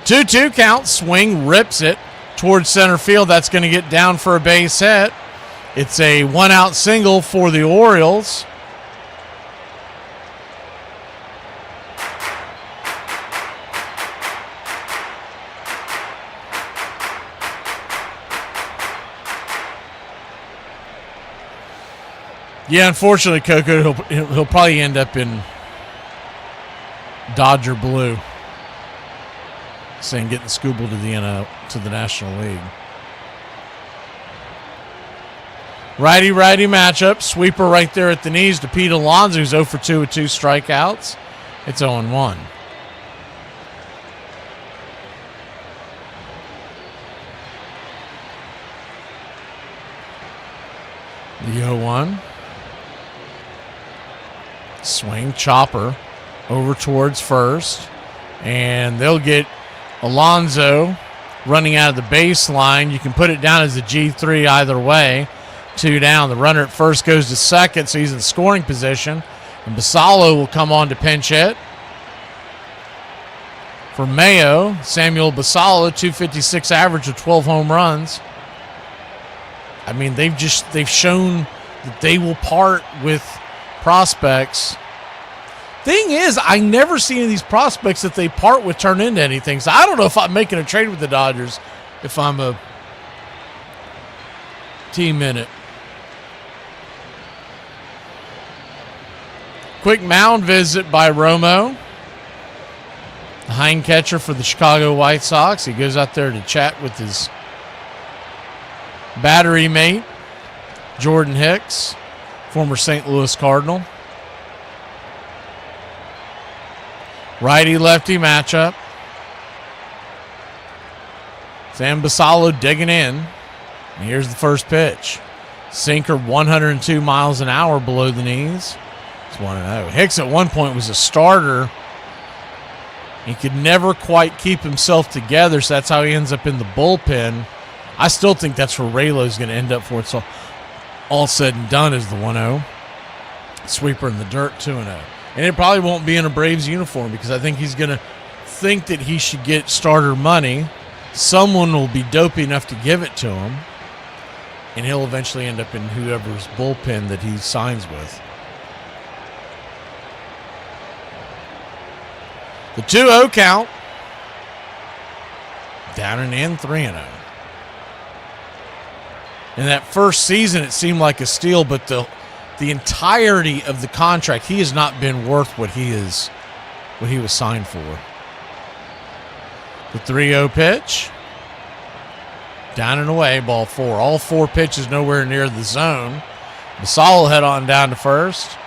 2-2 count, swing, rips it towards center field. That's going to get down for a base hit. It's a one-out single for the Orioles. Yeah, unfortunately, Coco, he'll probably end up in Dodger blue, saying getting Skubal to the National League. Righty-righty matchup. Sweeper right there at the knees to Pete Alonso, who's 0 for 2 with 2 strikeouts. It's 0-1. The 0-1. Swing, chopper over towards first. And they'll get Alonso running out of the baseline. You can put it down as a G3 either way. 2 down. The runner at first goes to second, so he's in scoring position. And Basallo will come on to pinch hit. For Mayo, Samuel Basallo, 256 average with 12 home runs. I mean, they've shown that they will part with prospects. Thing is, I never see any of these prospects that they part with turn into anything. So I don't know if I'm making a trade with the Dodgers if I'm a team in it. Quick mound visit by Romo, the hind catcher for the Chicago White Sox. He goes out there to chat with his battery mate, Jordan Hicks, former St. Louis Cardinal. Righty-lefty matchup. Sam Basallo digging in. And here's the first pitch. Sinker 102 miles an hour below the knees. It's 1-0. Hicks at one point was a starter. He could never quite keep himself together, so that's how he ends up in the bullpen. I still think that's where Raylo's going to end up for it. So all said and done is the 1-0. Sweeper in the dirt, 2-0. And it probably won't be in a Braves uniform because I think he's going to think that he should get starter money. Someone will be dopey enough to give it to him, and he'll eventually end up in whoever's bullpen that he signs with. The 2-0 count. Down and in, 3-0. In that first season, it seemed like a steal, but the entirety of the contract, he has not been worth what he was signed for. The 3-0 pitch. Down and away, ball 4. All 4 pitches nowhere near the zone. Basallo head on down to first.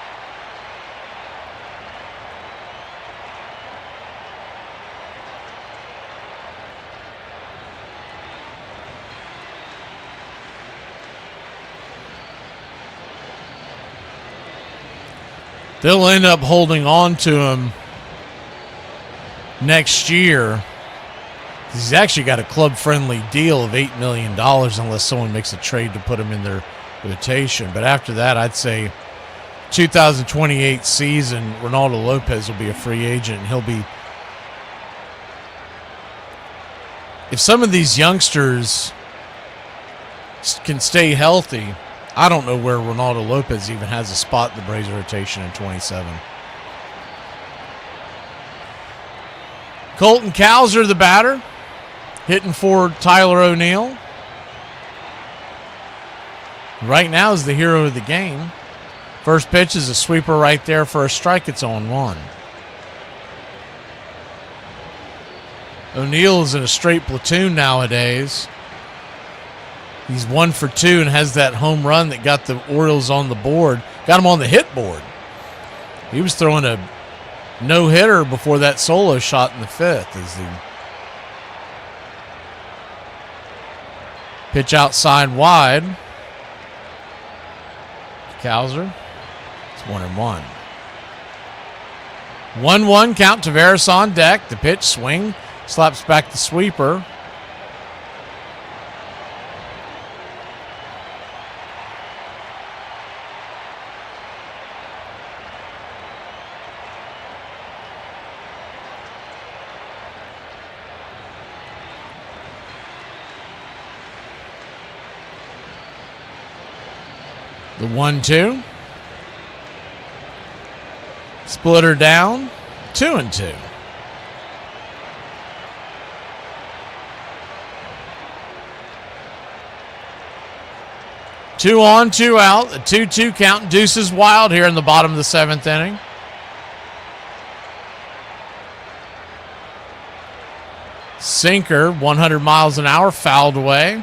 They'll end up holding on to him next year. He's actually got a club-friendly deal of $8 million unless someone makes a trade to put him in their rotation. But after that, I'd say 2028 season, Ronaldo Lopez will be a free agent, and he'll be... If some of these youngsters can stay healthy, I don't know where Ronaldo Lopez even has a spot in the Braves rotation in 27. Colton Cowser, the batter, hitting for Tyler O'Neill. Right now is the hero of the game. First pitch is a sweeper right there for a strike. It's 0-1. O'Neill is in a straight platoon nowadays. He's 1 for 2 and has that home run that got the Orioles on the board. Got him on the hit board. He was throwing a no-hitter before that solo shot in the 5th. As the pitch outside wide. Cowser. It's 1-1. 1-1 count. Taveras on deck. The pitch, swing, slaps back the sweeper. The 1-2. Splitter down. 2-2. Two on, 2 out. A 2-2 count. Deuces wild here in the bottom of the 7th inning. Sinker, 100 miles an hour, fouled away.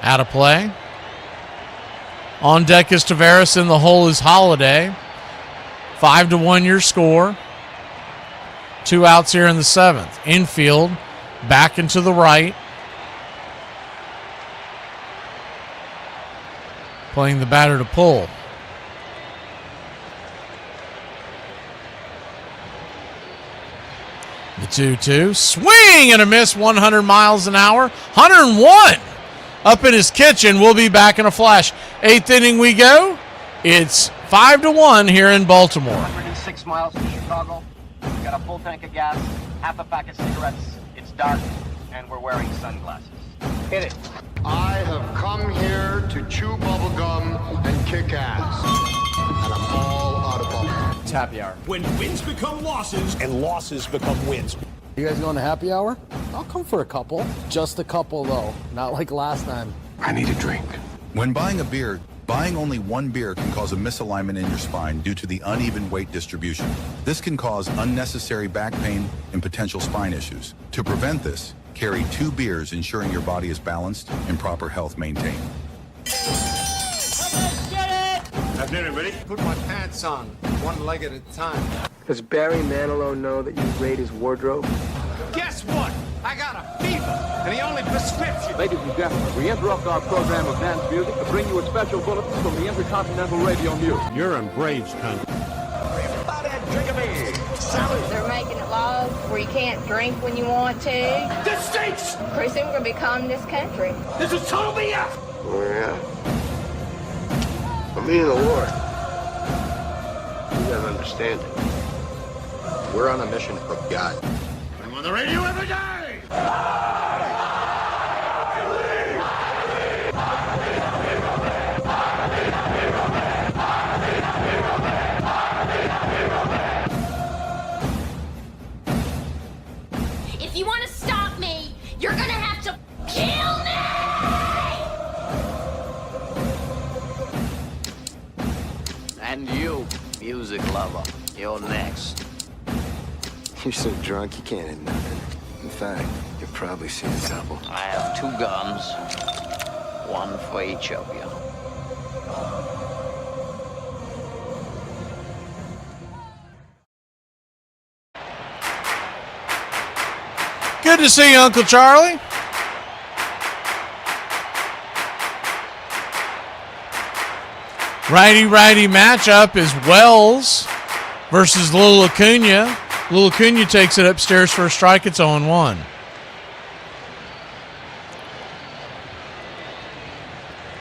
Out of play. On deck is Taveras. In the hole is Holiday. 5-1 your score. 2 outs here in the 7th. Infield, back and to the right. Playing the batter to pull. The 2-2. Swing and a miss, 100 miles an hour. 101 up in his kitchen. We'll be back in a flash. 8th inning we go. It's 5-1 here in Baltimore.
106 miles from Chicago. We've got a full tank of gas, half a pack of cigarettes. It's dark, and we're wearing sunglasses. Hit it.
I have come here to chew bubblegum and kick ass. And I'm all out of bubblegum.
It's happy hour.
When wins become losses and losses become wins.
You guys going to happy hour? I'll come for a couple. Just a couple, though. Not like last time.
I need a drink.
When buying a beer,
Buying only one beer can cause a misalignment in your spine due to the uneven weight distribution. This can cause unnecessary back pain and potential spine issues. To prevent this, carry 2 beers, ensuring your body is balanced and proper health maintained.
Afternoon, everybody. Put my pants on, one leg at a time.
Does Barry Manilow know that you raid his wardrobe?
Guess what? I got a fever, and the only prescription...
Ladies and gentlemen, we interrupt our program of dance music to bring you a special bulletin from the Intercontinental Radio News.
You're in Braves country.
Everybody drink a beer. Salute.
They're making it laws where you can't drink when you want to.
This stinks!
Pretty soon we're going to become this country.
This is total BS!
Oh, yeah. Me and the Lord. You gotta understand it. We're on a mission from God.
I'm on the radio every day!
If you want to stop me, you're gonna have to kill me!
And you, music lover, you're next.
You're so drunk you can't hit nothing. In fact, you're probably seeing double.
I have 2 guns, one for each of you.
Good to see you, Uncle Charlie. Righty-righty matchup is Wells versus Lil Acuna. Lil Acuna takes it upstairs for a strike. It's 0-1.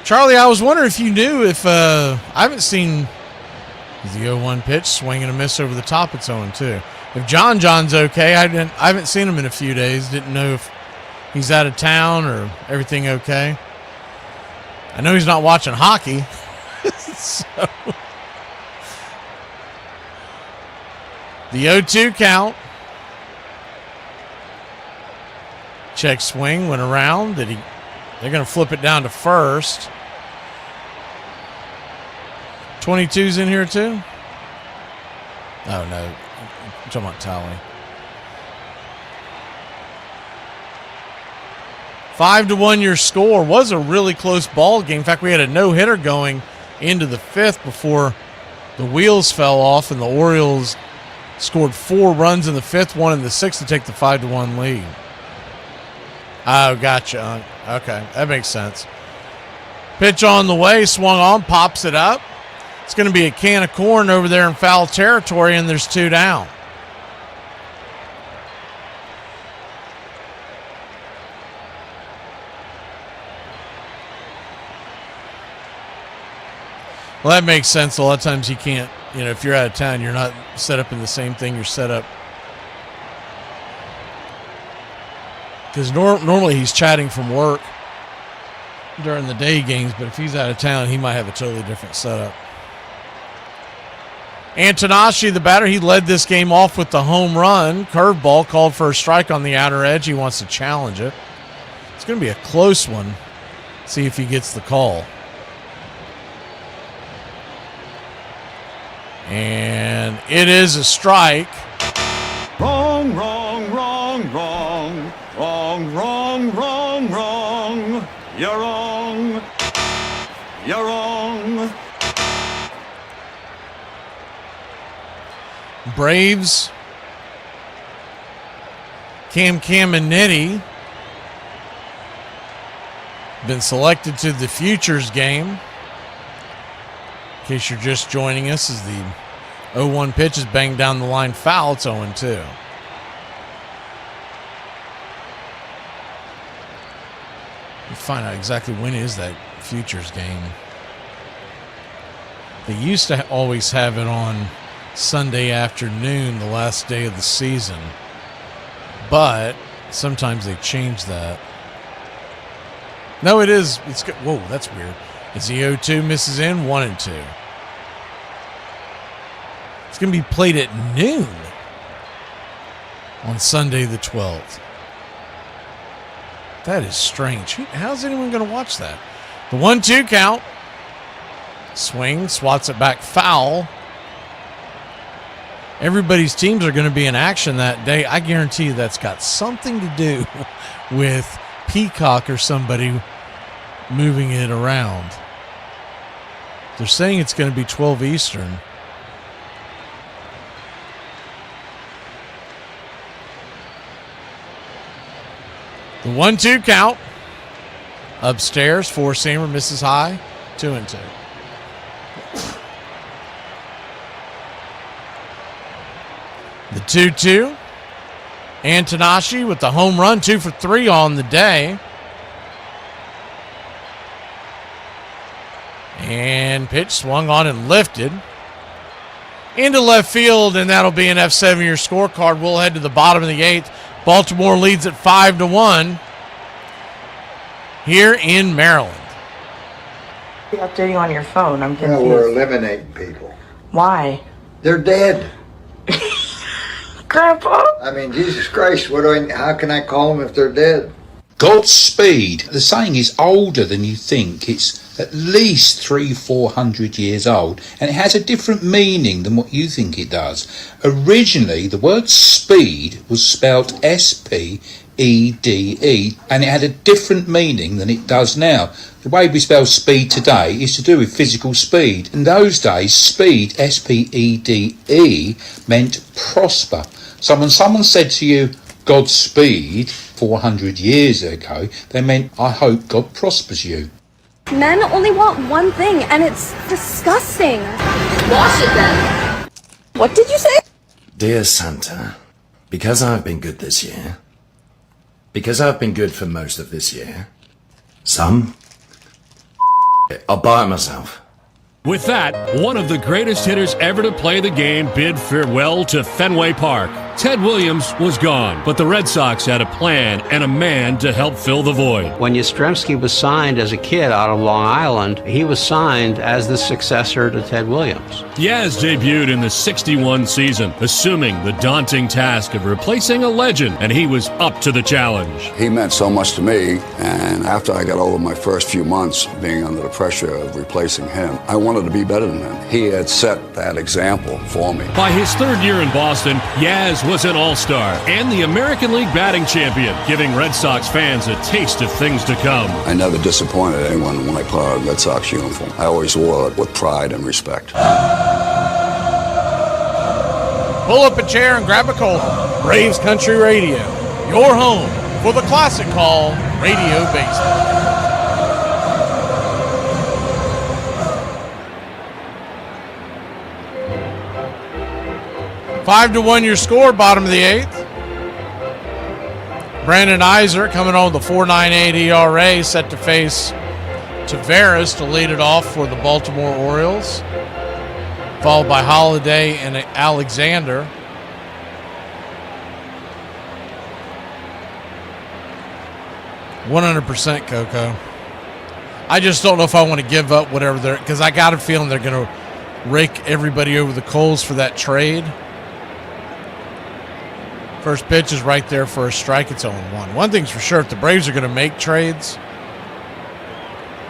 Charlie, I was wondering if you knew if I haven't seen the 0-1 pitch, swing and a miss over the top. It's 0-2. If John's okay, I haven't seen him in a few days. Didn't know if he's out of town or everything okay. I know he's not watching hockey. So, the 0-2 count. Check swing, went around. They're going to flip it down to first. 22's in here too? Oh, no. I'm talking about Tally. 5-1 your score. Was a really close ball game. In fact, we had a no-hitter going into the 5th before the wheels fell off and the Orioles scored 4 runs in the 5th, 1 in the 6th to take the 5-1 lead. Oh, gotcha. Okay, that makes sense. Pitch on the way, swung on, pops it up. It's going to be a can of corn over there in foul territory, and there's 2 down. Well, that makes sense. A lot of times you can't, if you're out of town, you're not set up in the same thing you're set up. Because normally he's chatting from work during the day games, but if he's out of town, he might have a totally different setup. Antonashi, the batter, he led this game off with the home run. Curveball called for a strike on the outer edge. He wants to challenge it. It's going to be a close one. See if he gets the call. And it is a strike.
Wrong, wrong, wrong, wrong. Wrong, wrong, wrong, wrong. You're wrong. You're wrong.
Braves. Cam Caminiti been selected to the Futures game. In case you're just joining us, as the 0-1 pitch is banged down the line foul. It's 0-2. We'll find out exactly when is that Futures game. They used to always have it on Sunday afternoon, the last day of the season. But sometimes they change that. No, it is. It's good. Whoa, that's weird. As the 0-2 misses in, 1-2. It's going to be played at noon on Sunday the 12th. That is strange. How's anyone going to watch that? The 1-2 count. Swing, swats it back, foul. Everybody's teams are going to be in action that day. I guarantee you that's got something to do with Peacock or somebody moving it around. They're saying it's going to be 12 Eastern. The 1-2 count. Upstairs, four-seamer misses high, 2-2. The 2-2. Antanashi with the home run, 2 for 3 on the day. And pitch swung on and lifted into left field, and that'll be an F7 your scorecard. We'll head to the bottom of the 8th. Baltimore leads at 5-1 here in Maryland.
Updating on your phone. I'm confused.
Well, we're eliminating people.
Why?
They're dead.
Grandpa?
I mean, Jesus Christ, how can I call them if they're dead?
Godspeed. The saying is older than you think. It's at least 300-400 years old, and it has a different meaning than what you think it does. Originally, the word speed was spelled S-P-E-D-E, and it had a different meaning than it does now. The way we spell speed today is to do with physical speed. In those days, speed, S-P-E-D-E, meant prosper. So when someone said to you, Godspeed, 400 years ago, they meant, I hope God prospers you.
Men only want one thing, and it's disgusting.
Wash it then.
What did you say?
Dear Santa, because I've been good this year, because I've been good for most of this year, I'll buy it myself.
With that, one of the greatest hitters ever to play the game bid farewell to Fenway Park. Ted Williams was gone, but the Red Sox had a plan and a man to help fill the void.
When Yastrzemski was signed as a kid out of Long Island, he was signed as the successor to Ted Williams.
Yaz debuted in the 61 season, assuming the daunting task of replacing a legend, and he was up to the challenge.
He meant so much to me, and after I got over my first few months being under the pressure of replacing him, I wanted to be better than him. He had set that example for me.
By his third year in Boston, Yaz was an all-star and the American League batting champion, giving Red Sox fans a taste of things to come.
I never disappointed anyone when I put on a Red Sox uniform. I always wore it with pride and respect.
Pull up a chair and grab a cold. Braves Country Radio, your home for the classic call, Radio Baseball. Five to 1 your score, bottom of the 8th. Brandon Iser coming on with a 4.98 ERA, set to face Taveras to lead it off for the Baltimore Orioles, followed by Holiday and Alexander. %, Coco. I just don't know if I want to give up whatever they're, because I got a feeling they're going to rake everybody over the coals for that trade. First pitch is right there for a strike. It's 0-1. One thing's for sure, if the Braves are going to make trades,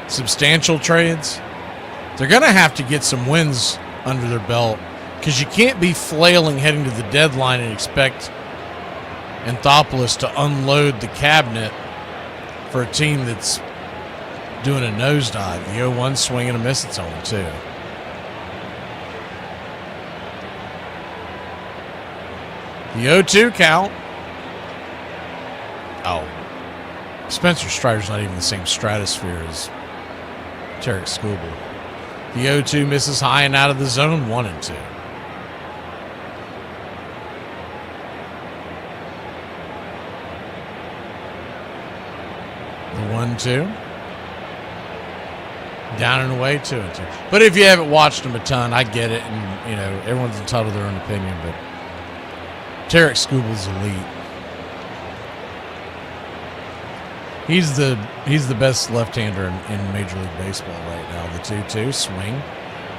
substantial trades, they're going to have to get some wins under their belt, because you can't be flailing heading to the deadline and expect Anthopoulos to unload the cabinet for a team that's doing a nosedive. The 0-1 swing and a miss. It's 0-2. The 0-2 count. Oh. Spencer Strider's not even the same stratosphere as Tarek Skubal. The 0-2 misses high and out of the zone, 1-2. The 1-2. Down and away, 2-2. But if you haven't watched them a ton, I get it, and you know everyone's entitled to their own opinion, but Tarek Skubal's elite. He's the best left-hander in Major League Baseball right now. The 2-2 swing,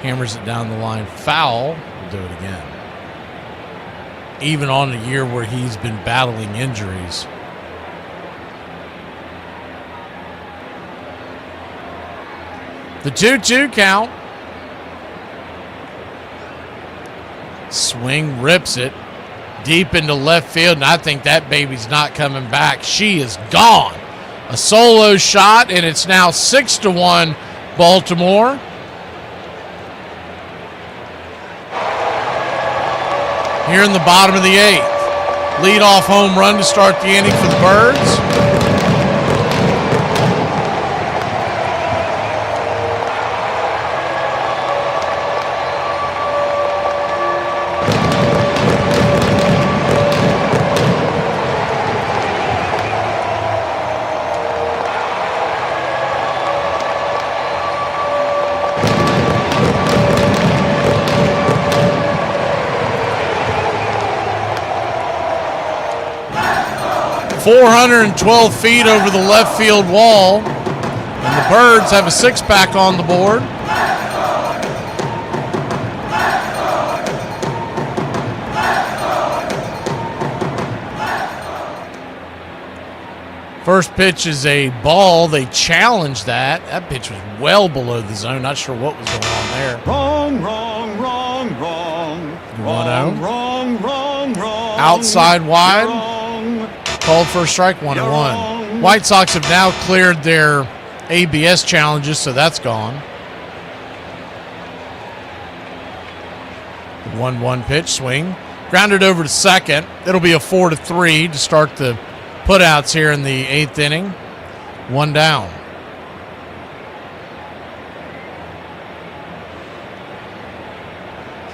hammers it down the line, foul. We'll do it again. Even on a year where he's been battling injuries. The 2-2 count. Swing, rips it deep into left field, and I think that baby's not coming back. She is gone. A solo shot, and it's now 6-1 Baltimore. Here in the bottom of the 8th. Lead-off home run to start the inning for the Birds. .412 feet over the left field wall, and the Birds have a 6-pack on the board. First pitch is a ball. They challenged that. That pitch was well below the zone. Not sure what was going on there.
Wrong, wrong, wrong, wrong.
1-0.
Wrong, wrong, wrong.
Outside wide. Called for a strike, 1-1. White Sox have now cleared their ABS challenges, so that's gone. The 1-1 pitch, swing. Grounded over to second. It'll be a 4-3 to start the putouts here in the 8th inning. 1 down.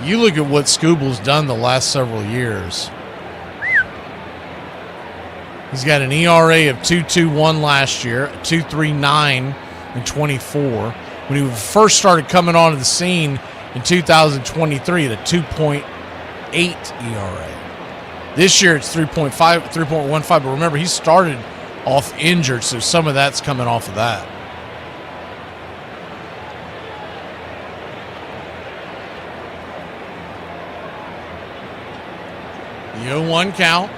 You look at what Scooble's done the last several years. He's got an ERA of 2.21 last year, 2.39 in 24. When he first started coming onto the scene in 2023 at a 2.8 ERA. This year it's 3.15, but remember he started off injured, so some of that's coming off of that. The 0-1 count.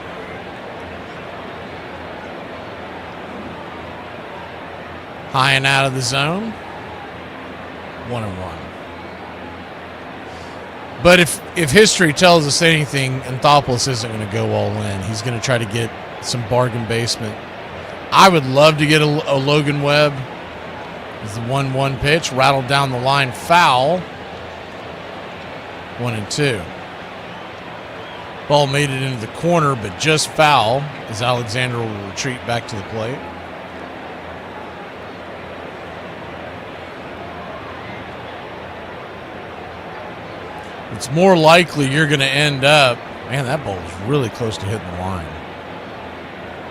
High and out of the zone. 1-1. But if history tells us anything, Anthopoulos isn't going to go all in. He's going to try to get some bargain basement. I would love to get a Logan Webb. It's the 1-1 pitch. Rattled down the line. Foul. 1-2. Ball made it into the corner, but just foul as Alexander will retreat back to the plate. It's more likely you're going to end up... Man, that ball was really close to hitting the line.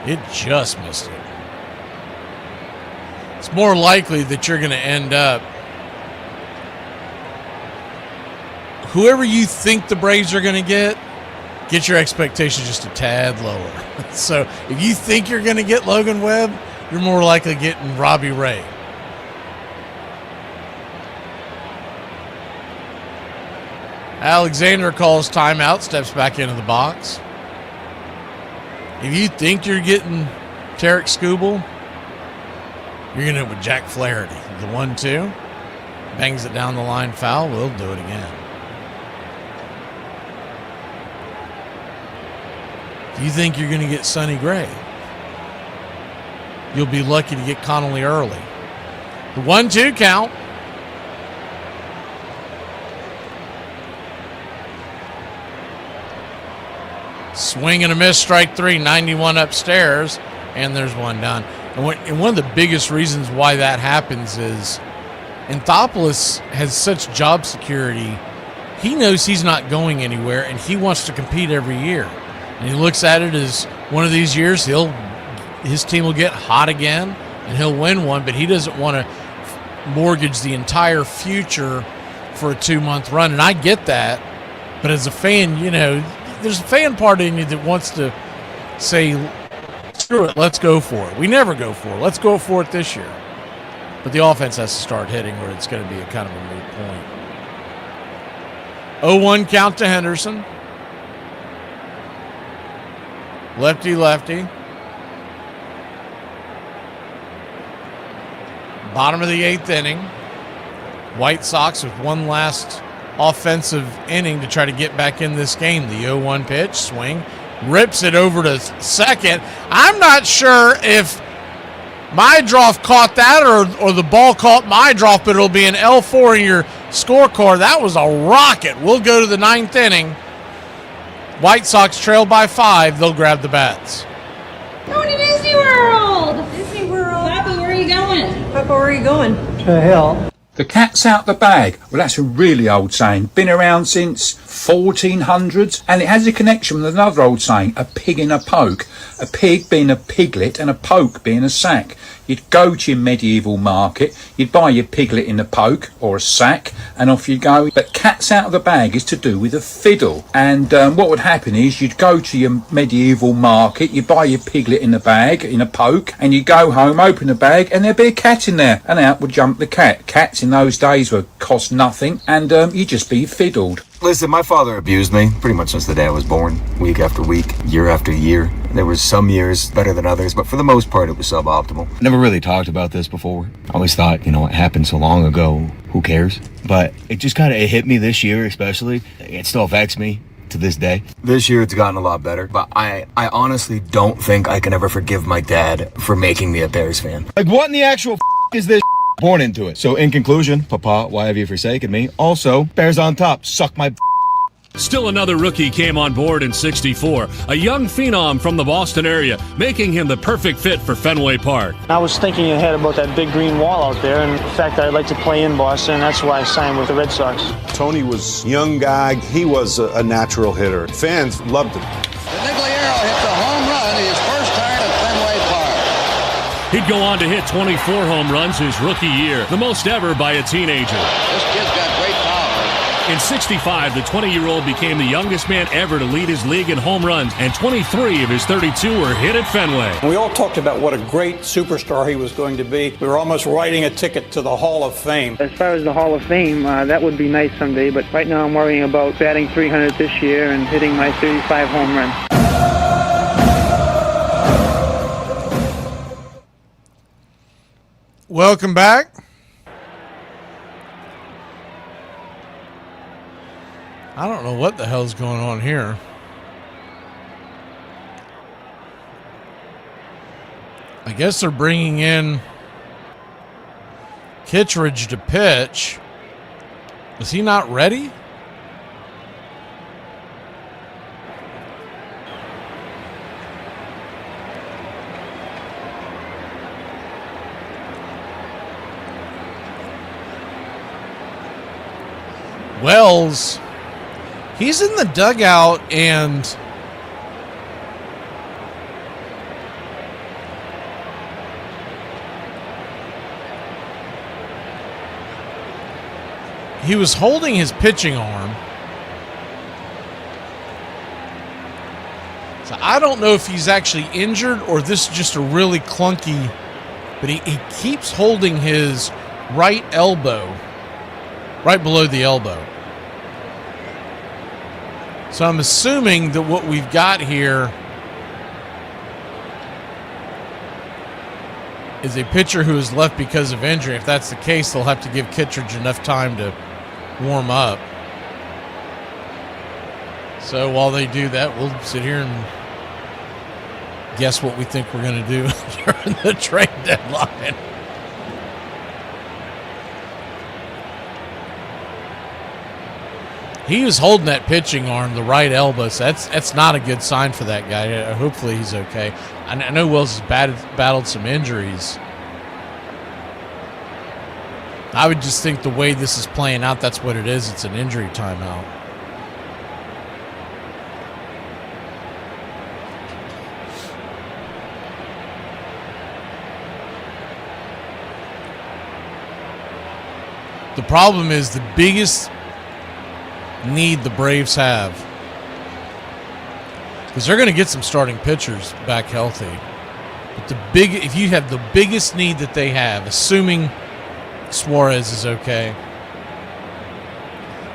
It just missed it. It's more likely that you're going to end up... Whoever you think the Braves are going to get your expectations just a tad lower. So if you think you're going to get Logan Webb, you're more likely getting Robbie Ray. Alexander calls timeout, steps back into the box. If you think you're getting Tarek Skubal, you're going to with Jack Flaherty. The 1-2. Bangs it down the line, foul. We'll do it again. If you think you're going to get Sonny Gray, you'll be lucky to get Connolly early. The 1-2 count. Swing and a miss, strike 3, 91 upstairs, and there's one down. And one of the biggest reasons why that happens is Anthopoulos has such job security. He knows he's not going anywhere, and he wants to compete every year. And he looks at it as one of these years his team will get hot again, and he'll win one, but he doesn't want to mortgage the entire future for a 2-month run. And I get that, but as a fan, there's a fan part in you that wants to say, screw it, let's go for it. We never go for it. Let's go for it this year. But the offense has to start hitting or it's going to be a kind of a moot point. 0-1 count to Henderson. Lefty. Bottom of the 8th inning. White Sox with one last offensive inning to try to get back in this game. The 0-1 pitch, swing, rips it over to second. I'm not sure if Mydroff caught that or the ball caught Mydroff, but it'll be an L4 in your scorecard. That was a rocket. We'll go to the 9th inning. White Sox trail by 5. They'll grab the bats.
Going to Disney World! Disney World. Papa, where are you going?
Papa, where are you going? To hell.
The cat's out the bag. Well, that's a really old saying. Been around since 1400s, and it has a connection with another old saying, a pig in a poke. A pig being a piglet and a poke being a sack. You'd go to your medieval market, you'd buy your piglet in a poke or a sack, and off you go. But cat's out of the bag is to do with a fiddle. And what would happen is you'd go to your medieval market, you'd buy your piglet in a bag, in a poke, and you'd go home, open the bag, and there'd be a cat in there. And out would jump the cat. Cats in those days would cost nothing, and you'd just be fiddled.
Listen, my father abused me pretty much since the day I was born, week after week, year after year. There was some years better than others, but for the most part, it was suboptimal. Never really talked about this before. I always thought, it happened so long ago, who cares? But it just it hit me this year, especially. It still affects me to this day. This year, it's gotten a lot better, but I honestly don't think I can ever forgive my dad for making me a Bears fan. Like, what in the actual is this? Born into it. So in conclusion, Papa, why have you forsaken me? Also, Bears on top, suck my.
Still another rookie came on board in '64, a young phenom from the Boston area, making him the perfect fit for Fenway Park.
I was thinking ahead about that big green wall out there, and the fact that I'd like to play in Boston, that's why I signed with the Red Sox.
Tony was a young guy. He was a natural hitter. Fans loved him.
Nigliero hits a home run his first time at Fenway Park.
He'd go on to hit 24 home runs his rookie year, the most ever by a teenager.
This kid's got great power.
In '65, the 20-year-old became the youngest man ever to lead his league in home runs, and 23 of his 32 were hit at Fenway.
We all talked about what a great superstar he was going to be. We were almost writing a ticket to the Hall of Fame.
As far as the Hall of Fame, that would be nice someday, but right now I'm worrying about batting 300 this year and hitting my 35 home run.
Welcome back. I don't know what the hell's going on here. I guess they're bringing in Kittredge to pitch. Is he not ready? Wells, he's in the dugout, and he was holding his pitching arm. So I don't know if he's actually injured or this is just a really clunky, but he keeps holding his right elbow, right below the elbow. So I'm assuming that what we've got here is a pitcher who is left because of injury. If that's the case, they'll have to give Kittredge enough time to warm up. So while they do that, we'll sit here and guess what we think we're going to do during the trade deadline. He was holding that pitching arm, the right elbow, so that's not a good sign for that guy. Hopefully he's okay. I know Wells has battled some injuries. I would just think the way this is playing out, that's what it is. It's an injury timeout. The problem is the biggest need the Braves have, because they're going to get some starting pitchers back healthy. But if you have the biggest need that they have, assuming Suarez is okay,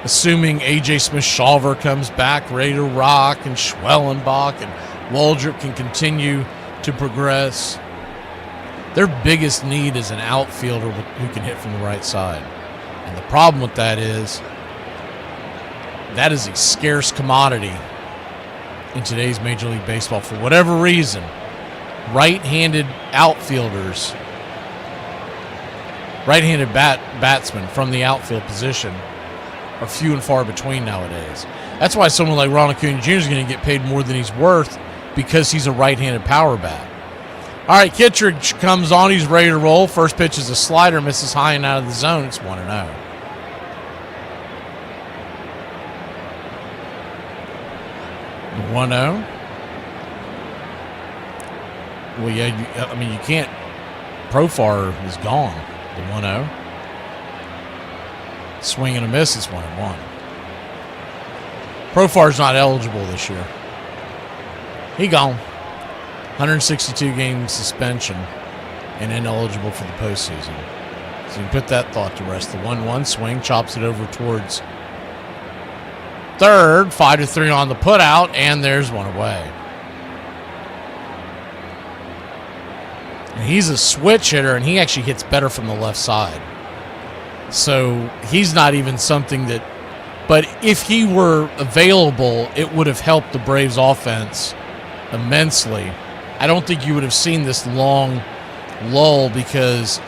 assuming AJ Smith-Shawver comes back ready to rock, and Schwellenbach and Waldrop can continue to progress, their biggest need is an outfielder who can hit from the right side. And the problem with that is that is a scarce commodity in today's Major League Baseball. For whatever reason, right-handed outfielders, right-handed batsmen from the outfield position are few and far between nowadays. That's why someone like Ronald Acuna Jr. is going to get paid more than he's worth, because he's a right-handed power bat. All right, Kittredge comes on. He's ready to roll. First pitch is a slider, misses high and out of the zone. It's 1-0. The 1-0. Well, yeah, you can't. Profar is gone. The 1-0. Swing and a miss. It's 1-1. Profar's not eligible this year. He gone. 162 game suspension and ineligible for the postseason. So you can put that thought to rest. The 1-1 swing, chops it over towards third. 5-3 on the putout, and there's one away. And he's a switch hitter, and he actually hits better from the left side. So he's not even something that. But if he were available, it would have helped the Braves offense immensely. I don't think you would have seen this long lull, because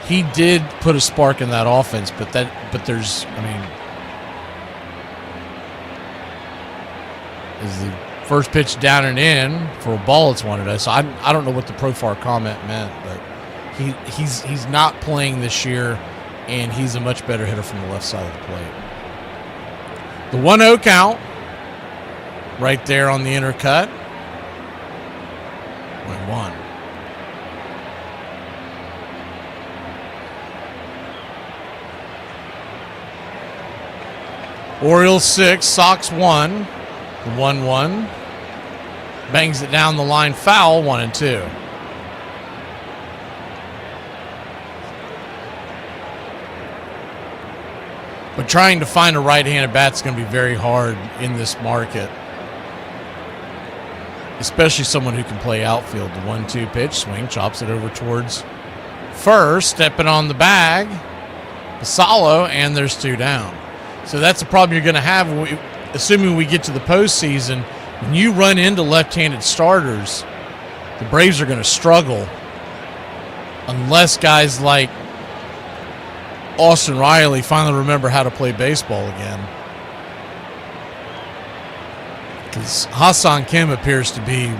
he did put a spark in that offense, but there's, is the first pitch down and in for a ball. It's 1-0. So I don't know what the Profar comment meant, but he's not playing this year, and he's a much better hitter from the left side of the plate. The 1-0 count right there on the inner cut. 1-1. Orioles 6, Sox 1. The 1-1. Bangs it down the line, foul, 1-2. But trying to find a right-handed bat is going to be very hard in this market, especially someone who can play outfield. The 1-2 pitch, swing, chops it over towards first, stepping on the bag, Basalo, and there's 2 down. So that's the problem you're going to have, assuming we get to the postseason. When you run into left-handed starters, the Braves are going to struggle unless guys like Austin Riley finally remember how to play baseball again. Because Hassan Kim appears to be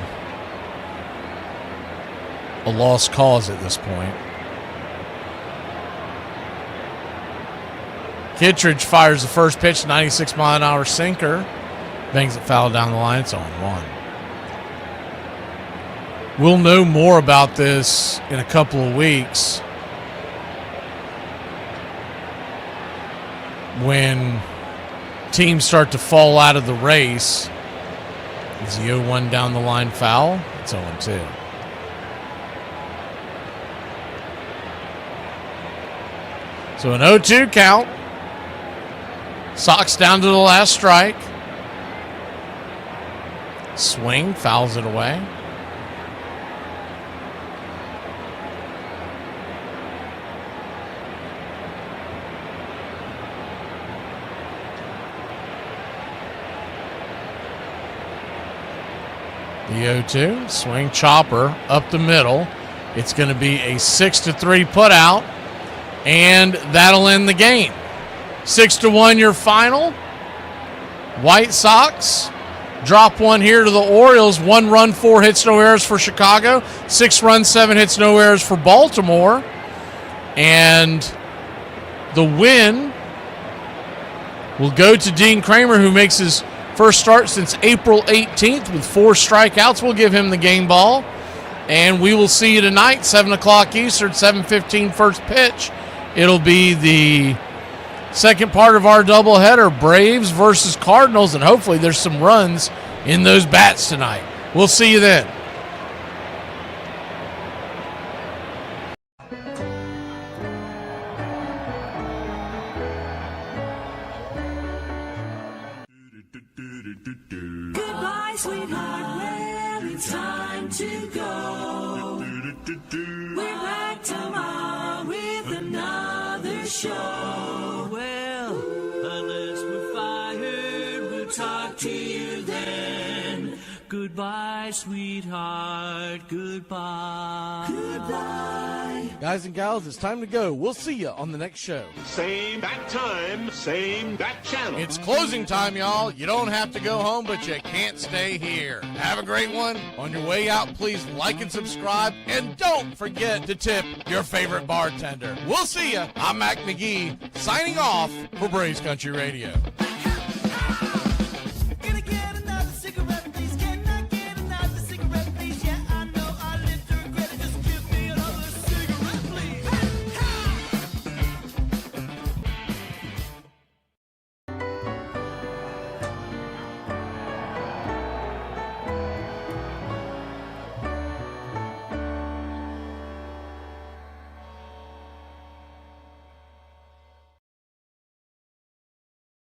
a lost cause at this point. Kittredge fires the first pitch, 96-mile-an-hour sinker. Bangs it foul down the line. It's 0-1. We'll know more about this in a couple of weeks when teams start to fall out of the race. Is the 0-1 down the line foul? It's 0-2. So an 0-2 count. Sox down to the last strike. Swing, fouls it away. The 0-2, swing, chopper up the middle. It's going to be a 6-3 putout, and that'll end the game. 6-1 your final. White Sox drop one here to the Orioles. 1 run, 4 hits, no errors for Chicago. 6 runs, 7 hits, no errors for Baltimore. And the win will go to Dean Kramer, who makes his first start since April 18th with 4 strikeouts. We'll give him the game ball. And we will see you tonight, 7 o'clock Eastern, 7:15 first pitch. It'll be the second part of our doubleheader, Braves versus Cardinals, and hopefully there's some runs in those bats tonight. We'll see you then.
Goodbye, sweetheart. Well, it's time to go. We're back tomorrow with another show. Well, unless we're fired, Goodbye, sweetheart. Goodbye. Goodbye.
Guys and gals, it's time to go. We'll see you on the next show.
Same bat time, same bat channel.
It's closing time, y'all. You don't have to go home, but you can't stay here. Have a great one. On your way out, please like and subscribe, and don't forget to tip your favorite bartender. We'll see you. I'm Mac McGee, signing off for Braves Country Radio.